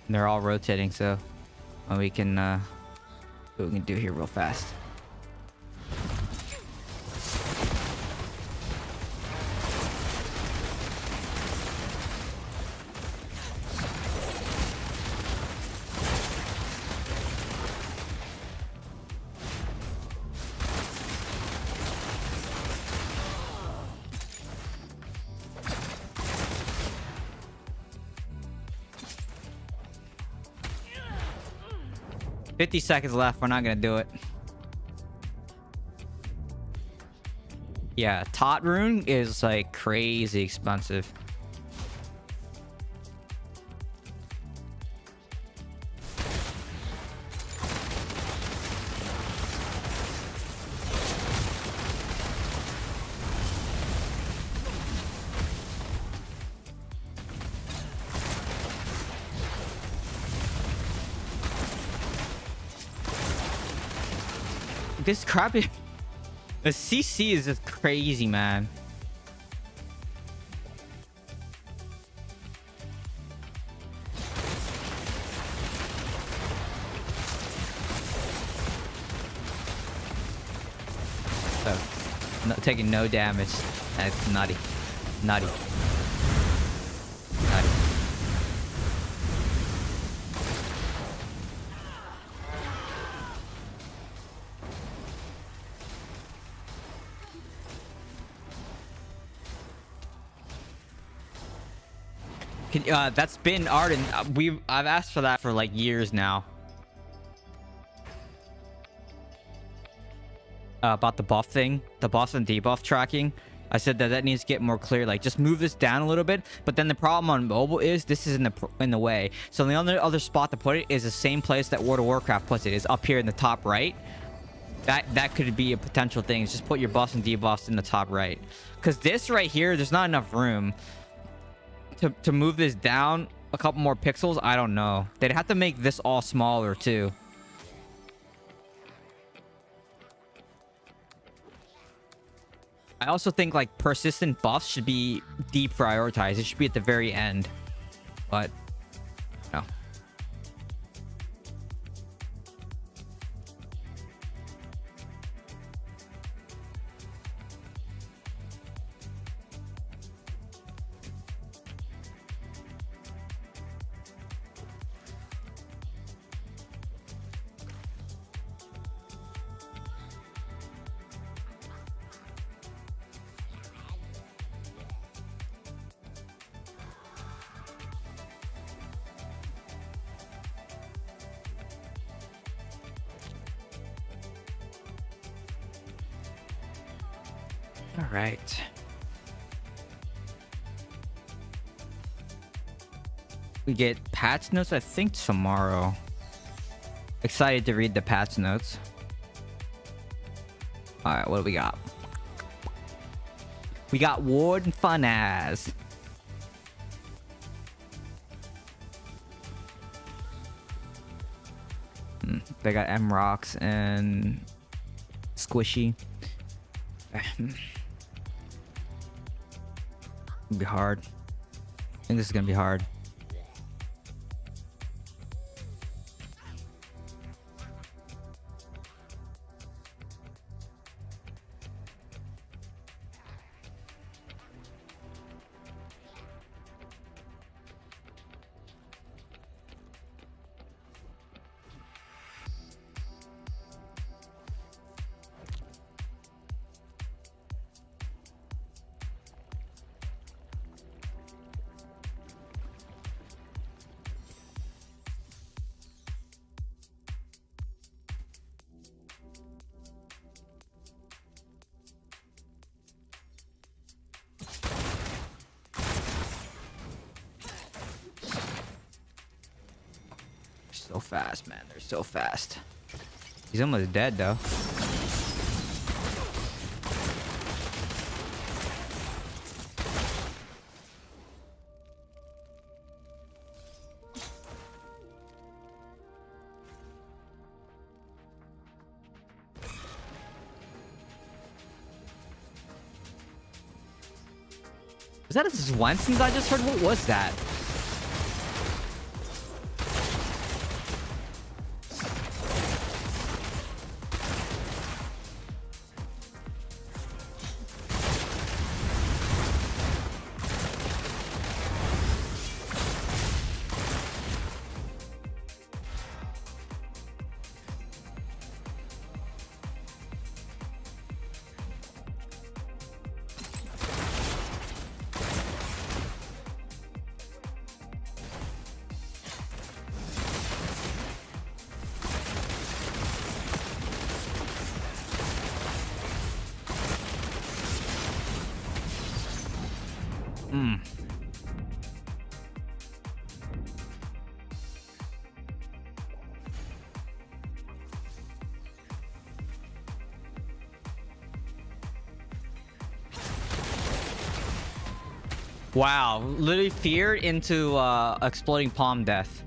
And they're all rotating, so we can What we can do here real fast. $50 left. We're not gonna do it. Yeah, Tot Rune is like crazy expensive. This crap, the CC is just crazy, man. Oh, not taking no damage. That's nutty, nutty, nutty. That's been Arden. I've asked for that for like years now. About the buff thing, the buff and debuff tracking. I said that needs to get more clear. Like, just move this down a little bit. But then the problem on mobile is this is in the way. So the other spot to put it is the same place that World of Warcraft puts it. Is up here in the top right. That could be a potential thing. Just put your buffs and debuffs in the top right. Because this right here, there's not enough room to move this down a couple more pixels. I don't know. They'd have to make this all smaller too. I also think like persistent buffs should be deprioritized. It should be at the very end. But no. All right. We get patch notes, I think, tomorrow. Excited to read the patch notes. All right, what do we got? We got Ward and Funaz. They got M-Rocks and Squishy. It'll be hard. I think this is gonna be hard. So fast, man. They're so fast. He's almost dead, though. Was that a Swenson's I just heard? What was that? Mm. Wow, literally feared into exploding palm death.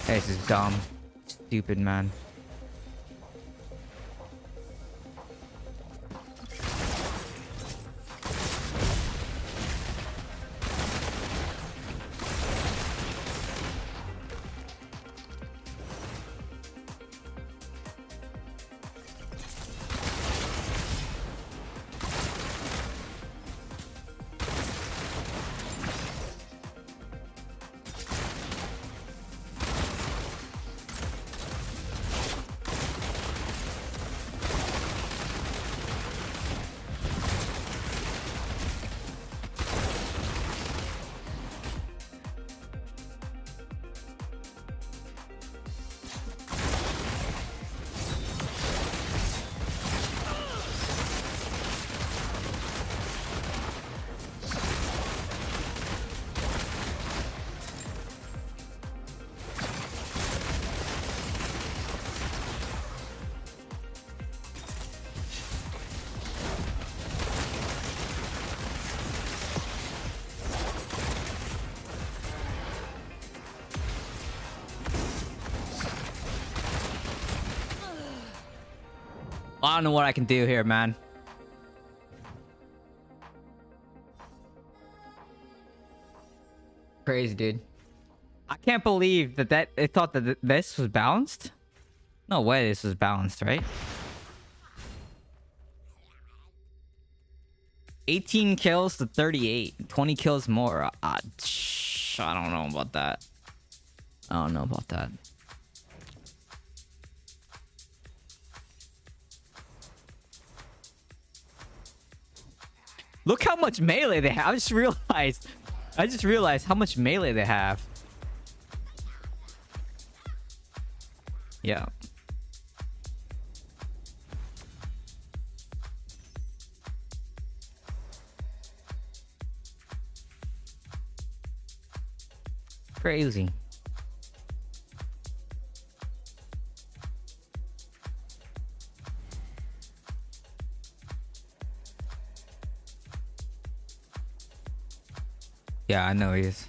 This is dumb. Stupid, man. I don't know what I can do here, man. Crazy, dude. I can't believe that they thought that this was balanced. No way this was balanced, right? 18 kills to 38. 20 kills more. I don't know about that. I don't know about that. Look how much melee they have. I just realized how much melee they have. Yeah. Crazy. Yeah, I know he is.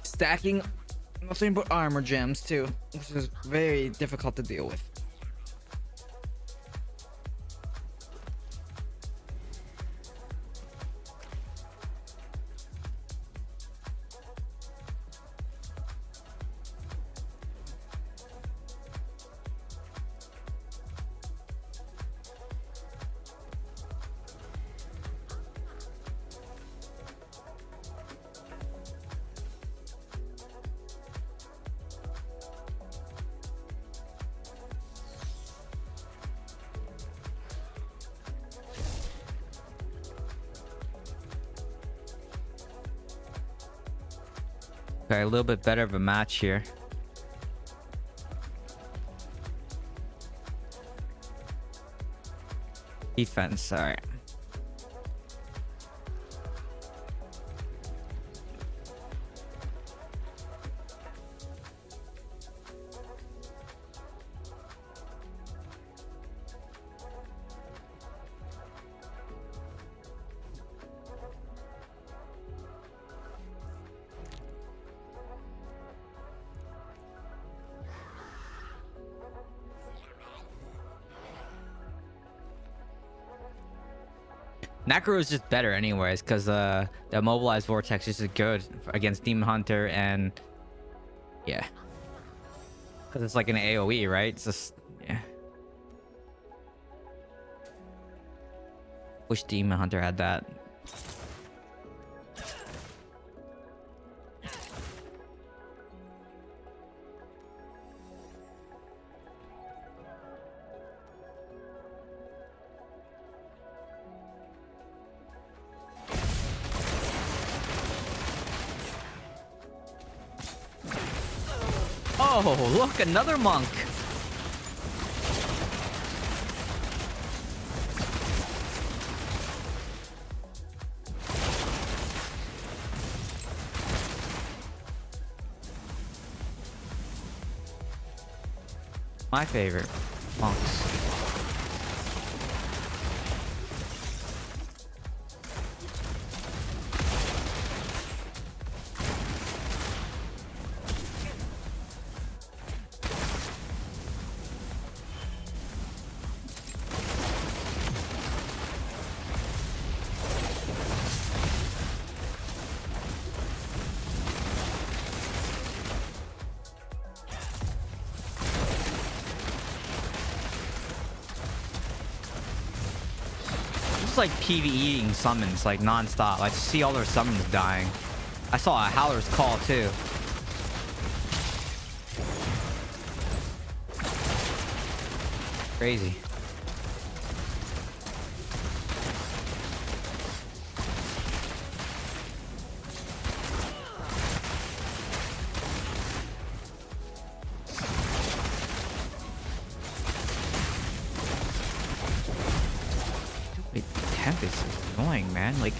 Stacking nothing but armor gems too, which is very difficult to deal with. Okay, a little bit better of a match here. Defense, alright. Necro is just better anyways, because the immobilized vortex is just good against Demon Hunter and yeah, because it's like an AoE, right? It's just yeah. Wish Demon Hunter had that. Oh, look, another monk. My favorite monks. Like PvEing summons like non-stop. I see all their summons dying. I saw a Howler's Call too. Crazy. Tempest is annoying, man. Like,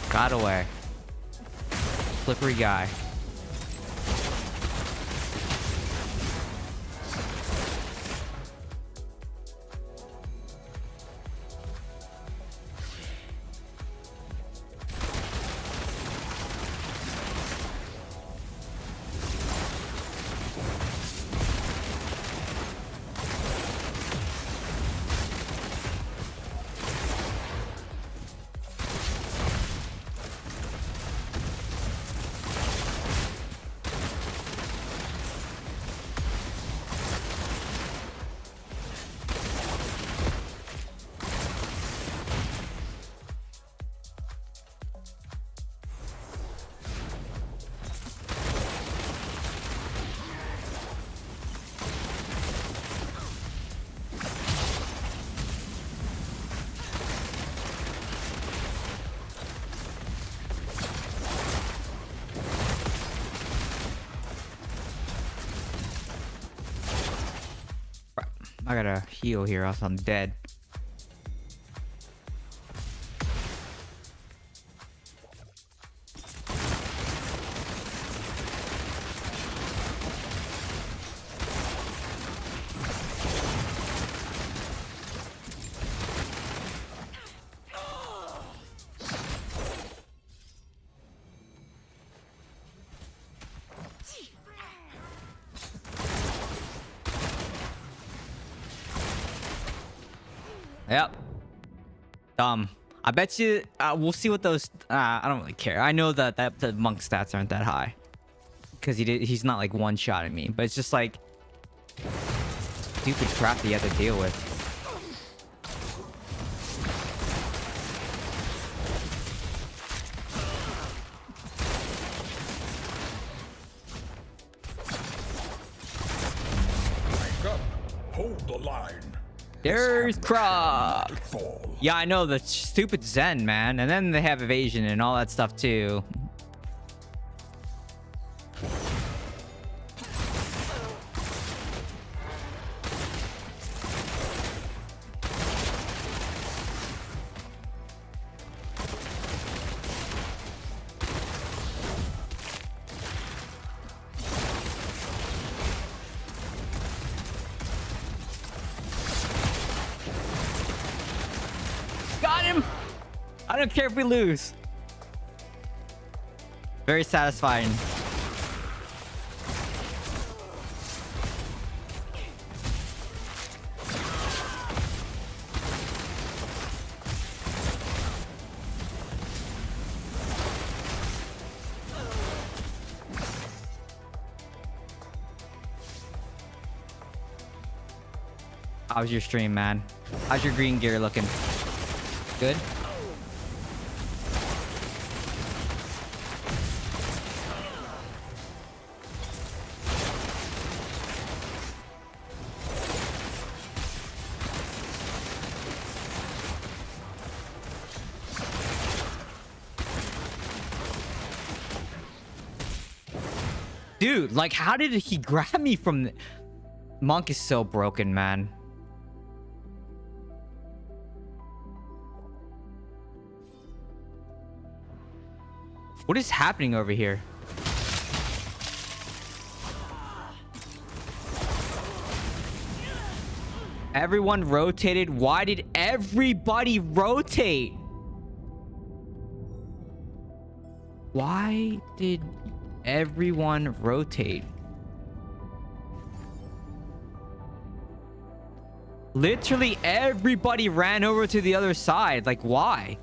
got away. Slippery guy. I gotta heal here, else I'm dead. Yep. Dumb. I bet you we'll see what those I don't really care. I know that the monk stats aren't that high because he's not like one shot at me, but it's just like stupid crap that you have to deal with. Back up. Hold the line. There's Krog. Yeah, I know, the stupid Zen, man. And then they have evasion and all that stuff too. got him. I don't care if we lose. Very satisfying. How's your stream, man? How's your green gear looking? Good? Dude, like, how did he grab me from the... Monk is so broken, man. What is happening over here? Everyone rotated. Why did everybody rotate? Why did everyone rotate? Literally everybody ran over to the other side. Like, why?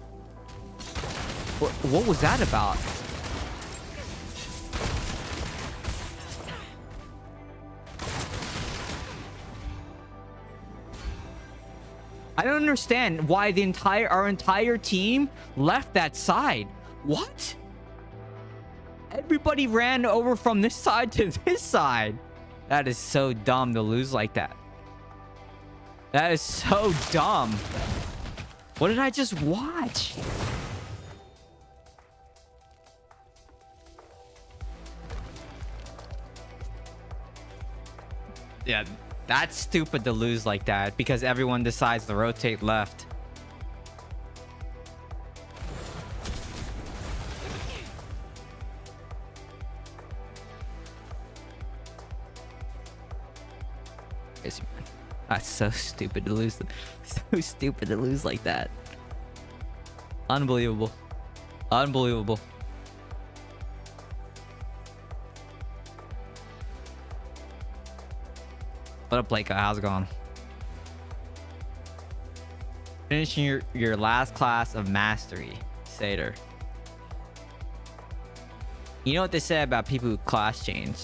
What was that about? I don't understand why our entire team left that side. What? Everybody ran over from this side to this side. That is so dumb to lose like that. That is so dumb. What did I just watch? Yeah, that's stupid to lose like that because everyone decides to rotate left. Crazy, man. That's so stupid to lose. So stupid to lose like that. Unbelievable. Unbelievable. What up, Blake? How's it going? Finishing your last class of mastery, Satyr. You know what they say about people who class change?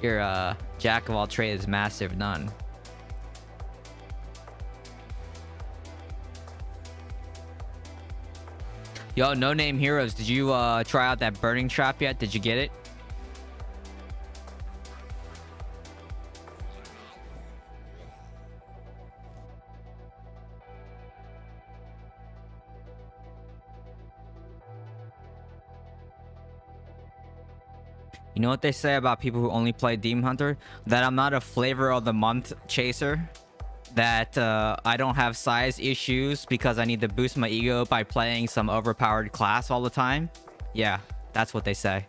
You're a jack of all trades, master of none. Yo, no name heroes. Did you try out that burning trap yet? Did you get it? You know what they say about people who only play Demon Hunter? That I'm not a flavor of the month chaser. That I don't have size issues because I need to boost my ego by playing some overpowered class all the time. Yeah, that's what they say.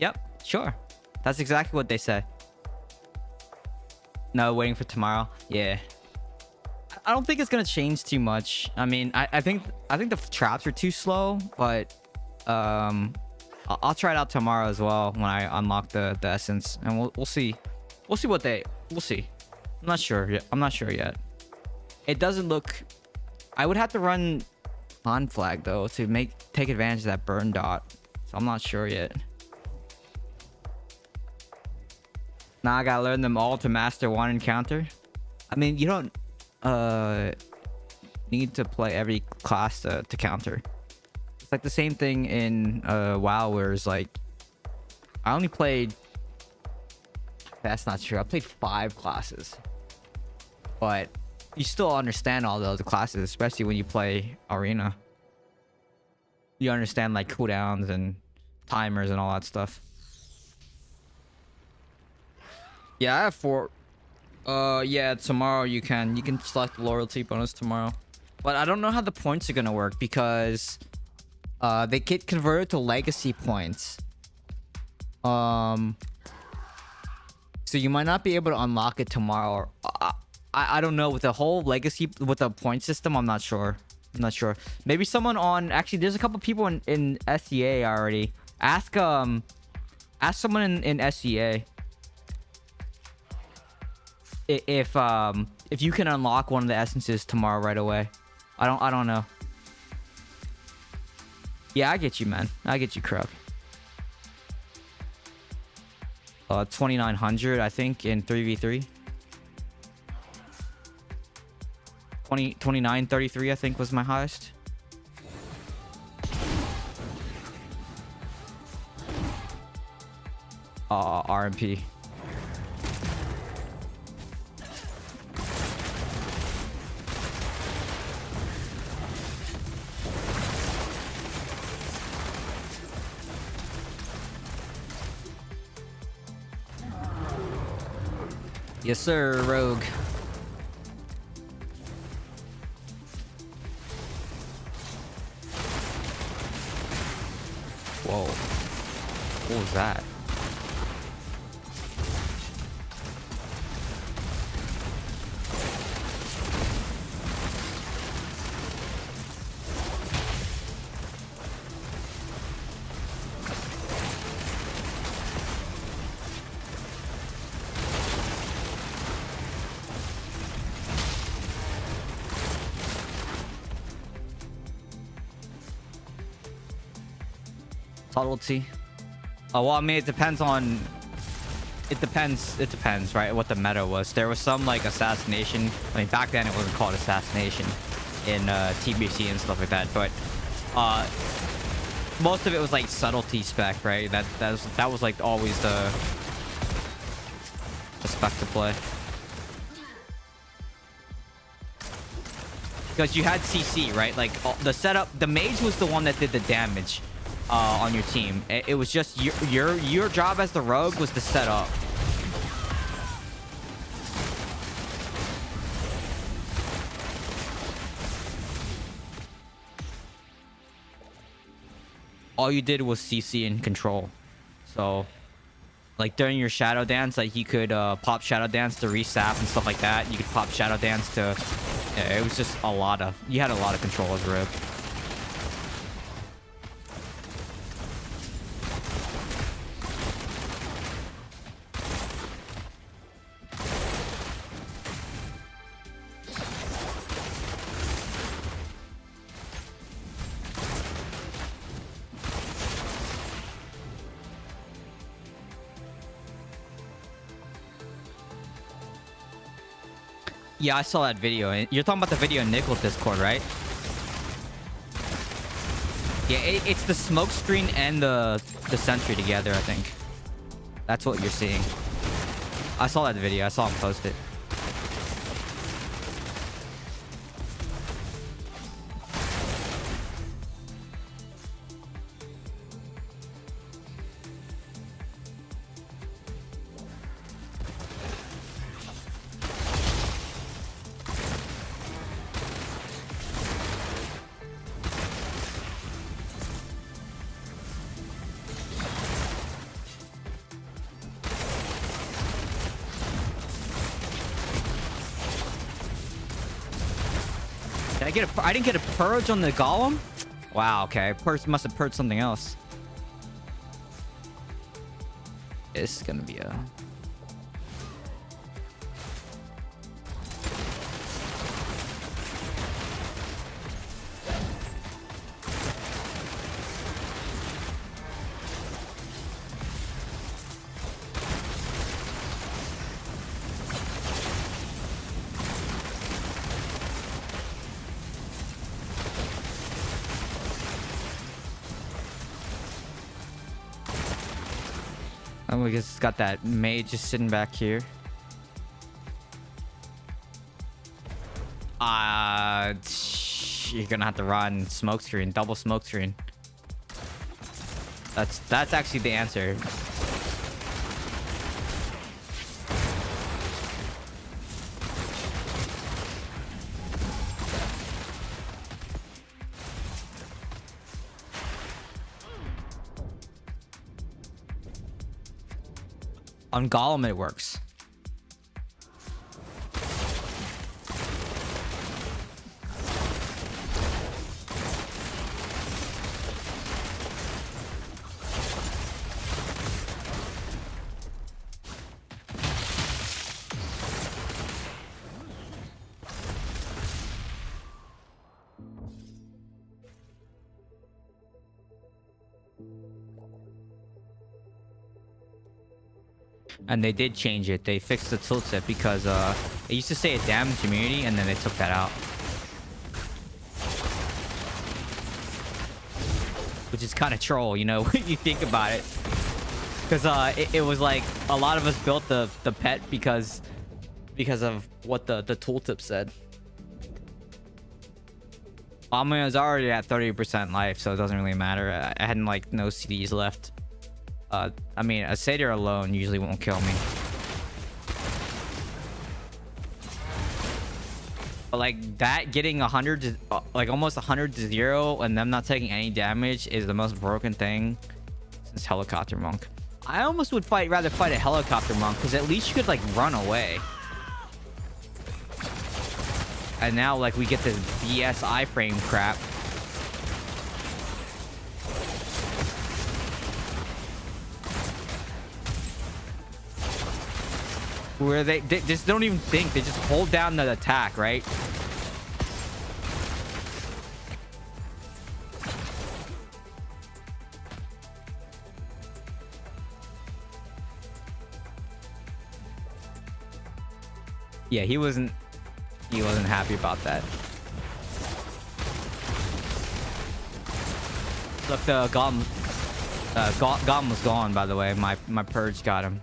Yep, sure. That's exactly what they say. No, waiting for tomorrow. Yeah. I don't think it's gonna change too much. I mean, I think the traps are too slow, but I'll try it out tomorrow as well when I unlock the essence, and we'll see. We'll see. I'm not sure yet. I'm not sure yet. It doesn't look. I would have to run on flag though to take advantage of that burn dot. So I'm not sure yet. Now I gotta learn them all to master one encounter. I mean, you don't need to play every class to counter. It's like the same thing in WoW, where it's like I only played. That's not true. I played 5 classes, but you still understand all the other classes, especially when you play arena. You understand like cooldowns and timers and all that stuff. Yeah, I have 4. Yeah, tomorrow you can select loyalty bonus tomorrow, but I don't know how the points are gonna work because they get converted to legacy points. So you might not be able to unlock it tomorrow. I don't know, with the whole legacy, with the point system, I'm not sure. I'm not sure. Maybe someone on, actually there's a couple people in SEA already. Ask someone in SEA if you can unlock one of the essences tomorrow right away. I don't know. Yeah, I get you, man. I get you, Krug. 2900 I think in 3v3. 2933 I think was my highest. RMP. Yes, sir, Rogue. Whoa. What was that? Subtlety. Oh, well, I mean, it depends, right, what the meta was. There was some, like, assassination. I mean, back then it wasn't called assassination in TBC and stuff like that, but most of it was, like, subtlety spec, right? That was like, always the spec to play. Because you had CC, right? Like, the setup, the mage was the one that did the damage on your team. It was just your job as the rogue was to set up. All you did was CC and control. So, like, during your shadow dance, like, you could pop shadow dance to resap and stuff like that. You could pop shadow dance to... Yeah, it was just a lot of... You had a lot of control as a rogue. Yeah, I saw that video. You're talking about the video in Nickel Discord, right? Yeah, it's the smoke screen and the sentry together, I think. That's what you're seeing. I saw that video. I saw him post it. I didn't get a purge on the golem? Wow, okay. Must have purged something else. This is gonna be a... I guess it's got that mage just sitting back here. You're gonna have to run smoke screen, double smoke screen. That's actually the answer. On Golem, it works. And they did change it. They fixed the tooltip because it used to say a damage immunity, and then they took that out. Which is kind of troll, you know, when you think about it. Because it was like a lot of us built the pet because of what the tooltip said. I mean, I was already at 30% life, so it doesn't really matter. I had like no CDs left. I mean, a satyr alone usually won't kill me. But like that, getting 100 to like almost 100 to 0 and them not taking any damage is the most broken thing since Helicopter Monk. I almost would rather fight a Helicopter Monk because at least you could like run away. And now like we get this BS iframe crap. Where they just don't even think. They just hold down the attack, right? Yeah, he wasn't happy about that. Look, the Goblin was gone, by the way. My purge got him.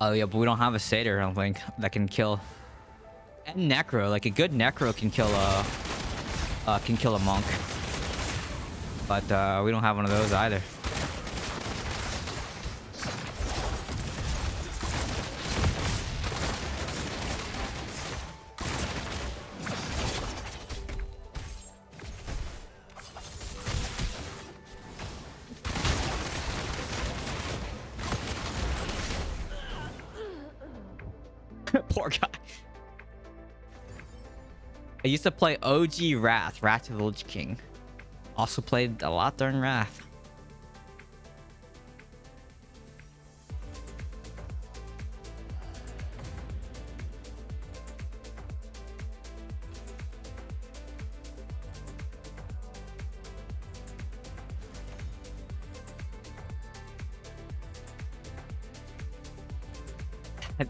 Oh yeah, but we don't have a satyr, I don't think, that can kill. And necro, like a good necro can kill a monk. But we don't have one of those either. Poor guy. I used to play OG Wrath of the Lich King. Also played a lot during Wrath.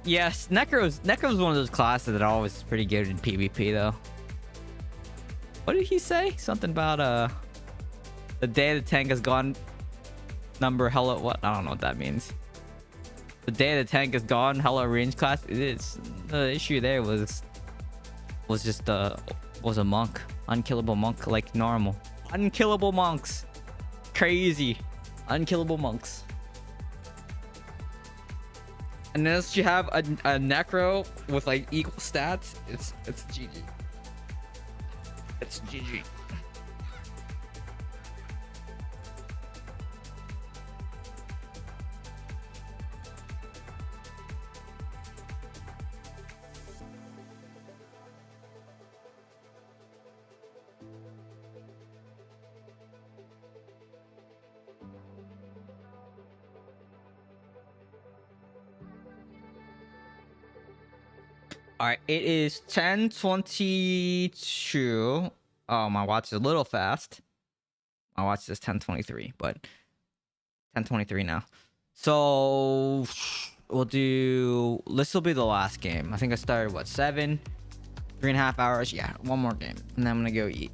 Yes, Necro's one of those classes that always is pretty good in PvP though. What did he say? Something about the day the tank is gone. Number hella what? I don't know what that means. The day the tank is gone. Hella range class. It is. The issue there was just was a monk, unkillable monk like normal. Unkillable monks, crazy, unkillable monks. Unless you have a necro with like equal stats, it's GG. It's GG. All right, it is 10:22. Oh, my watch is a little fast. My watch is 10:23, but 10:23 now. So we'll do. This will be the last game. I think I started what 3.5 hours. Yeah, one more game, and then I'm gonna go eat.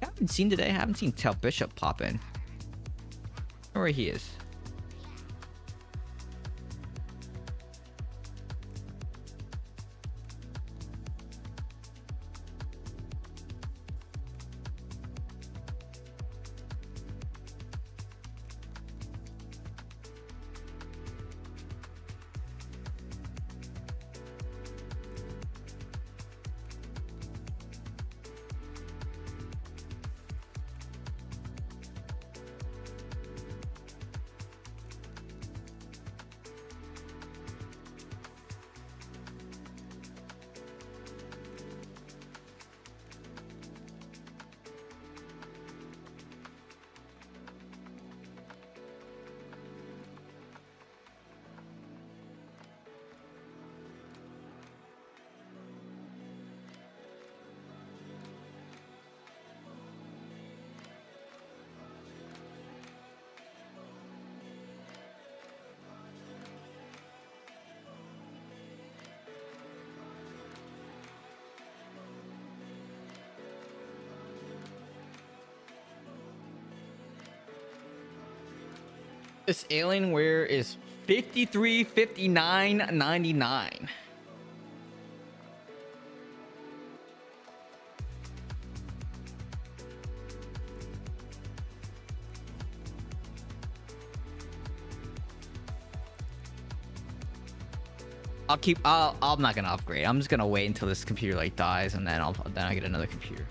I haven't seen today. I haven't seen Tell Bishop pop in. Where he is. This Alienware is $53.59.99. I'm not gonna upgrade. I'm just gonna wait until this computer like dies, and then I get another computer.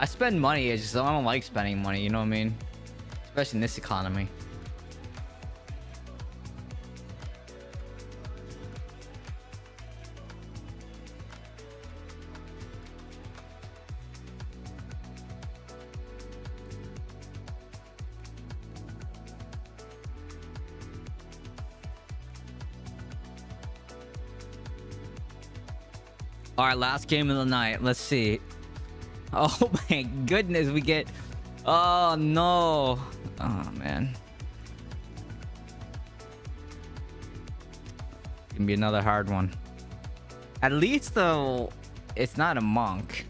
I spend money. It's just I don't like spending money. You know what I mean? Especially in this economy. All right, last game of the night. Let's see. Oh my goodness, we get. Oh no. Oh man. Gonna be another hard one. At least though, it's not a monk.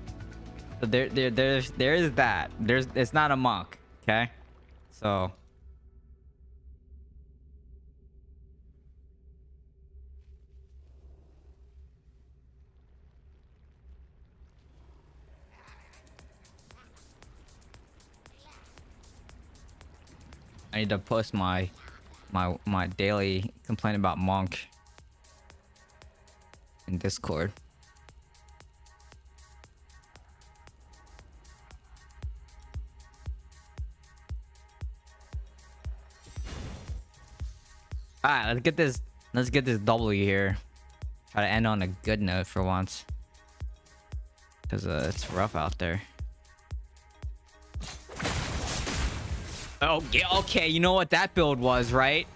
So there is that. It's not a monk. Okay, so. I need to post my daily complaint about monk in Discord. All right, let's get this W here. Try to end on a good note for once, because it's rough out there. Oh, yeah, okay, you know what that build was, right?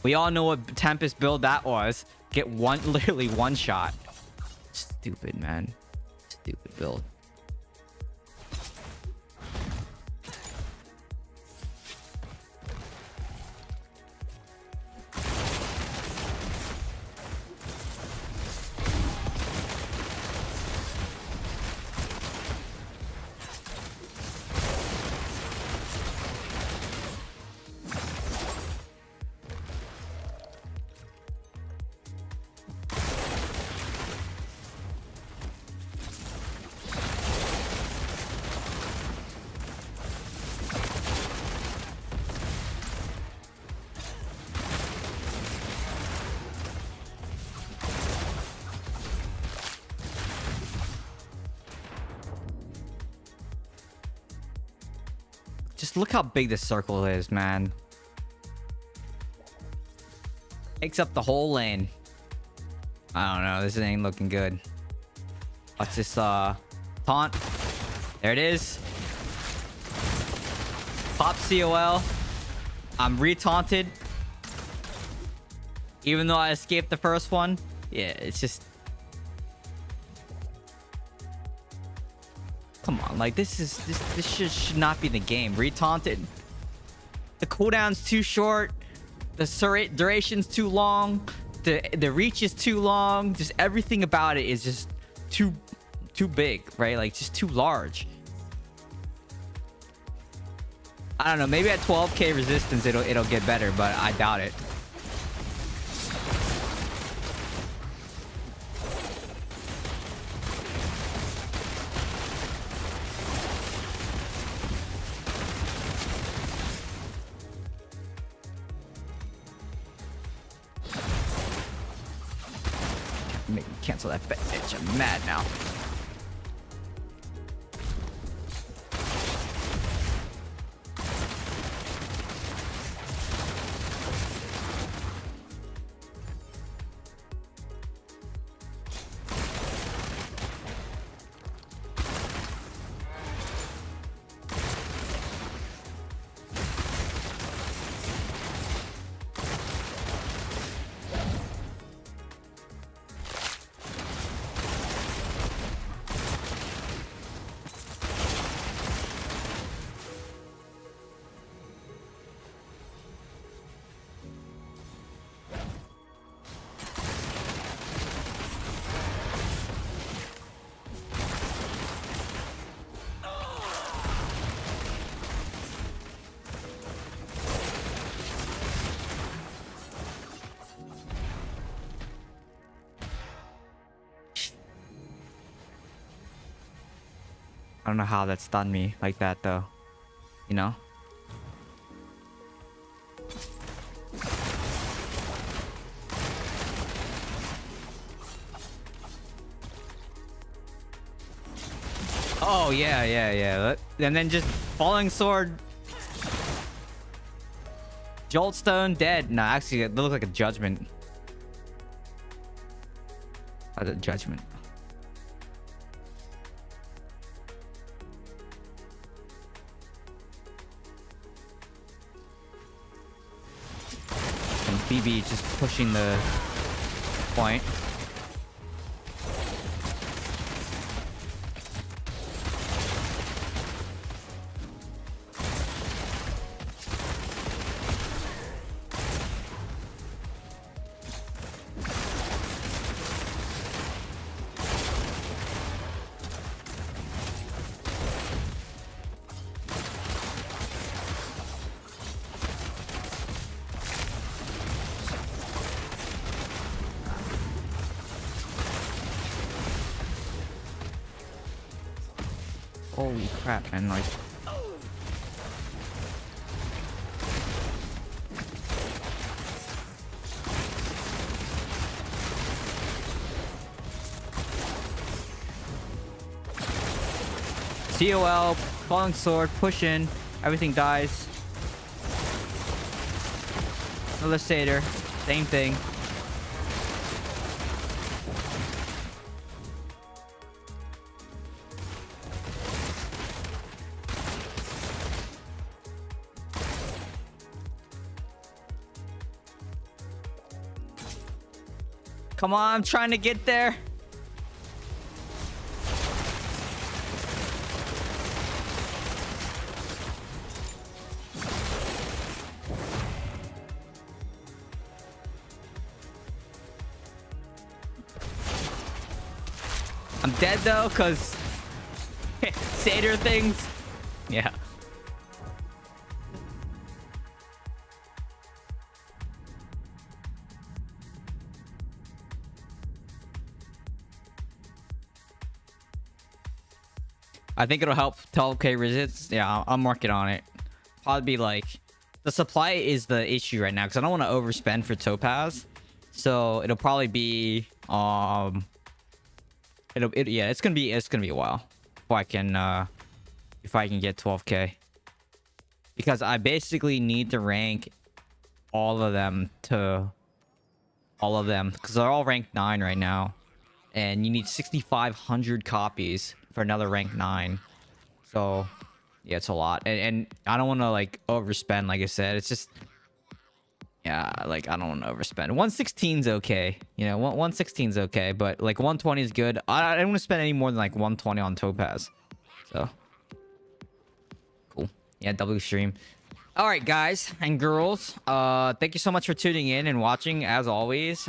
We all know what Tempest build that was. Get literally one shot. Stupid, man. Stupid build. Just look how big this circle is, man. Takes up the whole lane. I don't know. This ain't looking good. Watch this taunt. There it is. Pop COL. I'm re-taunted. Even though I escaped the first one. Yeah, it's just... Come on, like this should not be the game. Re-taunted. The cooldown's too short. The duration's too long. The reach is too long. Just everything about it is just too big, right? Like just too large. I don't know. Maybe at 12k resistance it'll get better, but I doubt it. Cancel that bitch. I'm mad now. I don't know how that stunned me like that though. You know? Oh yeah. And then just falling sword. Joltstone dead. No, actually it looked like a judgment. That's a judgment. And BB just pushing the point. Holy crap, man, like... COL, falling sword, push in, everything dies. Illustrator, same thing. Come on, I'm trying to get there. I'm dead though, cause satyr things. Yeah. I think it'll help 12k resist. Yeah, I'm working on it. Probably be like, the supply is the issue right now because I don't want to overspend for Topaz. So it'll probably be yeah, it's gonna be a while before I can get 12k, because I basically need to rank all of them because they're all ranked 9 right now, and you need 6,500 copies for another rank 9. So yeah, it's a lot, and I don't want to like overspend. Like I said, it's just, yeah, like I don't want to overspend. 116's okay, you know, 116's okay, but like 120 is good. I don't want to spend any more than like 120 on Topaz. So cool. Yeah, W stream. All right, guys and girls, thank you so much for tuning in and watching as always.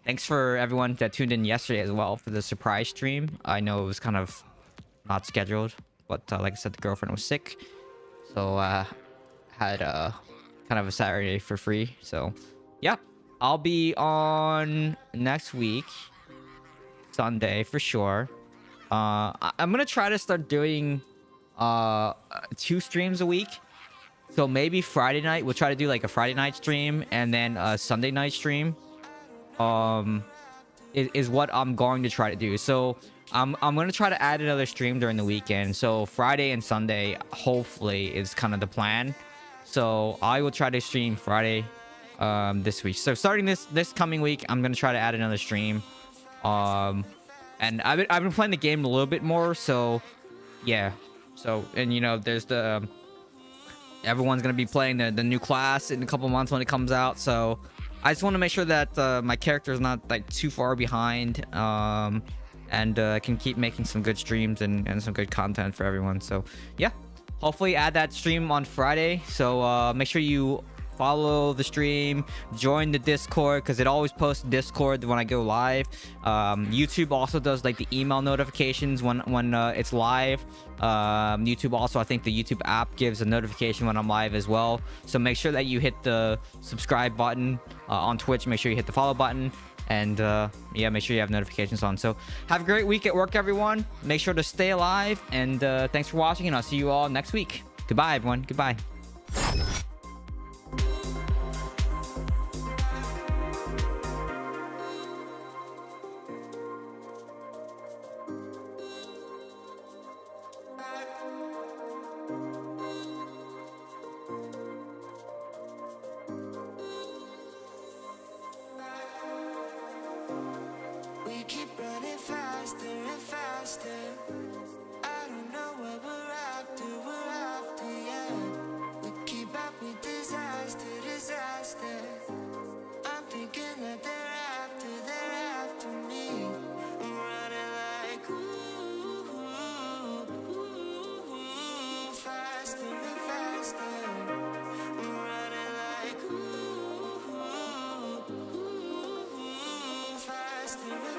Thanks for everyone that tuned in yesterday as well for the surprise stream. I know it was kind of not scheduled, but like I said, the girlfriend was sick, so had kind of a Saturday for free. So yeah, I'll be on next week, Sunday for sure. I'm gonna try to start doing 2 streams a week. So maybe Friday night, we'll try to do like a Friday night stream and then a Sunday night stream. Is what I'm going to try to do. So I'm going to try to add another stream during the weekend. So Friday and Sunday, hopefully, is kind of the plan. So I will try to stream Friday this week. So starting this coming week, I'm going to try to add another stream. And I've been playing the game a little bit more. So yeah. So, and you know, there's the... everyone's going to be playing the new class in a couple months when it comes out. So I just want to make sure that my character is not like too far behind, and can keep making some good streams and some good content for everyone. So yeah, hopefully add that stream on Friday. So make sure you follow the stream, join the Discord, because it always posts Discord when I go live. YouTube also does like the email notifications when it's live. YouTube also, I think the YouTube app gives a notification when I'm live as well. So make sure that you hit the subscribe button on Twitch. Make sure you hit the follow button, And yeah, make sure you have notifications on. So have a great week at work, everyone. Make sure to stay alive. And thanks for watching. And I'll see you all next week. Goodbye, everyone. Goodbye. We keep running faster and faster. I don't know what we're after, yeah. We keep up with disaster, disaster. I'm thinking that they're after me. I'm running like faster and faster. I'm running like faster and